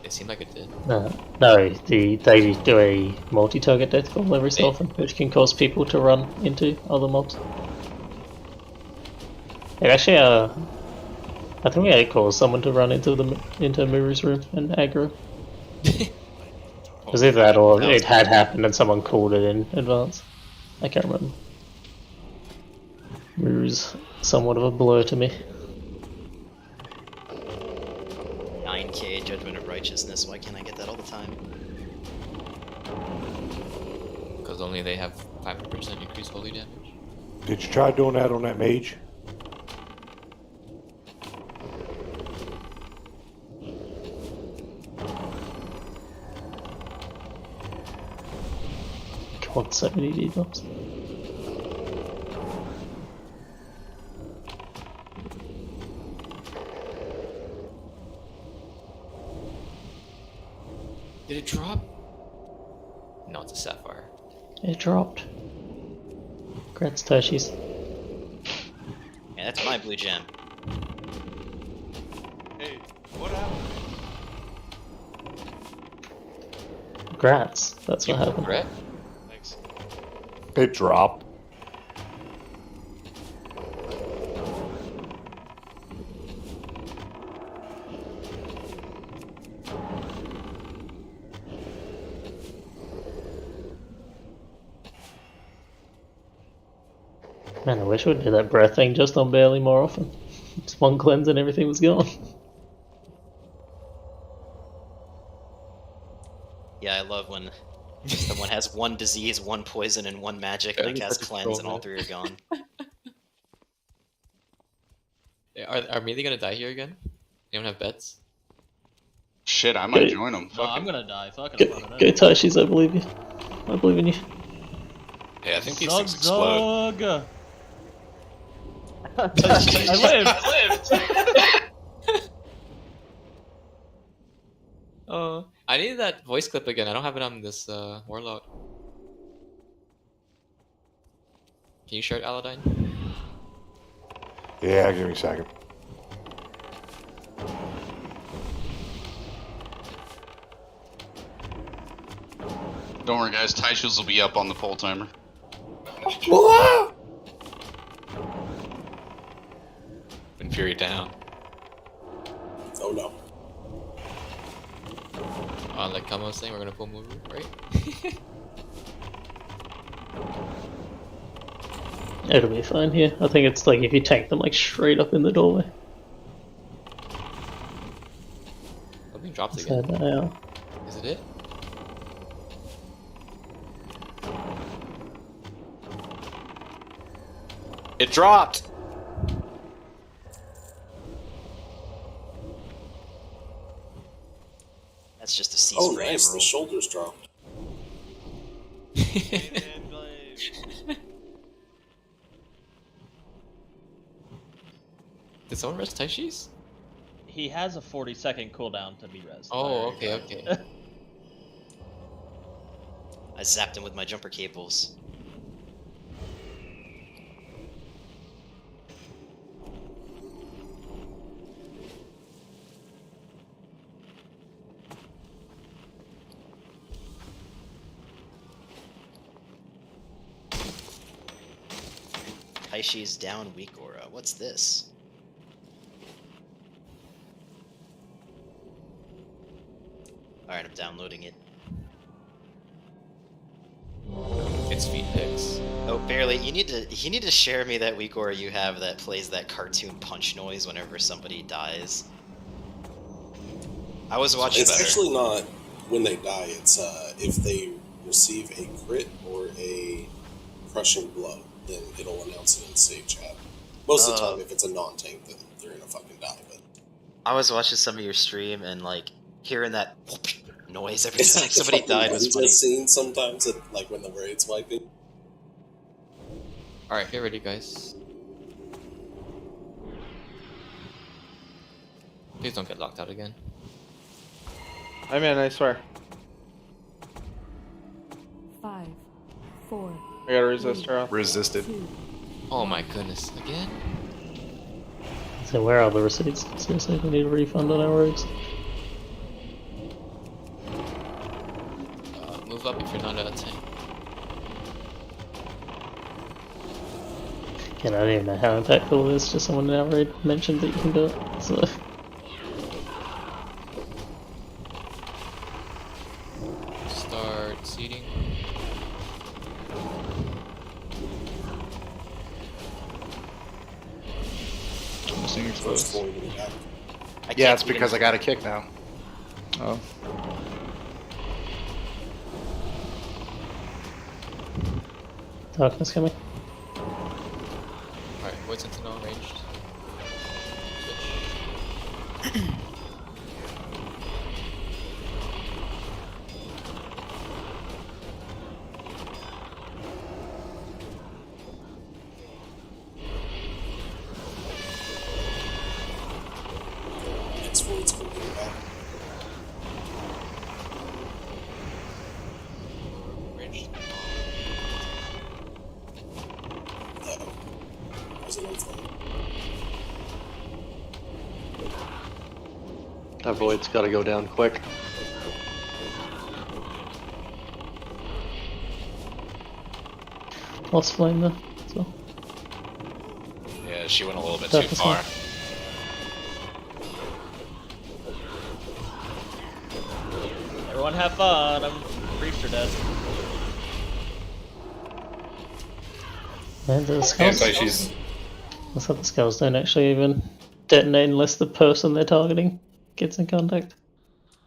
It seemed like it did. No, they do a multi-target death coil every so often, which can cause people to run into other mobs. It actually, I think it caused someone to run into Muru's room and aggro. It was either that or it had happened and someone called it in advance. I can't remember. Muru's somewhat of a blur to me. 9k Judgment of Righteousness, why can't I get that all the time? Because only they have 500% increased holy damage. Did you try doing that on that mage? God, so many debuffs. Did it drop? No, it's a sapphire. It dropped. Congrats, Tashi's. Yeah, that's my blue gem. Hey, what happened? Congrats. That's what happened. Regret? Thanks. It dropped. Man, I wish we'd do that breath thing just on Bailey more often. Just one cleanse and everything was gone. Yeah, I love when someone has one disease, one poison, and one magic, and they cast cleanse, and all three are gone. Are Melee gonna die here again? Anyone have bets? Shit, I might join them. No, I'm gonna die. Fuck Go, it. go Tashis, I believe you. I believe in you. Hey, I think these things explode. Zug. I lived. Oh, I need that voice clip again. I don't have it on this Warlock. Can you share it, Aladdin? Yeah, give me a second. Don't worry, guys. Tie shields will be up on the pole timer. Infuri down. Oh no. Like Kama was saying, we're gonna pull muru, right? It'll be fine here. I think it's like if you tank them like straight up in the doorway. I'm being dropped again. Is it it? It dropped! That's just a C Oh, spray nice. emerald. The shoulders dropped. Did someone rest Taishis? He has a 40-second cooldown to be res. Oh, okay. I zapped him with my jumper cables. Taishi's down weak aura. What's this? Alright, I'm downloading it. It's feed picks. Oh, barely. You need to share me that weak aura you have that plays that cartoon punch noise whenever somebody dies. I was watching. It's actually not when they die. It's if they receive a crit or a crushing blow, then it'll announce it in save chat. Most of the time, if it's a non-tank, then they're gonna fucking die. But I was watching some of your stream and like hearing that noise every time somebody died was funny. Scene sometimes, like when the raid's wiping. All right, get ready, guys. Please don't get locked out again. I'm in, I swear. 5, 4. I gotta resist her. Resisted. Oh my goodness, again? So where are the receipts? Seriously, we need a refund on our rogues. Move up if you're not a tank. And I don't even know how impactful it is. Just someone in our raid mentioned that you can do it. So. Start seeding. Missing exposed. Yeah, it's because I got a kick now. Oh. Darkness coming. Alright, Void Sentinel ranged. Next void's coming back. Ranged. That void's got to go down quick. Lost flame there as well. Yeah, she went a little bit That too was far. not- Everyone have fun. I'm Priester dead. And the Yeah, scouts. Taishi's. Let's hope the scouts don't actually even detonate unless the person they're targeting gets in contact.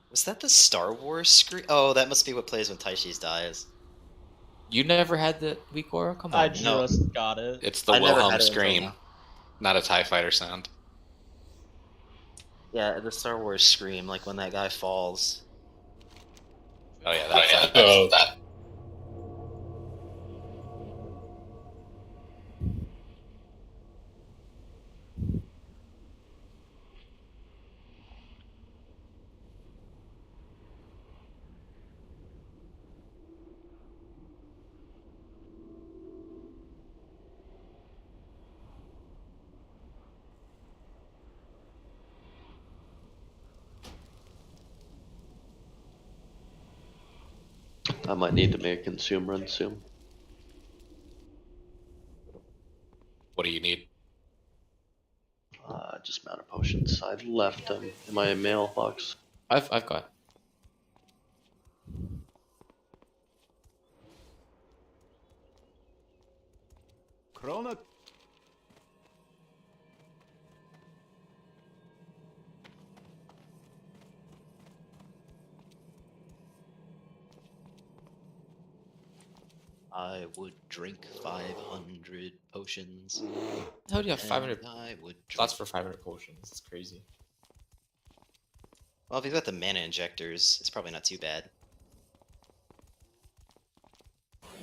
Was that the Star Wars screen? Oh, that must be what plays when Taishi's dies. You never had the weak aura? Come on. I man. just got it. It's the I never Wilhelm had it until scream, now. not a TIE fighter sound. Yeah, the Star Wars scream, like when that guy falls. Oh yeah, that's that. I might need to make a consume run soon. What do you need? Just mana potions. I left them in my mailbox. I've got. Chrono. I would drink 500 potions. How do you have 500? I would drink. That's for 500 potions. It's crazy. Well, if you've got the mana injectors, it's probably not too bad.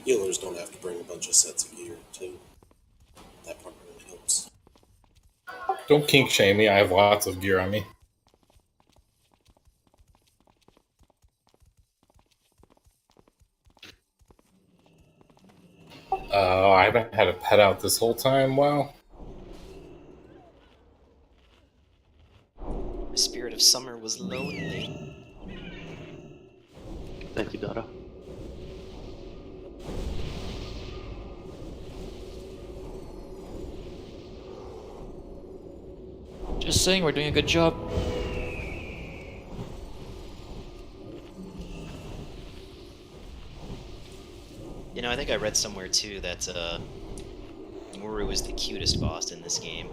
Healers don't have to bring a bunch of sets of gear, too. That part really helps. Don't kink shame me. I have lots of gear on me. Oh, I haven't had a pet out this whole time. Wow. The spirit of summer was lonely. Thank you, Dada. Just saying, we're doing a good job. You know, I think I read somewhere too that Muru is the cutest boss in this game.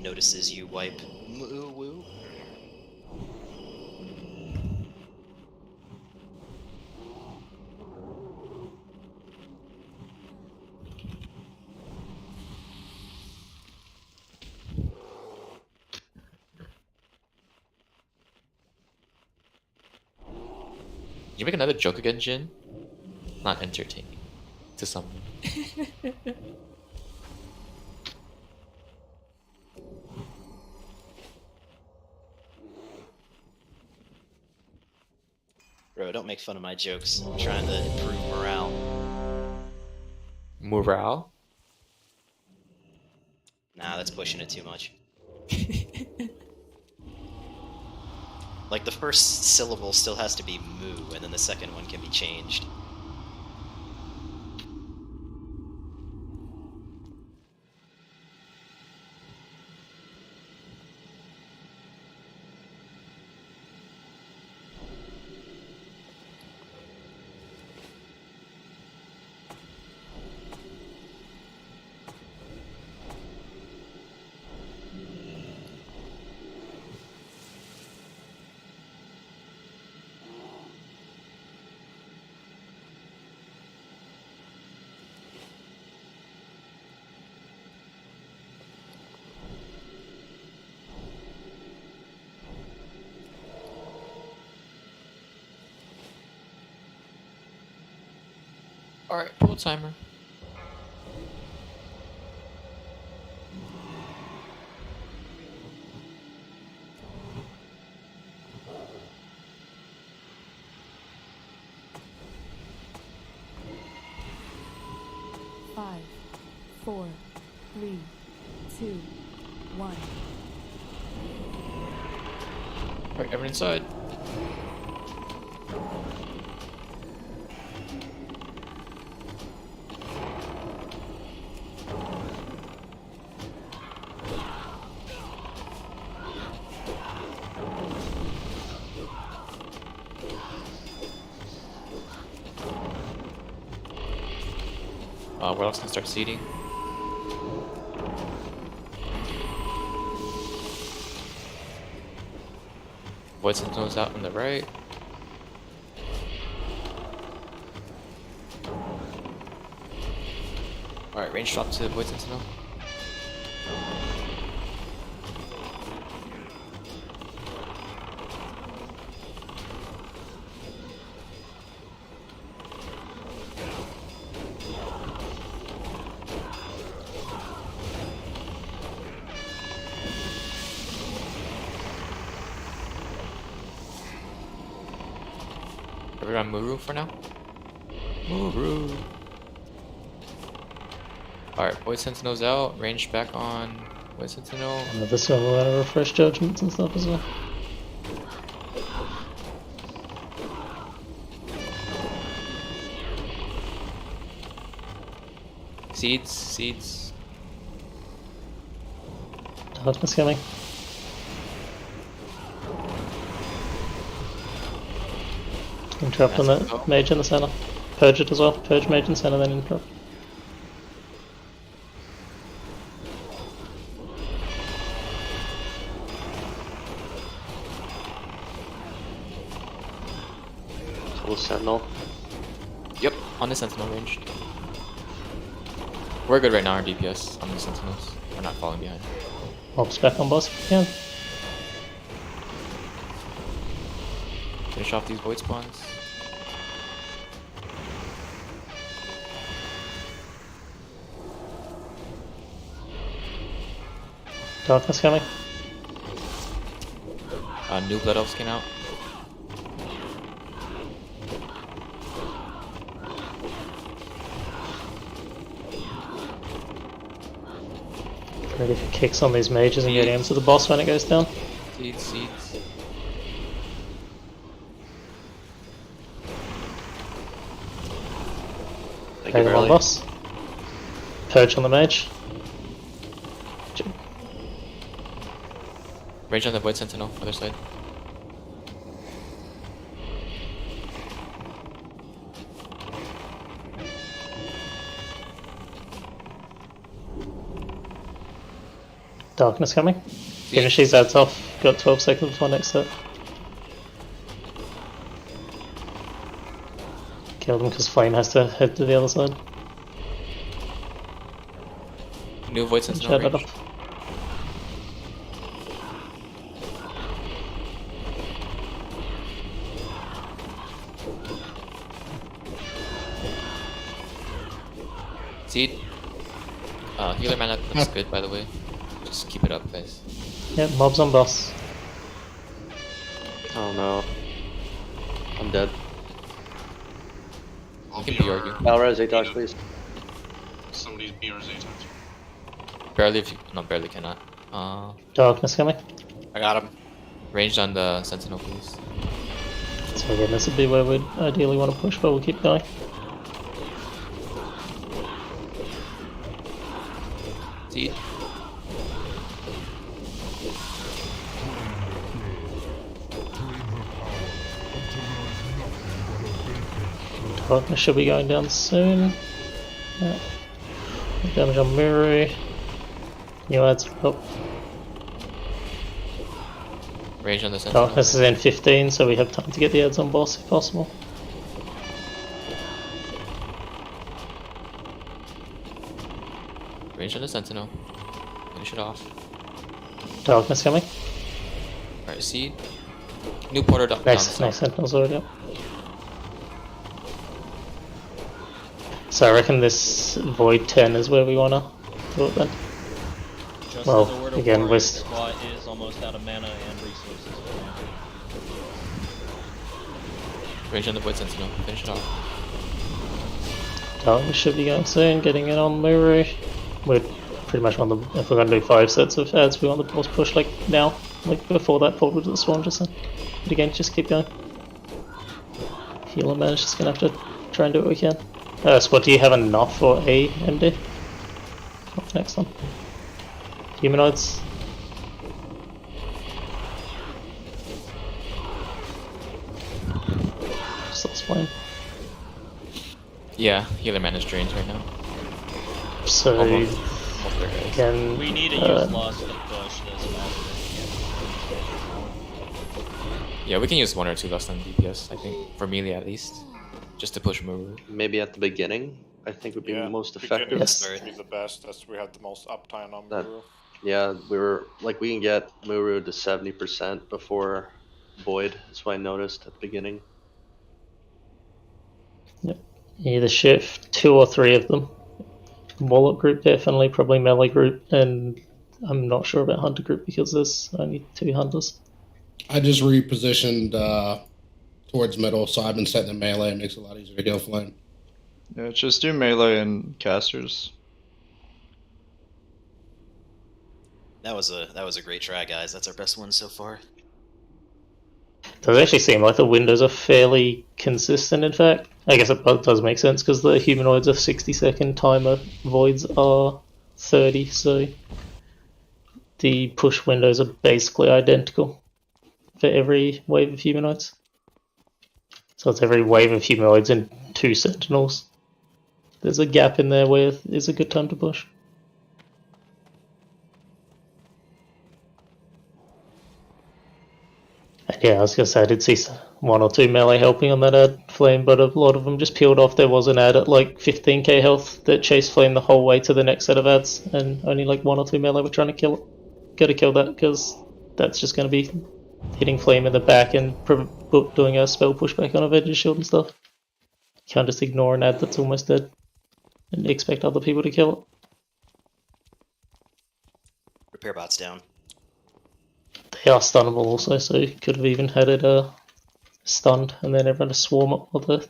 Notices you wipe moo woo. You make another joke again, Jin? Not entertaining. To someone. Bro, don't make fun of my jokes. I'm trying to improve morale. Morale? Nah, that's pushing it too much. Like, the first syllable still has to be moo, and then the second one can be changed. Alright, pull timer. Five, 4, 3, 2, 1. Alright, everyone inside. Warlock's gonna start seeding. Void Sentinel's out on the right. Alright, range drop to Void Sentinel. Are we on Muru for now? Muru! Alright, Void Sentinel's out, range back on Void Sentinel. This one will have refresh judgments and stuff as well. Seeds. Darkness coming. Interrupt on the mage in the center. Purge it as well. Purge mage in the center, then interrupt. Full sentinel. Yep, on the sentinel range. We're good right now, our DPS on the sentinels. We're not falling behind. Mobs back on boss if we can. Finish off these void spawns. Darkness coming. New blood elves came out. Ready for kicks on these mages and getting them to the boss when it goes down. Seeds. Thank you, Pay them on Barley. boss. Purge on the mage. Range on the Void Sentinel, other side. Darkness coming. Finish these ads off. Got 12 seconds before next set. Kill them because Flame has to head to the other side. New Void Sentinel Shut that range. off. Seed. Healer mana looks good, by the way. Just keep it up, guys. Yep, mobs on boss. Oh no. I'm dead. You can BR you. Valrez, ATOX, please. Somebody's BRZ times. Barely if you... No, barely cannot. Darkness coming. I got him. Ranged on the Sentinel, please. So again, this would be where we'd ideally want to push, but we'll keep going. Seed. Darkness should be going down soon. Yeah. Damage on Muru. New ads up. Range on the Sentinel. Darkness is in 15, so we have time to get the ads on boss if possible. Range on the Sentinel. Finish it off. Darkness coming. Alright, Seed. New Porter down. Next Sentinel's already up. So I reckon this Void 10 is where we wanna do it then. Just Well, as a word of again, warning, with squad is almost out of mana and resources. Range on the Void Sentinel. Finish it off. Darkness should be going soon, getting in on Muru. We're pretty much on the, if we're going to do 5 sets of ads, we want the boss push like now, like before that portal to the spawn just then. But again, just keep going. Healer man is just going to have to try and do what we can. Spot, do you have enough for a MD? What's the next one? Humanoids? Just let's flame. Yeah, healer mana is drained right now. So Almost again, We need to use Lust to push this Yeah, we can use 1 or 2 less than DPS, I think, for melee at least. Just to push muru. Maybe at the beginning, I think would be most effective. Beginning would be the best, as we have the most uptime on Muru. Yeah, we can get Muru to 70% before Void. That's what I noticed at the beginning. Yep. Either shift 2 or 3 of them. Warlock group definitely, probably melee group, and I'm not sure about hunter group because there's only 2 hunters. I just repositioned towards middle, so I've been setting the melee. It makes it a lot easier to heal flame. Yeah, just do melee and casters. That was a great try, guys. That's our best one so far. Does actually seem like the windows are fairly consistent, in fact. I guess it does make sense because the humanoids are 60-second timer, voids are 30, so the push windows are basically identical for every wave of humanoids. So it's every wave of humanoids and 2 sentinels. There's a gap in there where it's a good time to push. And yeah, I was going to say, I did see 1 or 2 melee helping on that ad flame, but a lot of them just peeled off. There was an ad at like 15k health that chased flame the whole way to the next set of ads, and only like 1 or 2 melee were trying to kill it. Gotta kill that, because that's just going to be hitting flame in the back and doing a spell pushback on a Vengeance shield and stuff. You can't just ignore an ad that's almost dead and expect other people to kill it. Repair bot's down. They are stunnable also, so you could have even had it stunned and then everyone to swarm up while the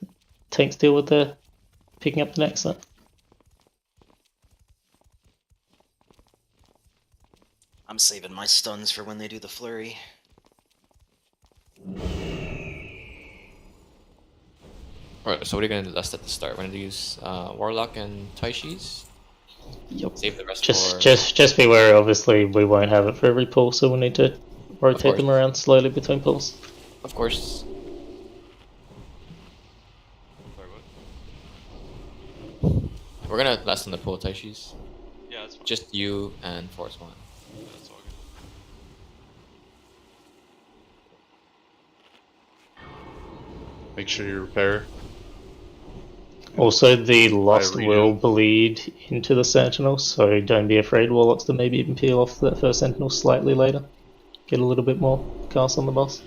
tanks deal with their picking up the next set. I'm saving my stuns for when they do the flurry. Alright, so what are you going to do last at the start? We're going to use Warlock and Taishi's? Yep. Save the rest for... Just be wary, obviously we won't have it for every pull, so we'll need to rotate them around slowly between pulls. Of course. We're gonna last on the pull Taishi's. Yeah, that's fine. Just you and Force 1. That's all good. Make sure you repair. Also, the Lust will bleed into the Sentinel, so don't be afraid, Warlocks, to maybe even peel off that first Sentinel slightly later. Get a little bit more cast on the boss.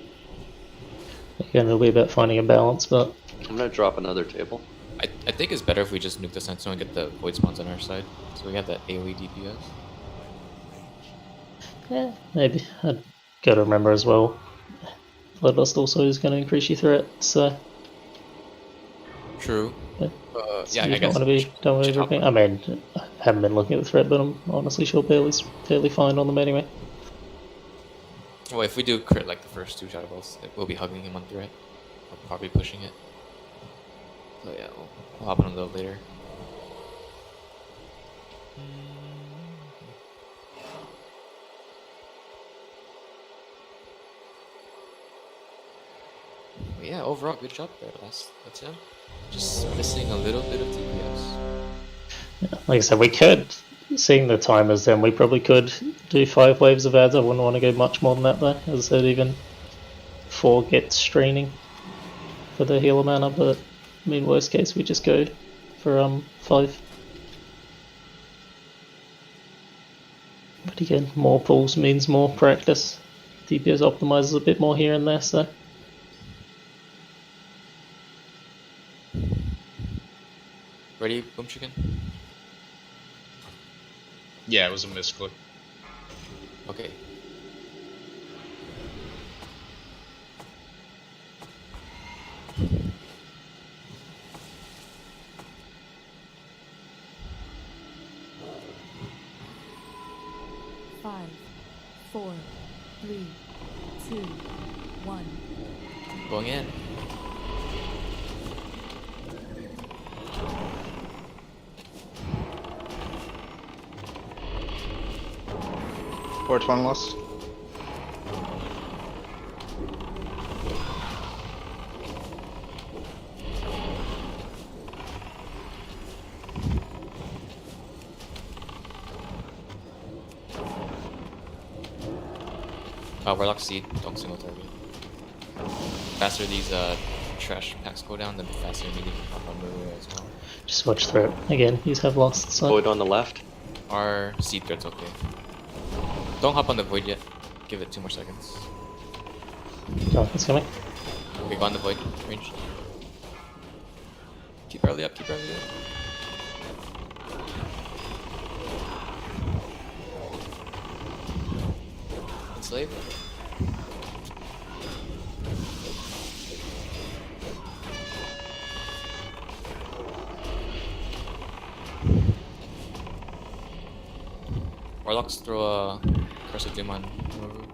Again, it'll be about finding a balance, but... I'm gonna drop another table. I think it's better if we just nuke the Sentinel and get the Void Spawns on our side, so we have that AoE DPS. Yeah, maybe. I'd gotta remember as well, Bloodlust also is going to increase your threat, so... True. So yeah, you I guess. Don't worry about I mean, I haven't been looking at the threat, but I'm honestly sure Bailey's fairly fine on them anyway. Well, if we do crit like the first 2 Shadow Balls, we'll be hugging him on threat. Or probably pushing it. So yeah, we'll hop on a little later. But yeah, overall, good job there. That's him. Just missing a little bit of DPS. Yeah, like I said, we could, seeing the timers then, we probably could do 5 waves of ads. I wouldn't want to go much more than that though. As I said, even 4 gets straining for the healer mana, but I mean, worst case, we just go for 5. But again, more pulls means more practice. DPS optimizes a bit more here and there, so... Ready, Boom Chicken? Yeah, it was a misclick. Okay. Five, 4, 3, 2, 1. Going in. Port 1 lost. Warlock Seed, don't single target. Faster these trash packs go down, the faster we can pop on Muru as well. Just watch through it. Again, you have lost. So. Void on the left. Our Seed Thread's okay. Don't hop on the Void yet. Give it 2 more seconds. Oh, it's coming. Okay, go on the Void range. Keep early up, keep early up. Enslave. Warlocks throw a Curse of Doom on Muru.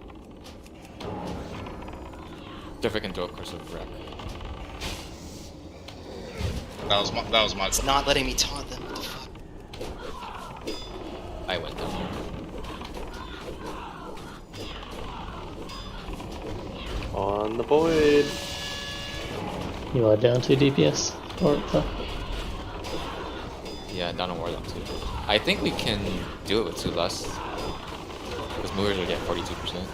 Differ can throw a Curse of Wreck. That was my. It's not letting me taunt them. What the fuck? I went down there. On the void. You are down 2 DPS. Or Yeah, down on Warlock too. I think we can do it with 2 lusts. Because Moors will get 42%.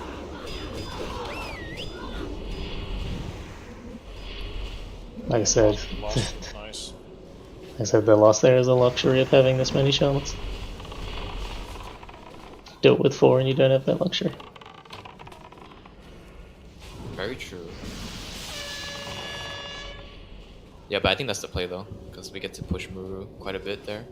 like I said, Nice. I said the loss there is a luxury of having this many shamans. Do it with 4 and you don't have that luxury. Very true. Yeah, but I think that's the play though, because we get to push Muru quite a bit there.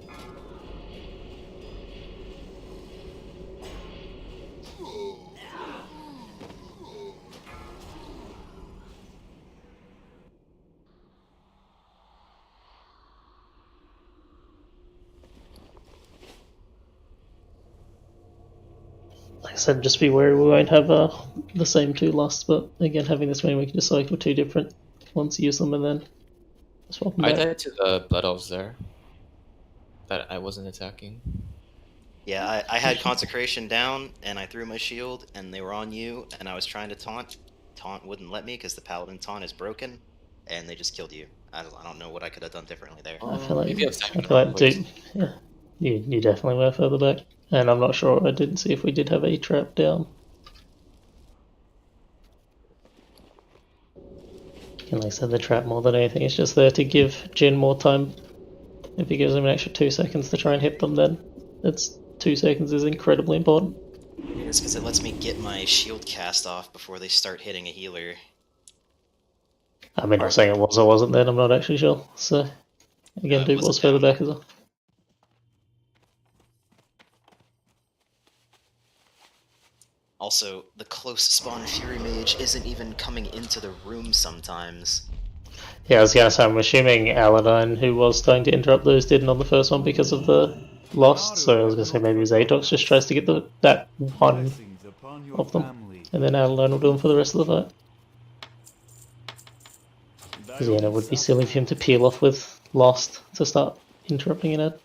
Like I said, just be wary we won't have the same 2 lusts, but again, having this many, we can just cycle 2 different ones, use them, and then swap them I back. died to the Blood Elves there that I wasn't attacking. Yeah, I had Consecration down, and I threw my shield, and they were on you, and I was trying to taunt. Taunt wouldn't let me because the Paladin taunt is broken, and they just killed you. I don't know what I could have done differently there. I feel like dude, yeah, you definitely were further back, and I'm not sure. I didn't see if we did have a trap down. And like I said, the trap more than anything is just there to give Jin more time. If he gives him an extra 2 seconds to try and hit them, then it's 2 seconds is incredibly important. It's because it lets me get my shield cast off before they start hitting a healer. I mean, I'm saying it was or wasn't then, I'm not actually sure. So, again, dude was further back as well. Also, the close spawn Fury Mage isn't even coming into the room sometimes. Yeah, I was gonna say, I'm assuming Aladdin, who was starting to interrupt those, didn't on the first one because of the lost, so I was gonna say maybe Zatox just tries to get that one of them, and then Aladdin will do them for the rest of the fight. Because yeah, it would be silly for him to peel off with lost to start interrupting it out.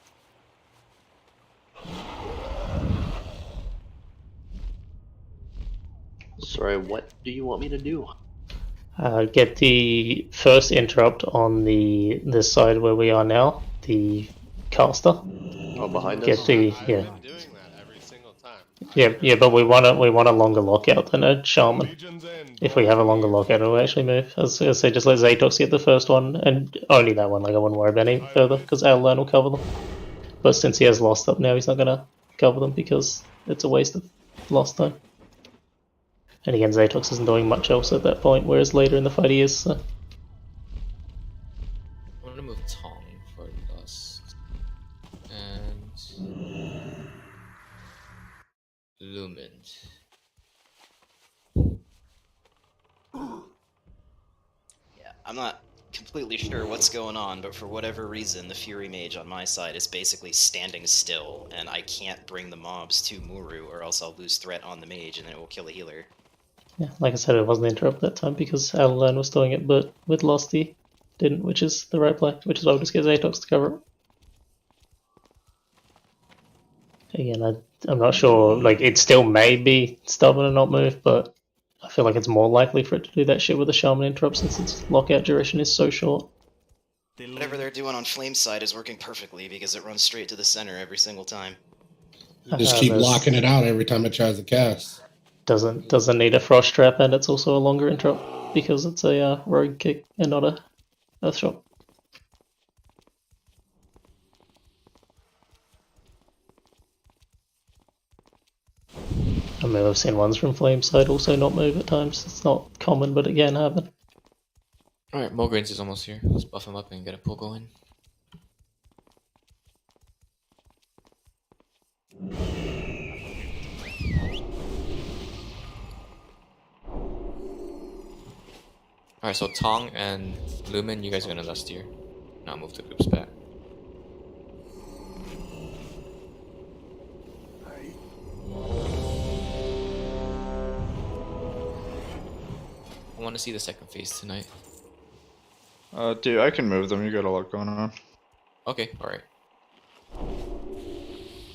Sorry, what do you want me to do? Get the first interrupt on this side where we are now, the caster. Oh, behind Get us? Yeah, but we want a longer lockout than a shaman. If we have a longer lockout, it'll actually move. As I say, just let Zatox get the first one, and only that one. Like I wouldn't worry about any further, because Adeline will cover them. But since he has lost up now, he's not gonna cover them because it's a waste of lost time. And again, Zatox isn't doing much else at that point, whereas later in the fight he is. So. I'm gonna move Tong for Lust. And Lumend. Yeah, I'm not completely sure what's going on, but for whatever reason, the Fury Mage on my side is basically standing still, and I can't bring the mobs to Muru, or else I'll lose threat on the mage, and then it will kill a healer. Yeah, like I said, it wasn't interrupt that time because Adeline was doing it, but with Lost he didn't, which is the right play, which is why we'll just get Zatox to cover it. Again, I'm not sure, like, it still may be stubborn and not move, but I feel like it's more likely for it to do that shit with a Shaman interrupt since its lockout duration is so short. Whatever they're doing on Flame's side is working perfectly because it runs straight to the center every single time. Just keep locking it out every time it tries to cast. Doesn't need a frost trap, and it's also a longer interrupt because it's a rogue kick and not a earth shot. I mean, I've seen ones from Flame side also not move at times. It's not common, but it can happen. Alright, Mulgrains is almost here. Let's buff him up and get a pull going. Alright, so Tong and Lumen, you guys are gonna last here. Now move the groups back. I want to see the second phase tonight. Dude, I can move them. You got a lot going on. Okay, alright.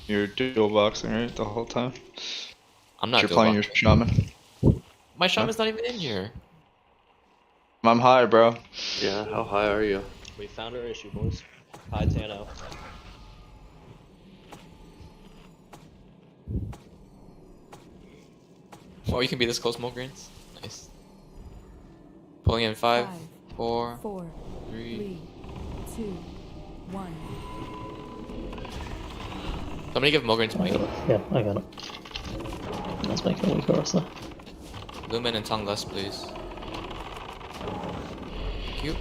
You're dual boxing, right, the whole time? I'm not You're playing your shaman. My shaman's not even in here. I'm high, bro. Yeah, how high are you? We found our issue, boys. High Tano. Oh, you can be this close, Mulgrains. Nice. Pulling in 5, 4, 3, 2, 1. Somebody give Mulgrains might. Yeah, I got it. Let's make a weaker also. Lumen and Tong less, please. Thank you.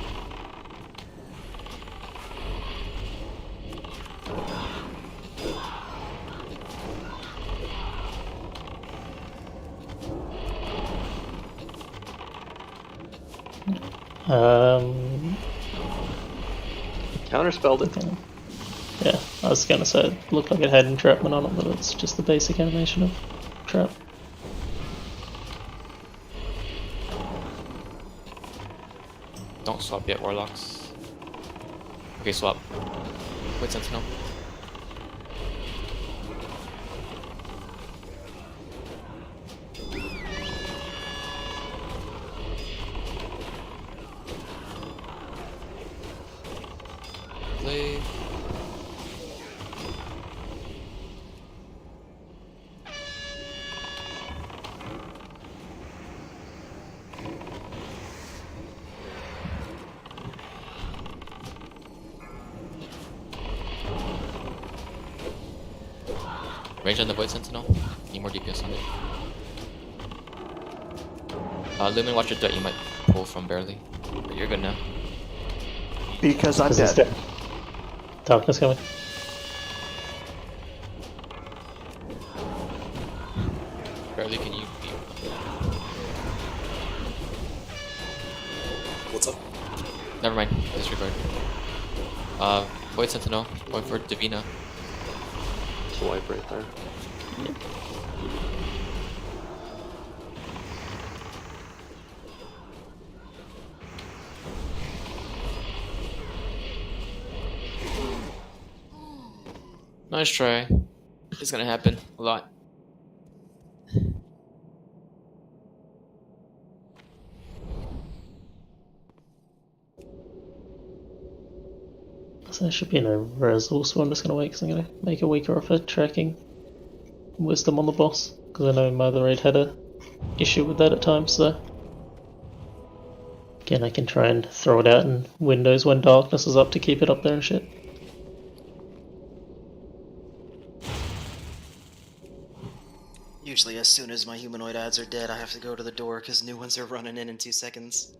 Counterspelled it. Okay. Yeah, I was gonna say it looked like it had entrapment on it, but it's just the basic animation of trap. Don't swap yet, Warlocks. Okay, swap. Wait, Sentinel. Play. Range on the Void Sentinel. Need more DPS on it. Lumen, watch your threat. You might pull from barely. But you're good now. Because I'm dead. Darkness coming. Barely, can you be... What's up? Never mind. Disregard. Void Sentinel. Going for Divina. Swipe right there. Nice try. It's gonna happen a lot. So there should be no resource, so I'm just gonna wait because I'm gonna make a weaker offer tracking wisdom on the boss. Because I know Mother Raid had a issue with that at times, so again I can try and throw it out in windows when darkness is up to keep it up there and shit. Usually as soon as my humanoid ads are dead, I have to go to the door because new ones are running in 2 seconds.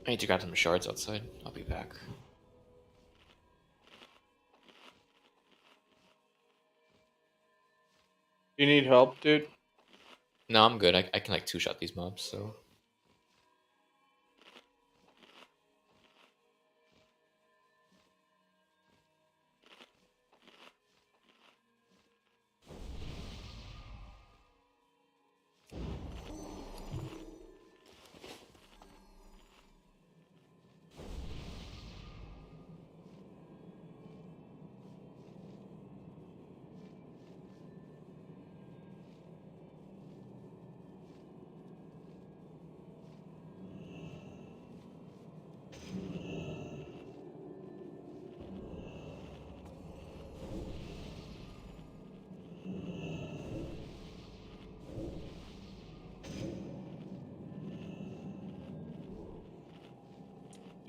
I need to grab some shards outside. I'll be back. You need help, dude? No, I'm good. I can like 2-shot these mobs, so...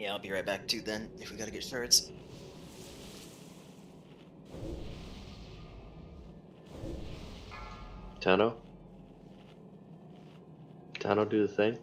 Yeah, I'll be right back too then, if we gotta get shards. Tano? Tano, do the thing.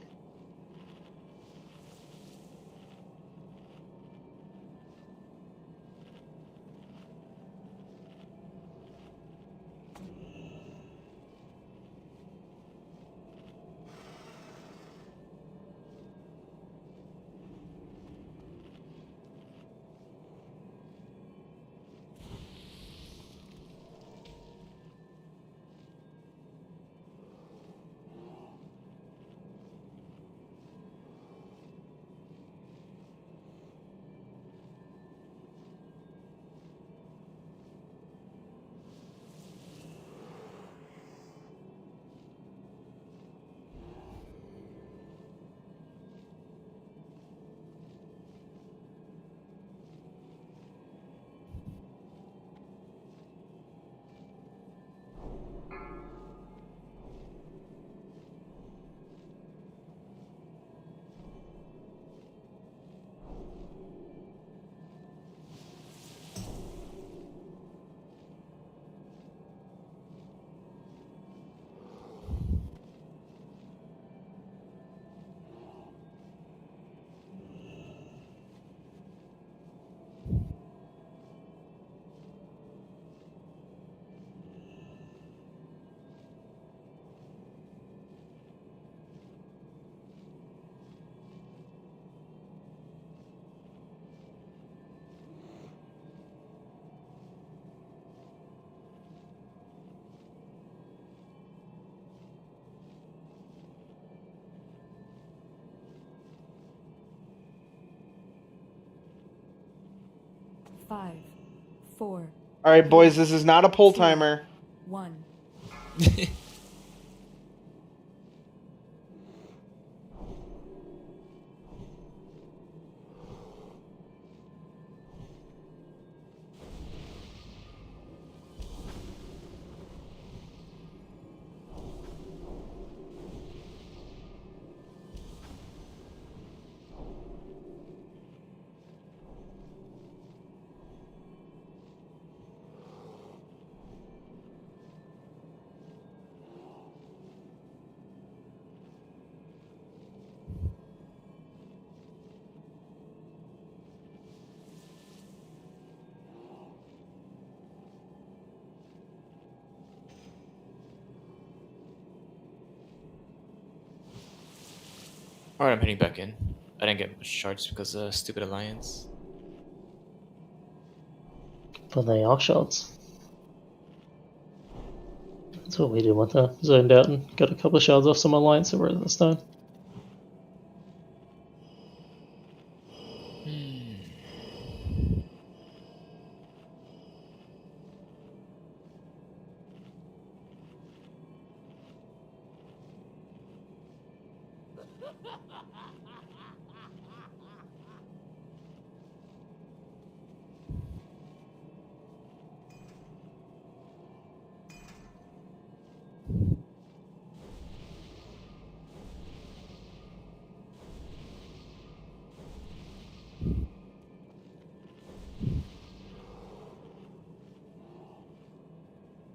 Five, 4. All right, boys, this is not a pull timer. 1. Alright, I'm heading back in. I didn't get much shards because of stupid alliance. But they are shards. That's what we did with the zoned out and got a couple of shards off some alliance over at the stone.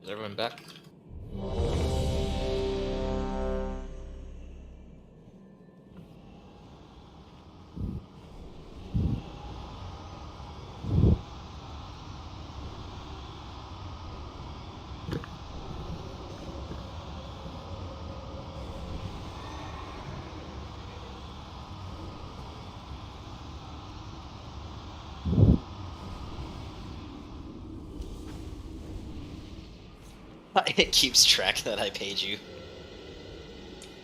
Is everyone back? It keeps track that I paid you.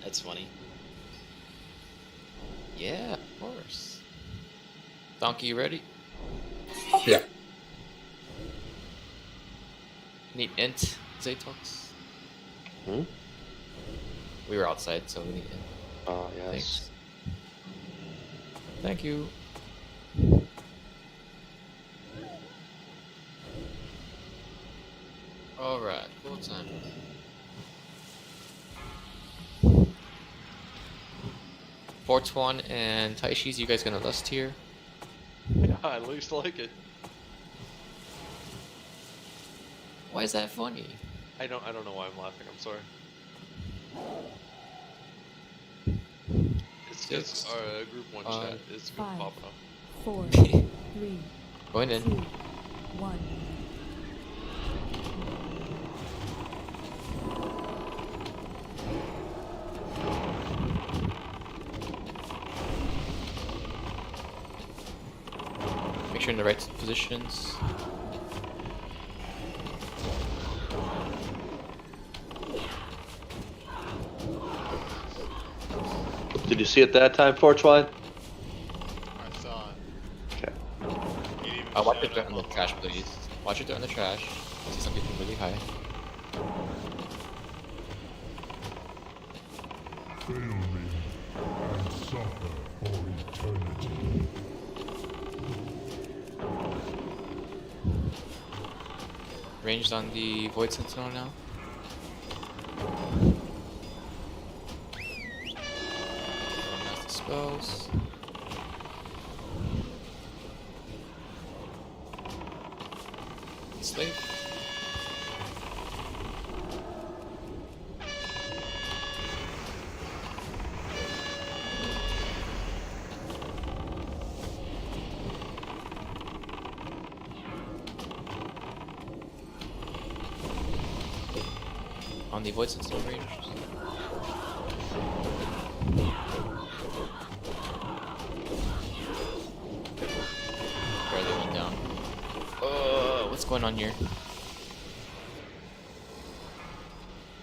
That's funny. Yeah, of course. Donkey, you ready? Yeah. Need int, Zatox? Hmm? We were outside, so we need int. Oh, yes. Thanks. Thank you. Alright, full time. Fortuan and Taishi's, you guys gonna lust here? I at least like it. Why is that funny? I don't know why I'm laughing. I'm sorry. It's because our group one chat is popping up. 4, 3, Going in. 2, 1. Make sure in the right positions. Did you see it that time, Fortwine? I saw it. Okay. Watch it in the trash, please. Watch it in the trash. I see something really high. Fail me and suffer for eternity. Ranged on the Void Sentinel now. That's the spells. Slave. On the Void Sentinel range. Barely went down. What's going on here?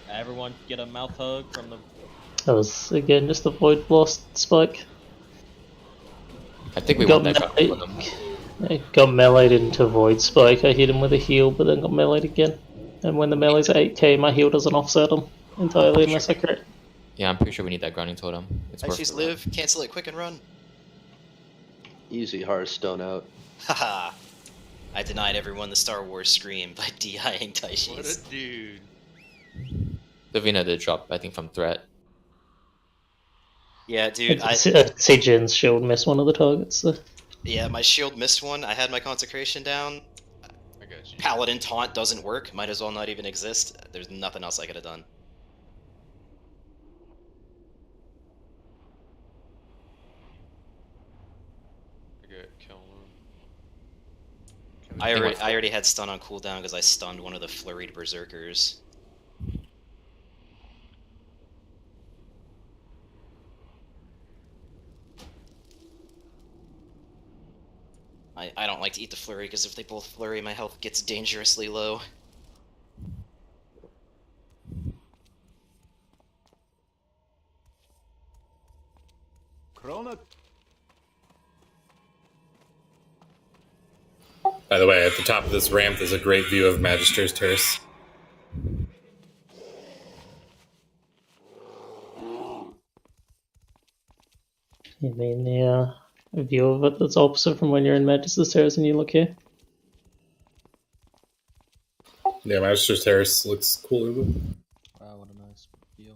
Everyone get a mouth hug from the. That was again just a Void Blast spike. I think we got want that shot from them. Got meleeed into Void Spike. I hit him with a heal, but then got meleeed again. And when the melee's at 8k, my heal doesn't offset him entirely unless I crit. Yeah, I'm pretty sure we need that grounding totem. It's worth She's it. live, cancel it quick and run. Easy Hearthstone out. Haha. I denied everyone the Star Wars scream by DIing What Taishis. a dude. Davina did drop, I think, from threat. Yeah, dude, I see Jin's shield miss one of the targets. So. yeah, my shield missed one. I had my consecration down. I got you. Paladin taunt doesn't work. Might as well not even exist. There's nothing else I could have done. I got killing. I already had stun on cooldown because I stunned one of the flurried berserkers. I don't like to eat the flurry because if they both flurry, my health gets dangerously low. Krona. By the way, at the top of this ramp, there's a great view of Magister's Terrace. You mean the view of it that's opposite from when you're in Magister's Terrace and you look here? Yeah, Magister's Terrace looks cooler. Wow, what a nice view.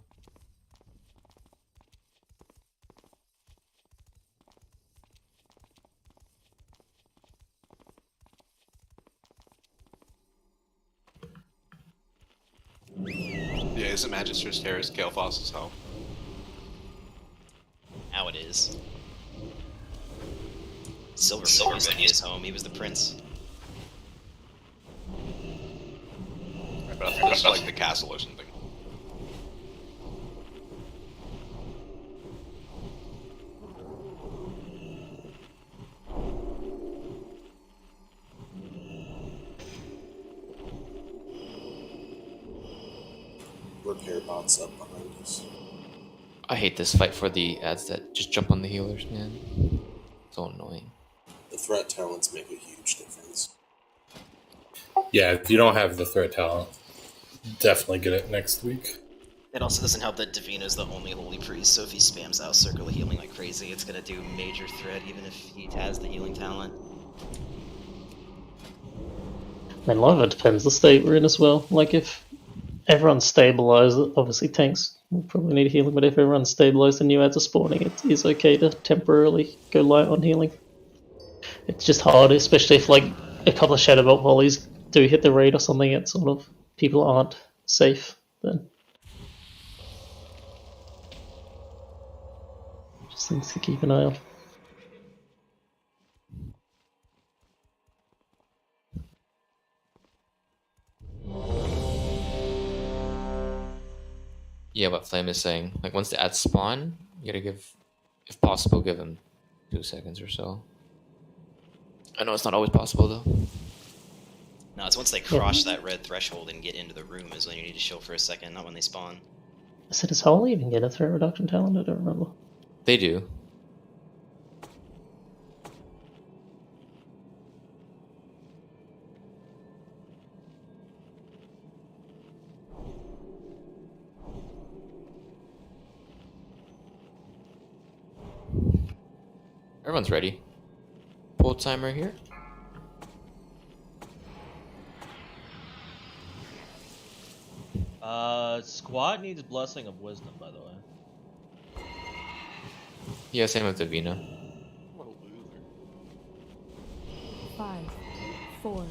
Yeah, isn't Magister's Terrace Galefoss's home? Now it is. Silverman used to be his home. He was the prince. Right, but I think that's like the castle or something. Repair bots up behind us. I hate this fight for the ads that just jump on the healers, man. So annoying. The threat talents make a huge difference. Yeah, if you don't have the threat talent, definitely get it next week. It also doesn't help that Davina's the only holy priest, so if he spams out Circle of Healing like crazy, it's gonna do major threat even if he has the healing talent. I mean, a lot of it depends the state we're in as well. Like, if everyone's stabilized, obviously tanks will probably need healing, but if everyone's stabilized and new ads are spawning, it is okay to temporarily go light on healing. It's just hard, especially if like a couple of shadow bolt volleys do hit the raid or something. It's sort of people aren't safe then. Just things to keep an eye on. Yeah, what Flame is saying. Like once the ads spawn, you gotta give, if possible, give them 2 seconds or so. I know it's not always possible though. No, it's once they cross that red threshold and get into the room is when you need to chill for a second, not when they spawn. I said, does Holy even get a threat reduction talent? I don't remember. They do. Everyone's ready. Pull timer here. Squat needs Blessing of Wisdom, by the way. Yeah, same with Davina. 5, 4,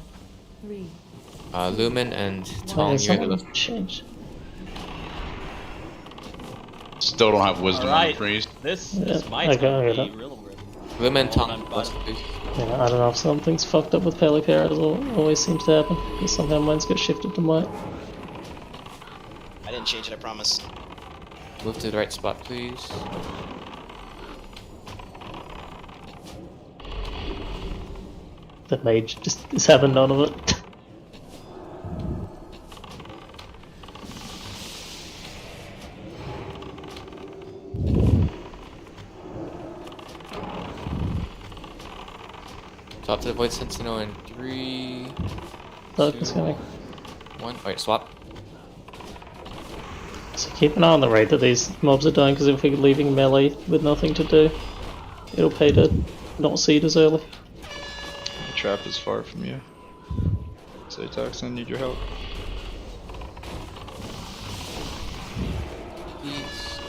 3. Lumen and Tong, you're the left. Change. Still don't have wisdom on the Alright, priest. this Yeah, might's gonna that. be real weird. Lumen, Tong, I'm left, please. Yeah, I don't know if something's fucked up with Pally Pair, as always seems to happen. Because somehow mine's got shifted to might. I didn't change it, I promise. Move to the right spot, please. The mage just is having none of it. Swap to the Void Sentinel in 3, Darkness 2, coming. 1. Alright, swap. So keep an eye on the rate that these mobs are doing, because if we're leaving melee with nothing to do, it'll pay to not seed as early. The trap is far from you. Zatox, I need your help. Please.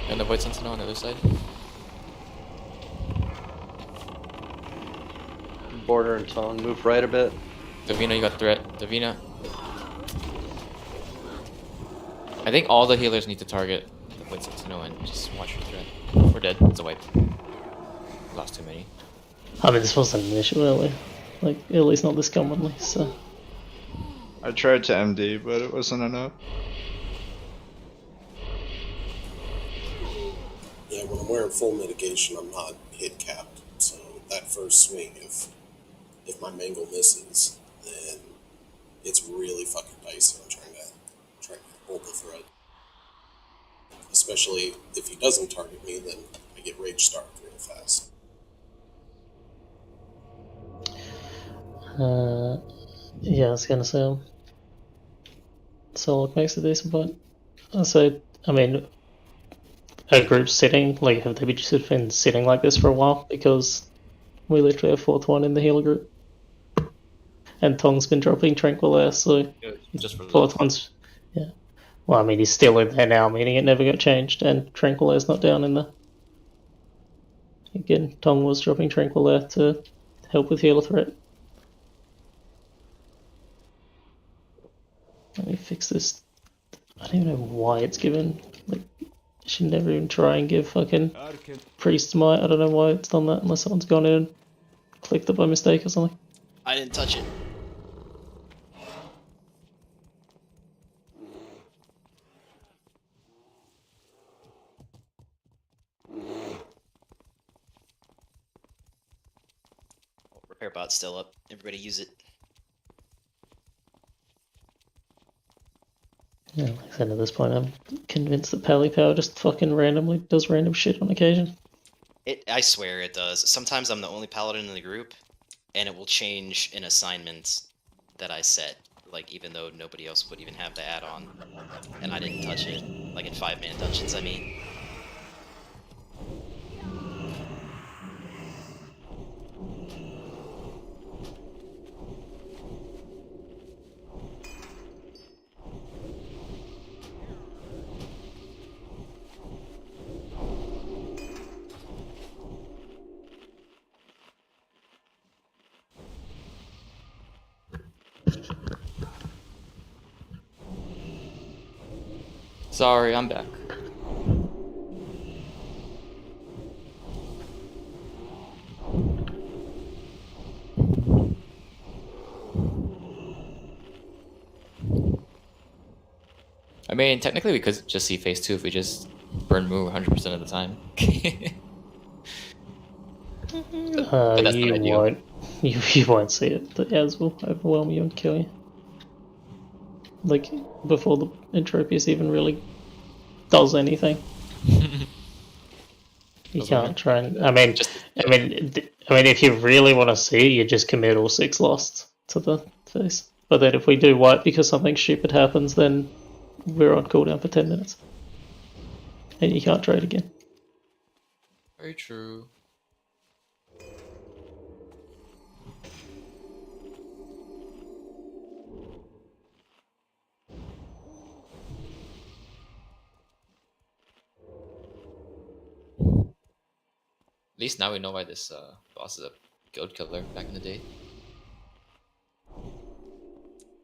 And the Void Sentinel on the other side. Border and Tone, move right a bit. Davina, you got threat. Davina. I think all the healers need to target the Void Sentinel and just watch your threat. We're dead. It's a wipe. Lost too many. I mean, this wasn't an issue earlier. Like, at least not this commonly, so. I tried to MD, but it wasn't enough. Yeah, when I'm wearing full mitigation, I'm not hit capped. So that first swing, if my mangle misses, then it's really fucking dicey. I'm trying to hold the thread. Especially if he doesn't target me, then I get rage starved real fast. Yeah, I was gonna say, Solok makes a decent point. So, I mean, a group sitting, like, have they just been sitting like this for a while? Because we literally have 4th one in the healer group. And Tong's been dropping Tranquil Air, so just for 4th one's, yeah. Well, I mean, he's still in there now, meaning it never got changed, and Tranquil Air's not down in there. Again, Tong was dropping Tranquil Air to help with healer threat. Let me fix this. I don't even know why it's given. Like, I should never even try and give fucking Priest Might. I don't know why it's done that unless someone's gone in and clicked it by mistake or something. I didn't touch it. Repair bot's still up. Everybody use it. Yeah, like I said, at this point, I'm convinced that Pally Power just fucking randomly does random shit on occasion. I swear it does. Sometimes I'm the only paladin in the group, and it will change an assignment that I set. Like, even though nobody else would even have the add-on, and I didn't touch it. Like in 5-man dungeons, I mean. Sorry, I'm back. I mean, technically we could just see phase 2 if we just burn move 100% of the time. But that's you not ideal. won't. You won't see it. The Az will overwhelm you and kill you. Like, before the Entropius even really does anything. You can't try and... I mean, if you really want to see it, you just commit all 6 lost to the face. But then if we do wipe because something stupid happens, then we're on cooldown for 10 minutes. And you can't trade again. Very true. At least now we know why this boss is a guild killer back in the day.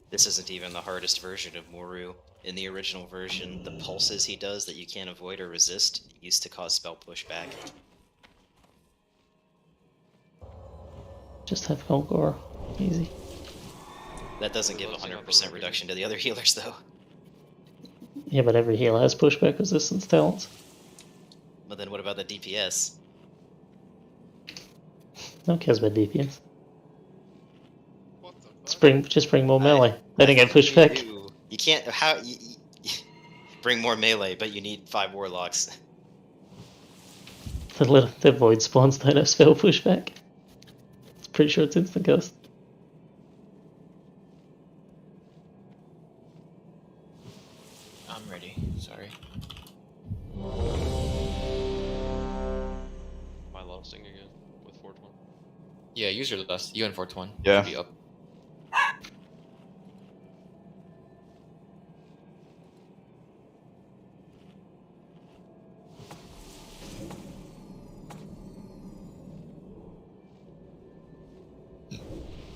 This isn't even the hardest version of Muru. In the original version, the pulses he does that you can't avoid or resist used to cause spell pushback. Just have Golgor. Easy. That doesn't give 100% reduction to the other healers, though. Yeah, but every healer has pushback resistance talents. But then what about the DPS? No one cares about DPS. Just bring more melee. They don't get pushed back. You can't... How... You bring more melee, but you need 5 warlocks. The void spawns don't have spell pushback. It's pretty sure it's instant cast. I'm ready. Sorry. Am I lusting again with 420? Yeah, use your lust. You and 421. Yeah. Be up.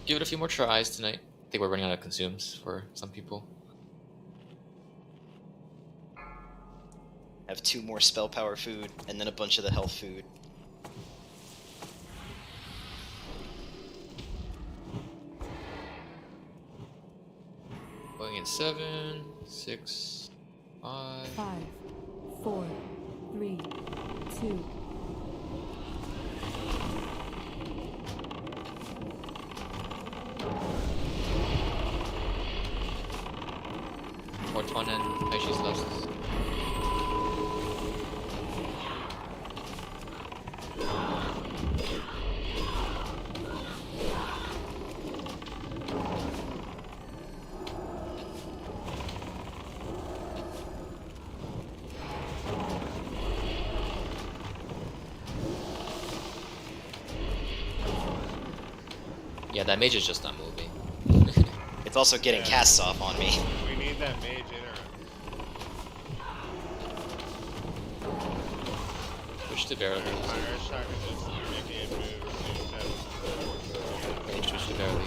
Give it a few more tries tonight. I think we're running out of consumes for some people. Have 2 more spell power food, and then a bunch of the health food. Going in 7, 6, 5. 5, 4, 3, 2. Fortune and Aishi's lusts. Yeah, that mage is just not moving. It's also getting casts off on me. We need that mage interrupt. Push to barrel. Mage push to barrel.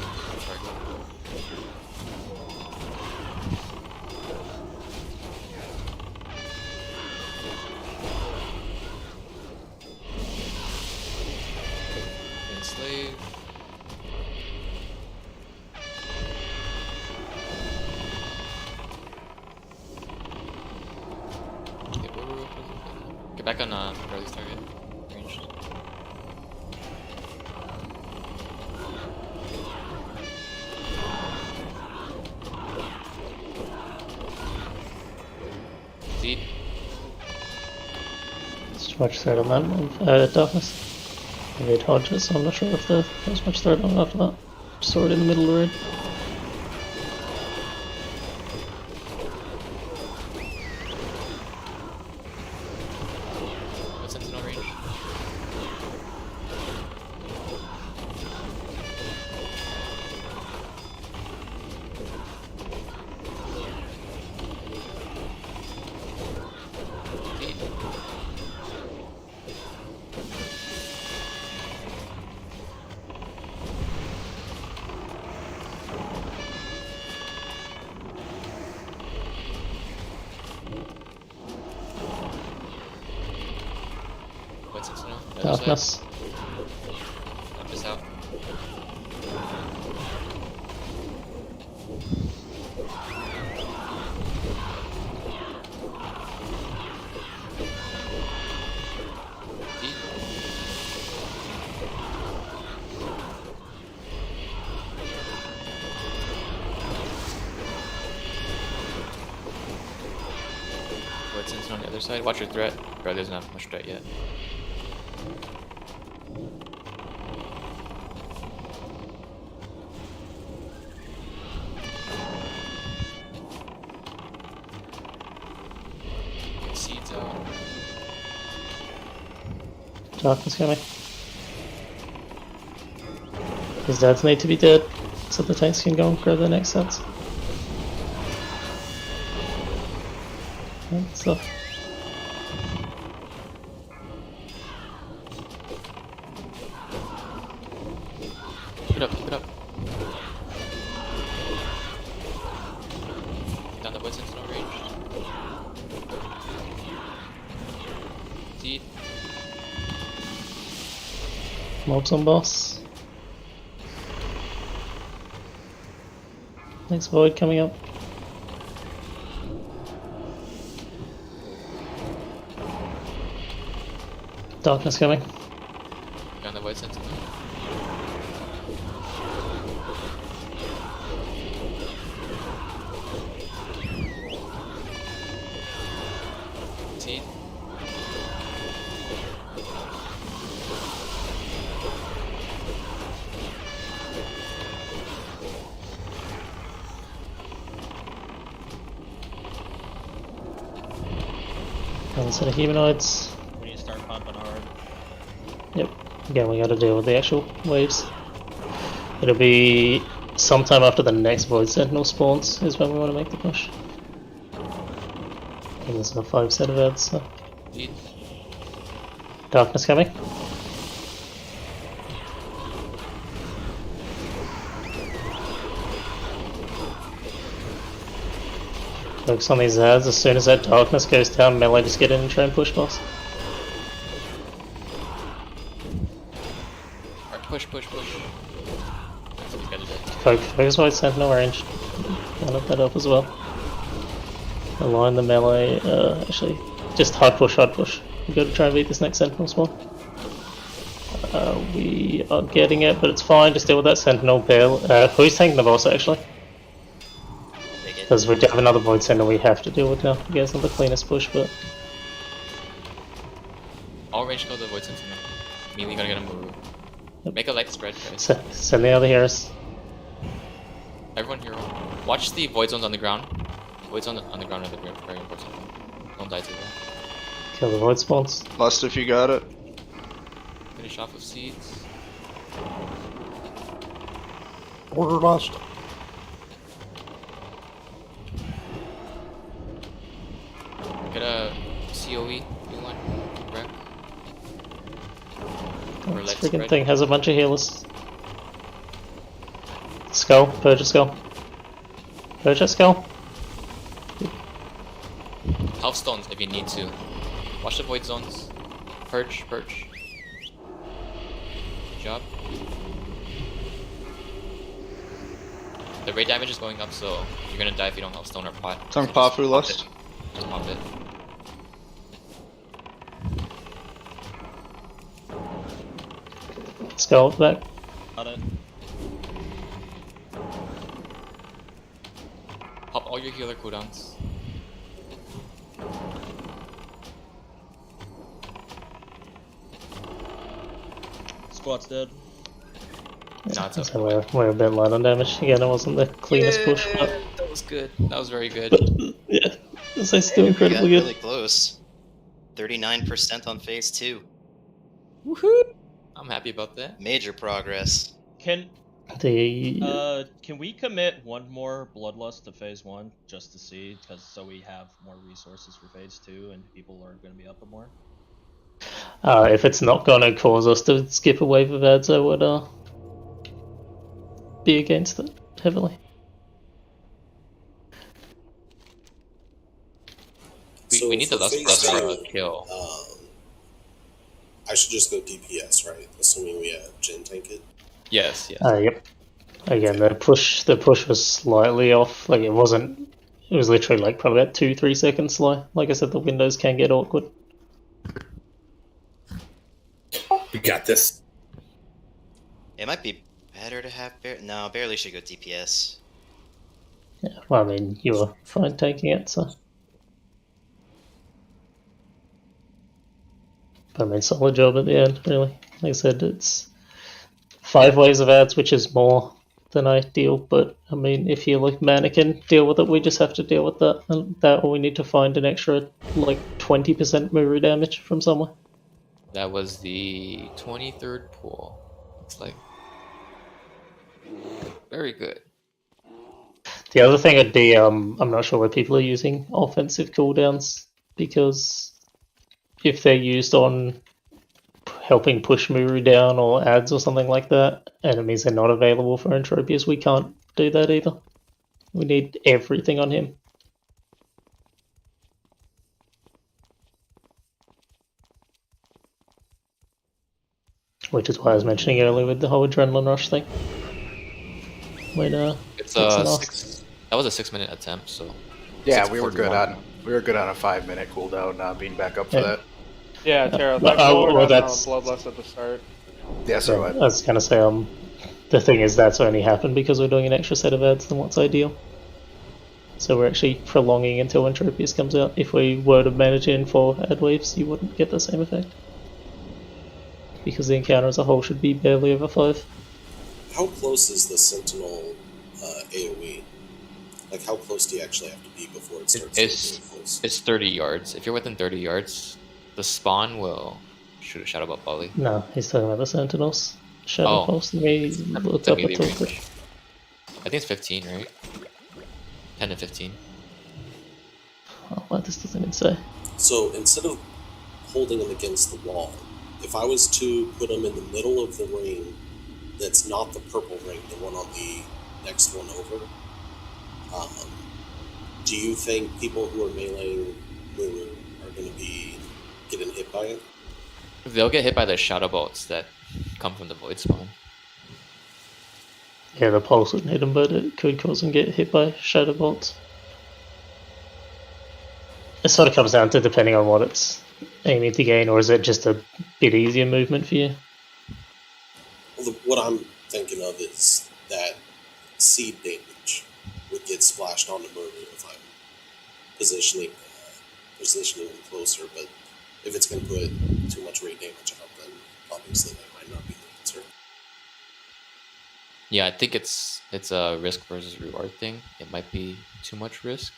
Enslave. Get back on Burley's target. Ranged. Seed. There's too much threat on that one. Darkness. Maybe it dodges, so I'm not sure if there's much threat on after that. Just saw it in the middle of the road. Sentinel range. Darkness. Dump this out. What's on the other side? Watch your threat. Bro, doesn't have much threat yet. Get seeds out. Darkness coming. His dads need to be dead, so the tanks can go and grab their next sets. So. Keep it up, keep it up. Down the woods into no range. Seed. Mobs on boss. Next void coming up. Darkness coming. Down the white sentinel. Seed. Another set of humanoids. We need to start pumping hard. Yep. Again, we gotta deal with the actual waves. It'll be sometime after the next Void Sentinel spawns is when we want to make the push. And there's a 5 set of ads, so. Seed. Darkness coming. Focus on these ads. As soon as that darkness goes down, melee just get in and try and push boss. Alright, push. Focus Void Sentinel range. Line that up as well. Align the melee. Actually, just hard push. We gotta try and beat this next Sentinel spawn. We are getting it, but it's fine. Just deal with that Sentinel pale. Who's taking the boss actually? Because we do have another Void Sentinel we have to deal with now. You guys not the cleanest push, but. All range kill the Void Sentinel. Immediately gotta get a muru. Yep. Make a light spread, guys. Send the other heroes. Everyone hero. Watch the void zones on the ground. Void zones on the ground are very important. Don't die to them. Kill the void spawns. Lust if you got it. Finish off with seeds. Order lust. Get a COE, one, wreck. This freaking thing has a bunch of healers. Skull, purge a skull. Purge a skull. Health stones if you need to. Watch the void zones. Purge. Good job. The raid damage is going up, so you're gonna die if you don't have stone or pot. Tongue so Pafu lust. Just pop it. Skull back. Got it. Pop all your healer cooldowns. Squat's dead. No, it's okay. So we're a bit light on damage. Again, it wasn't the cleanest push, but that was good. That was very good. Yeah, this is still incredibly good. Really close. 39% on phase 2. Woohoo! I'm happy about that. Major progress. Can we commit one more Bloodlust to phase 1 just to see, so we have more resources for phase 2 and people are going to be up for more? If it's not going to cause us to skip a wave of ads, I would be against it heavily. We need the Lust Brother kill. I should just go DPS, right? Assuming we Jin tank it. Yes, yes. Yep. Again, the push was slightly off. Like it wasn't. It was literally like probably about 2-3 seconds slow. Like I said, the windows can get awkward. We got this. It might be better to have no, barely should go DPS. Yeah. Well, I mean, you were fine taking it, so. But I mean, solid job at the end, really. Like I said, it's 5 waves of ads, which is more than ideal. But I mean, if you like mannequin, deal with it. We just have to deal with that, or we need to find an extra like 20% muru damage from somewhere. That was the 23rd pull. Looks like very good. The other thing would be, I'm not sure where people are using offensive cooldowns, because if they're used on helping push Muru down or ads or something like that, and it means they're not available for Entropius, we can't do that either. We need everything on him. Which is why I was mentioning earlier with the whole adrenaline rush thing. When it's that was a 6-minute attempt, so yeah, we were good on a 5-minute cooldown, being back up for that. Yeah, Tara, that bloodlust at the start. Yeah, so I was gonna say, the thing is that's only happened because we're doing an extra set of ads than what's ideal. So we're actually prolonging until Entropius comes out. If we were to manage in 4 ad waves, you wouldn't get the same effect. Because the encounter as a whole should be barely over 5. How close is the Sentinel AoE? Like, how close do you actually have to be before it starts getting close? It's 30 yards. If you're within 30 yards, the spawn will shoot a Shadow Bolt volley. No, he's talking about the Sentinels. Shadow Pulse. Let me look up the total. I think it's 15, right? 10 to 15. Oh, what? This doesn't even say. So instead of holding him against the wall, if I was to put him in the middle of the ring that's not the purple ring, the one on the next one over, do you think people who are meleeing Muru are going to be getting hit by it? They'll get hit by the Shadow Bolts that come from the Void Spawn. Yeah, the pulse wouldn't hit him, but it could cause him to get hit by Shadow Bolts. It sort of comes down to depending on what it's aiming to gain, or is it just a bit easier movement for you? Well, what I'm thinking of is that seed damage would get splashed onto Muru if I'm positioning him closer, but if it's going to put too much rate damage out, then obviously that might not be the answer. Yeah, I think it's a risk versus reward thing. It might be too much risk.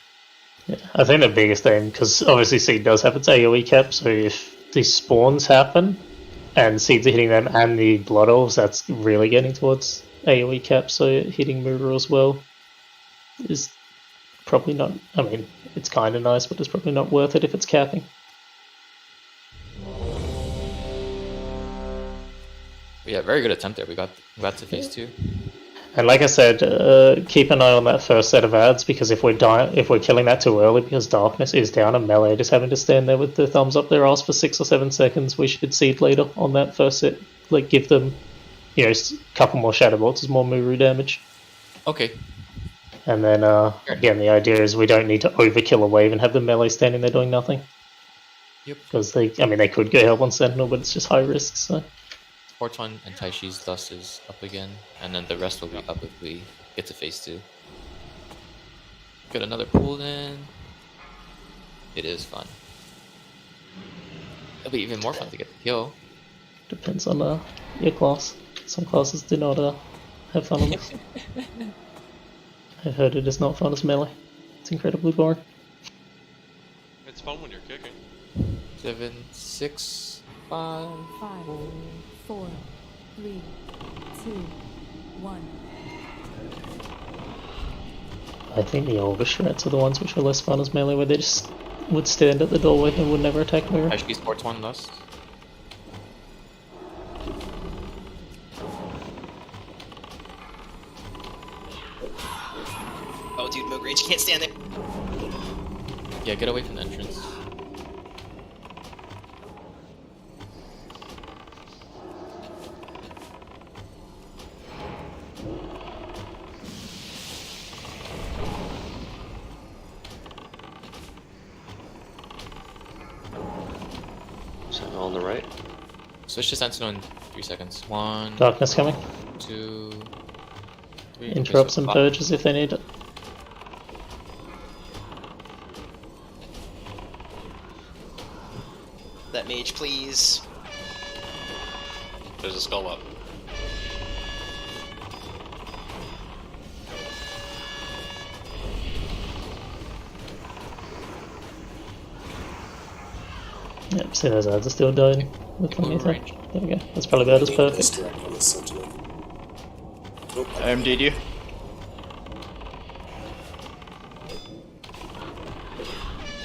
Yeah, I think the biggest thing, because obviously Seed does have its AoE cap, so if the spawns happen and Seeds are hitting them and the Blood Elves, that's really getting towards AoE cap, so hitting Muru as well is probably not, I mean, it's kind of nice, but it's probably not worth it if it's capping. Yeah, very good attempt there. We got to phase 2. And like I said, keep an eye on that first set of ads, because if we're killing that too early because darkness is down and melee just having to stand there with the thumbs up their ass for 6 or 7 seconds, we should seed later on that first set. Like give them, a couple more Shadow Bolts as more Muru damage. Okay. And then again, the idea is we don't need to overkill a wave and have the melee standing there doing nothing. Yep. Because they could go help on Sentinel, but it's just high risk. So. Sports 1 and Taishi's dust is up again, and then the rest will be up if we get to phase 2. Get another pool in. It is fun. It'll be even more fun to get the kill. Depends on your class. Some classes do not have fun on this. I've heard it is not fun as melee. It's incredibly boring. It's fun when you're kicking. 7, 6, 5, 4, 3, 2, 1. I think the Overshreds are the ones which are less fun as melee, where they just would stand at the doorway and would never attack Muru. Taishi's Sports 1 dust. Oh, dude, Moog Rage can't stand there. Yeah, get away from the entrance. On the right. Switch to Sentinel in 3 seconds. 1. Darkness coming. 2. 3. Interrupts Okay, and so purges if they need it. That mage, please. There's a skull up. Yep, see those ads are still dying. With the meter. There we go. That's probably about as perfect. I MD'd you.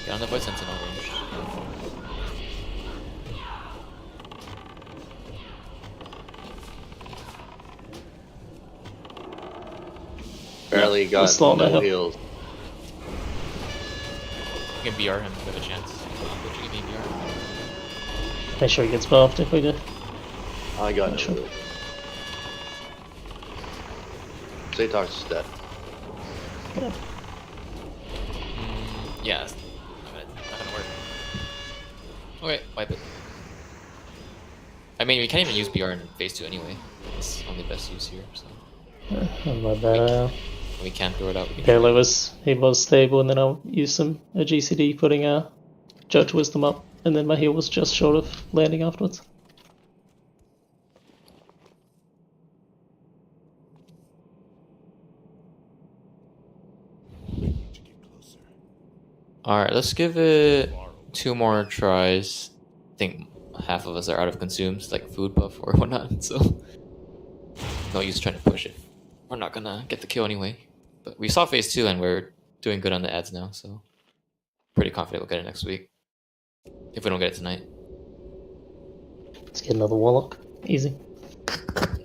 Get on the Void Sentinel range. Barely got no heals. You can BR him with a chance. Would you give me BR? Make sure he gets buffed if we do. I got no sure. heals. Zatox is dead. Yeah. Yeah, it's not gonna work. Okay, wipe it. I mean, we can't even use BR in phase 2 anyway. It's only best use here, so. My bad. We can't throw it out. Barely he was stable, and then I'll use a GCD putting a Judge Wisdom up, and then my heal was just short of landing afterwards. Alright, let's give it 2 more tries. I think half of us are out of consumes, like food buff or whatnot, so no use trying to push it. We're not gonna get the kill anyway. But we saw phase 2 and we're doing good on the ads now, so pretty confident we'll get it next week. If we don't get it tonight. Let's get another Warlock. Easy.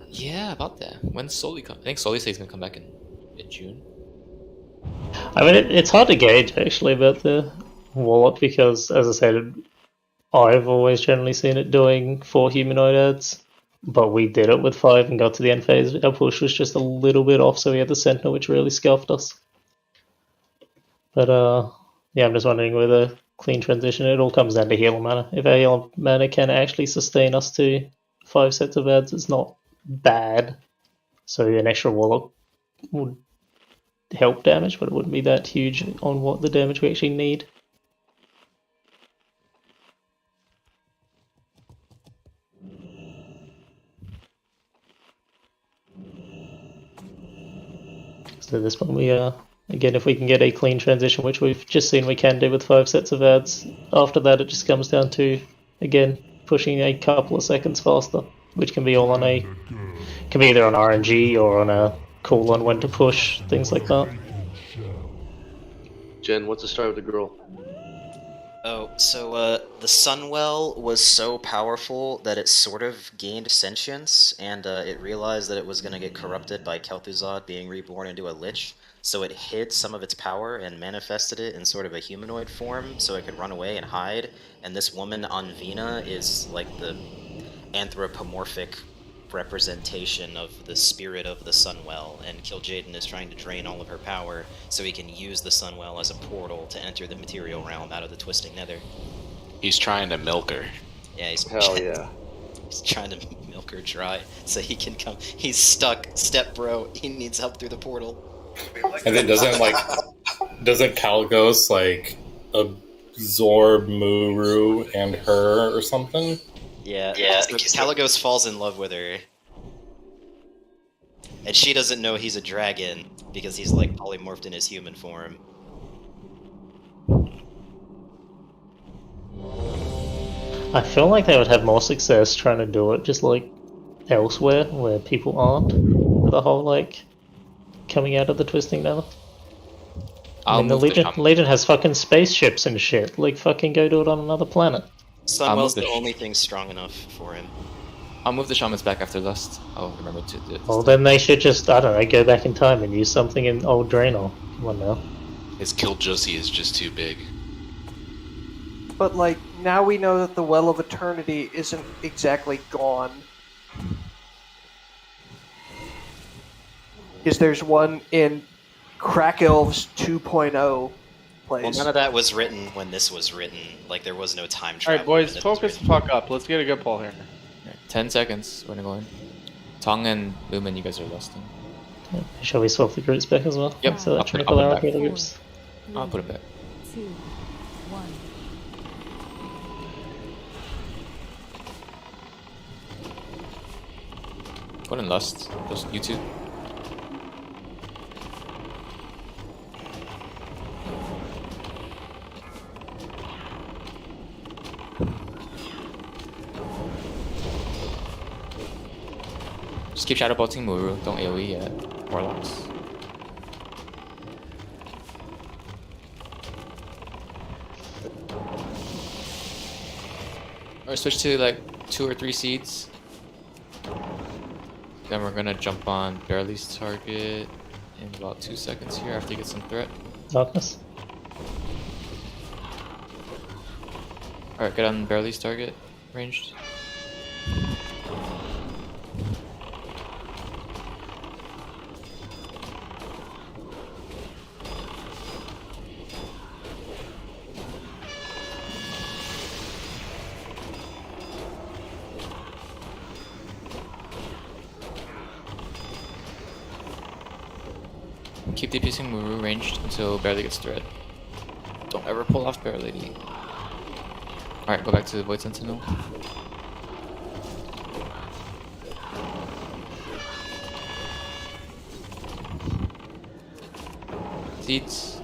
Yeah, about that. When's Soli come? I think Soli says he's gonna come back in June. I mean, it's hard to gauge actually about the Warlock because, as I said, I've always generally seen it doing 4 humanoid ads, but we did it with 5 and got to the end phase. Our push was just a little bit off, so we had the Sentinel, which really scuffed us. But yeah, I'm just wondering with a clean transition, it all comes down to healer mana. If our healer mana can actually sustain us to 5 sets of ads, it's not bad. So an extra Warlock would help damage, but it wouldn't be that huge on what the damage we actually need. So this one we again, if we can get a clean transition, which we've just seen we can do with 5 sets of ads, after that it just comes down to, again, pushing a couple of seconds faster, which can be all on can be either on RNG or on a call on when to push, things like that. Jen, what's the story with the girl? Oh, so the Sunwell was so powerful that it sort of gained sentience, and it realized that it was going to get corrupted by Kel'Thuzad being reborn into a Lich, so it hid some of its power and manifested it in sort of a humanoid form so it could run away and hide, and this woman, Anvina, is like the anthropomorphic representation of the spirit of the Sunwell, and Kiljaeden is trying to drain all of her power so he can use the Sunwell as a portal to enter the material realm out of the Twisting Nether. He's trying to milk her. Yeah, he's Hell yeah. He's trying to milk her dry so he can come. He's stuck. Step bro, he needs help through the portal. And then doesn't Caligos absorb Muru and her or something? Yeah, Caligos falls in love with her. And she doesn't know he's a dragon, because he's like polymorphed in his human form. I feel like they would have more success trying to do it just like elsewhere, where people aren't, with the whole like coming out of the Twisting Nether. I mean, the Legion has fucking spaceships and shit, like fucking go do it on another planet. Sunwell's the only thing strong enough for him. I'll move the shamans back after Lust. I'll remember to do it. Well, then they should just, I don't know, go back in time and use something in old Draenor. Come on now. His Killjosi is just too big. But, like, now we know that the Well of Eternity isn't exactly gone. Because there's one in Crack Elves 2.0 place. Well, none of that was written when this was written. Like, there was no time travel. Alright, boys, focus the fuck up. Let's get a good pull here. Right, 10 seconds. We're gonna go in. Tong and Lumen, you guys are lusting. Yeah. Shall we swap the groups back as well? Yep. So that I'll put triple arrow it back. for the groups. I'll put it back. 2, 1. Go ahead and lust. Just you two. Just keep shadow bolting Muru. Don't AoE yet. Warlocks. Or switch to like 2 or 3 seeds. Then we're gonna jump on Barely's target in about 2 seconds here after you get some threat. Darkness. Alright, get on Barely's target. Ranged. Keep DPSing Muru ranged until Barely gets threat. Don't ever pull off Barely. Alright, go back to the Void Sentinel. Seeds.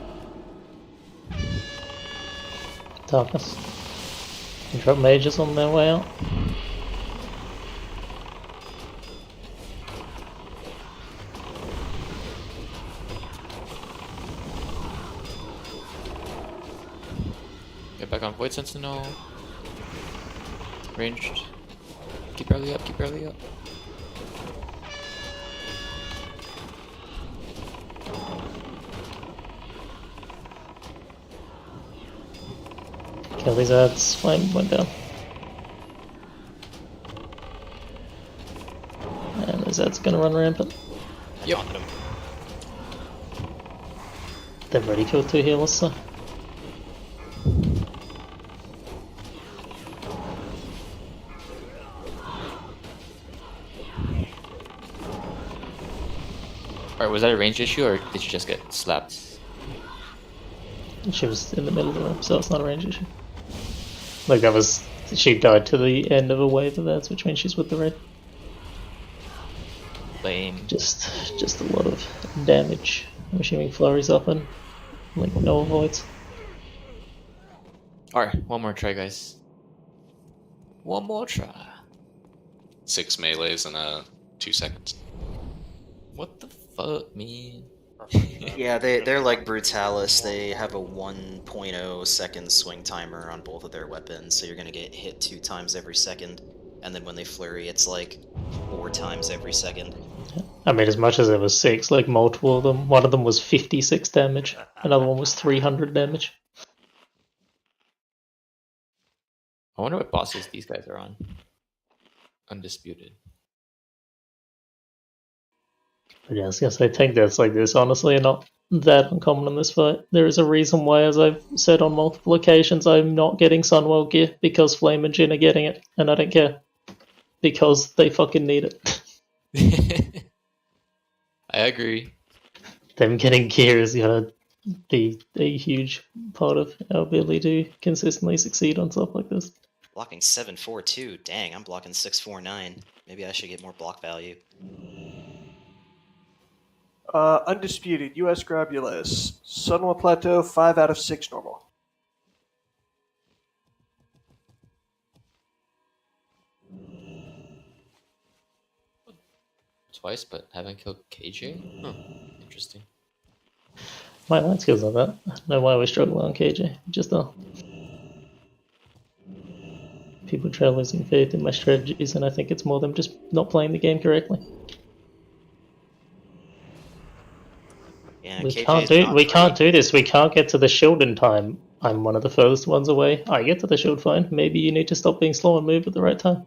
Darkness. You drop mages on their way out. Get back on Void Sentinel. Ranged. Keep Barely up, keep Barely up. Kill these ads. Flame went down. And those ads gonna run rampant. Yep. They've already killed 2 healers, so. Alright, was that a range issue or did you just get slapped? She was in the middle of the room, so it's not a range issue. Like that was, she died to the end of a wave of ads, which means she's with the red. Lame. Just a lot of damage. I'm assuming flurries up and like no avoids. Alright, one more try, guys. One more try. 6 melees in 2 seconds. What the fuck, man? Yeah, they're like Brutalis. They have a 1.0 second swing timer on both of their weapons, so you're gonna get hit 2 times every second, and then when they flurry, it's like 4 times every second. I mean, as much as it was 6, like multiple of them. One of them was 56 damage, another one was 300 damage. I wonder what bosses these guys are on. Undisputed. But yeah, I was gonna say, tank deaths like this, honestly, are not that uncommon in this fight. There is a reason why, as I've said on multiple occasions, I'm not getting Sunwell gear, because Flame and Jin are getting it, and I don't care. Because they fucking need it. I agree. Them getting gear is gonna be a huge part of our ability to consistently succeed on stuff like this. Blocking 7.42. Dang, I'm blocking 6.49. Maybe I should get more block value. Undisputed, US Grabulus. Sunwell Plateau, 5 out of 6 normal. Twice, but haven't killed KJ? Huh. Interesting. My line skills like that. I don't know why we struggle on KJ. Just people try losing faith in my strategies, and I think it's more them just not playing the game correctly. Yeah, we can't do this. We can't get to the shield in time. I'm one of the furthest ones away. I get to the shield fine. Maybe you need to stop being slow and move at the right time.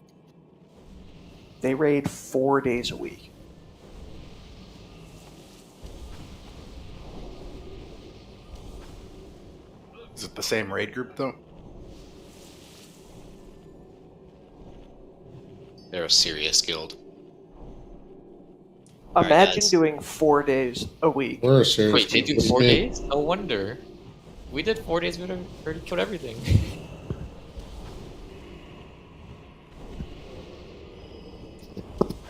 They raid 4 days a week. Is it the same raid group though? They're a serious guild. Imagine doing 4 days a week. We're a serious Wait, they do group. 4 days? No wonder. We did 4 days, we already killed everything.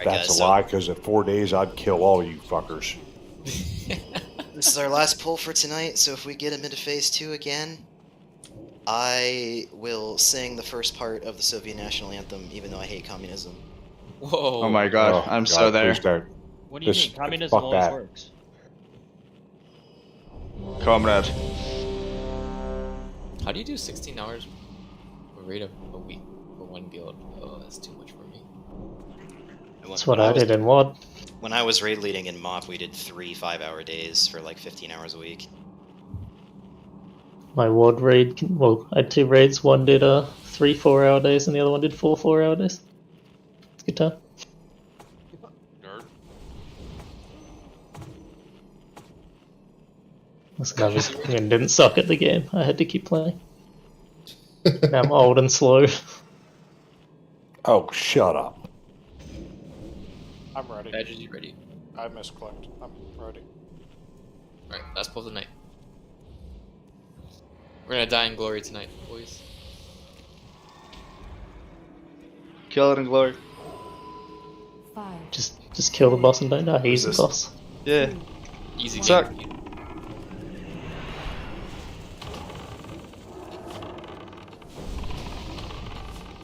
That's a lie, because at 4 days I'd kill all you fuckers. This is our last pull for tonight, so if we get him into phase 2 again, I will sing the first part of the Soviet national anthem, even though I hate communism. Whoa. Oh my god, I'm so there. Please don't. What do you This- mean? Communism fuck always that. works. Comrade. How do you do 16 hours a rate of a week for one guild? Oh, that's too much for me. That's what I did in WOD. When I was raid leading in MOP, we did 3 5-hour days for like 15 hours a week. My WOD raid, well, I had 2 raids. One did 3 4-hour days, and the other one did 4 4-hour days. It's a good time. Listen, I was, didn't suck at the game. I had to keep playing. Now I'm old and slow. Oh, shut up. I'm ready. Badges, you ready? I misclicked. I'm ready. Alright, last pull of the night. We're gonna die in glory tonight, boys. Kill it in glory. Just kill the boss and don't die. He's the boss. Yeah. Easy Suck. game.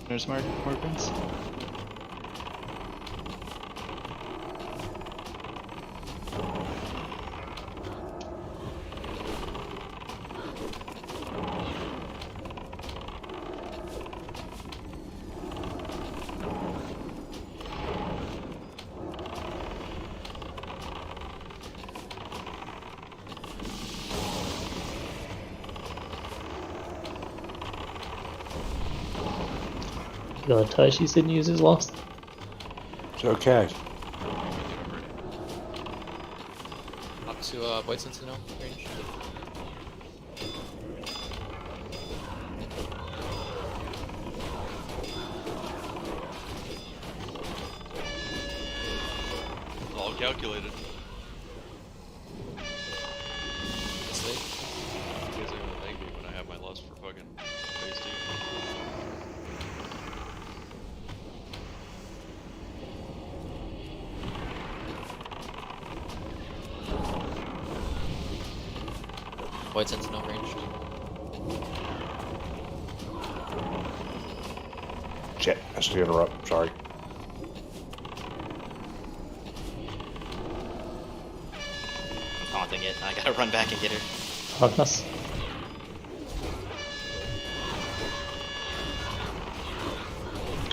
There's more pins. God, Taishi's didn't use his last. It's okay. Up to Void Sentinel range. All calculated. Honestly. You guys are gonna thank me when I have my lust for fucking phase 2. Void Sentinel range. Shit, has to interrupt. Sorry. Taunting it. I gotta run back and get her. Fuck us.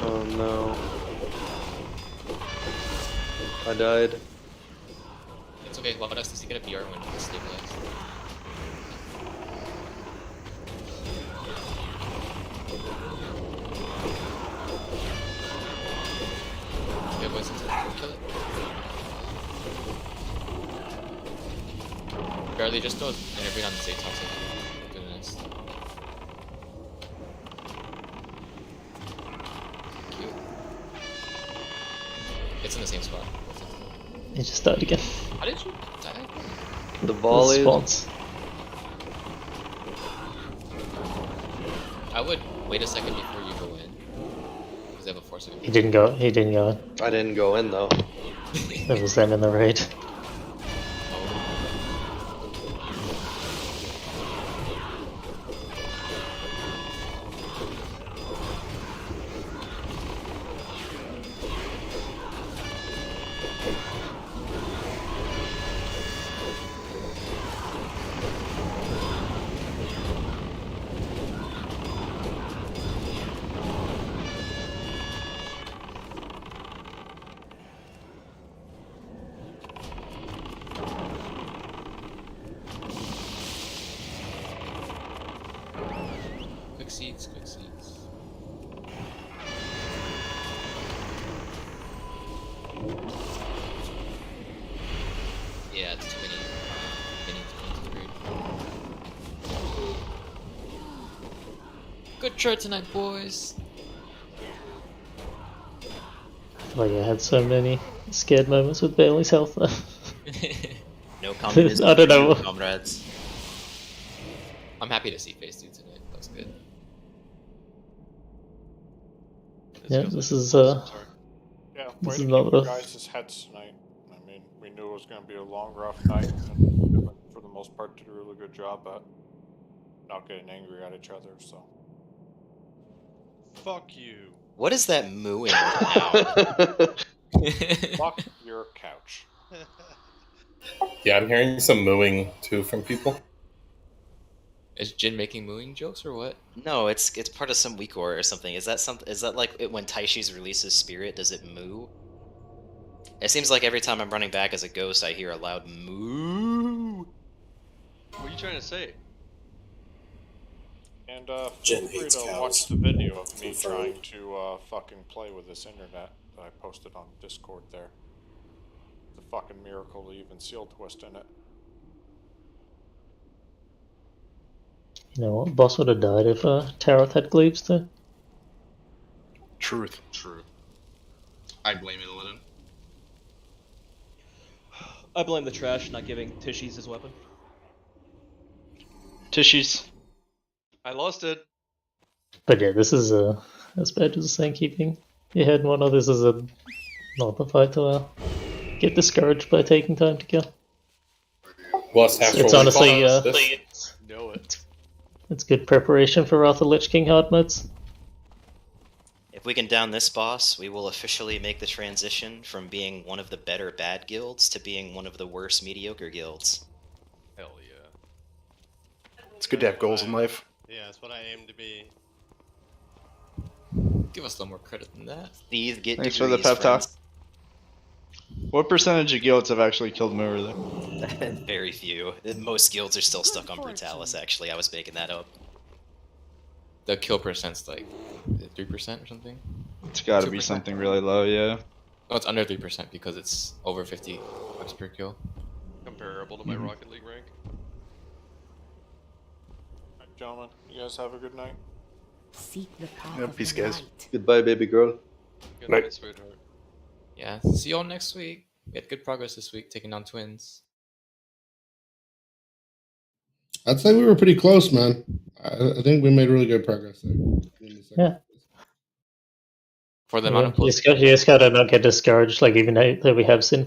Oh no. I died. It's okay, love us to get a PR when it's stabilized. Yeah, Void Sentinel, kill it. Barely just throw intervene on the safe toxic. Do the next. Cute. It's in the same spot. He just died again. How did you die? The volley. Spawns. I would wait a second before you go in. Because they have a 4-second. He didn't go. He didn't go in. I didn't go in though. It was them in the raid. Quick seeds, quick seeds. Yeah, it's too many minions going to the raid. Try tonight, boys. Like I had so many scared moments with Bailey's health. No communism. I don't know. Comrades. I'm happy to see phase 2 tonight. That's good. Yeah, this is Yeah, this way is to not keep a your guys' heads tonight. I mean, we knew it was going to be a long, rough night, and for the most part, did a really good job at not getting angry at each other. So, Fuck you. What is that mooing now? fuck your couch. Yeah, I'm hearing some mooing too from people. Is Jin making mooing jokes or what? No, it's part of some Weakor or something. Is that like it, when Taishi's releases spirit, does it moo? It seems like every time I'm running back as a ghost, I hear a loud moo. What are you trying to say? And feel free to watch the video of me trying to fucking play with this internet that I posted on Discord there. It's a fucking miracle to even seal twist in it. You know what? Boss would have died if Taroth had glaives too. Truth. True. I blame Illidan. I blame the trash not giving Tishies his weapon. Tishies. I lost it. But yeah, this is as bad as saying keeping your head in one of this is not the fight to get discouraged by taking time to kill. Well, it's honestly Know it. It's good preparation for Wrath of Lich King hard modes. If we can down this boss, we will officially make the transition from being one of the better bad guilds to being one of the worst mediocre guilds. Hell yeah. It's good to have goals in life. Yeah, that's what I aim to be. Give us a little more credit than that. These get Thanks for the pep talk. What percentage of guilds have actually killed Muru though? Very few. Most guilds are still stuck on Brutalis, actually. I was making that up. The kill percent's like 3% or something? It's gotta be something really low, yeah. No, it's under 3% because it's over 50 bucks per kill. Comparable to my Rocket League rank. Alright, gentlemen, you guys have a good night. Seek the path Yeah, of peace, the guys. light. Goodbye, baby girl. Good night, sweetheart. Yeah, see y'all next week. We had good progress this week, taking down twins. I'd say we were pretty close, man. I think we made really good progress there. Yeah. For the amount of You just gotta not get discouraged, like even though we have Sin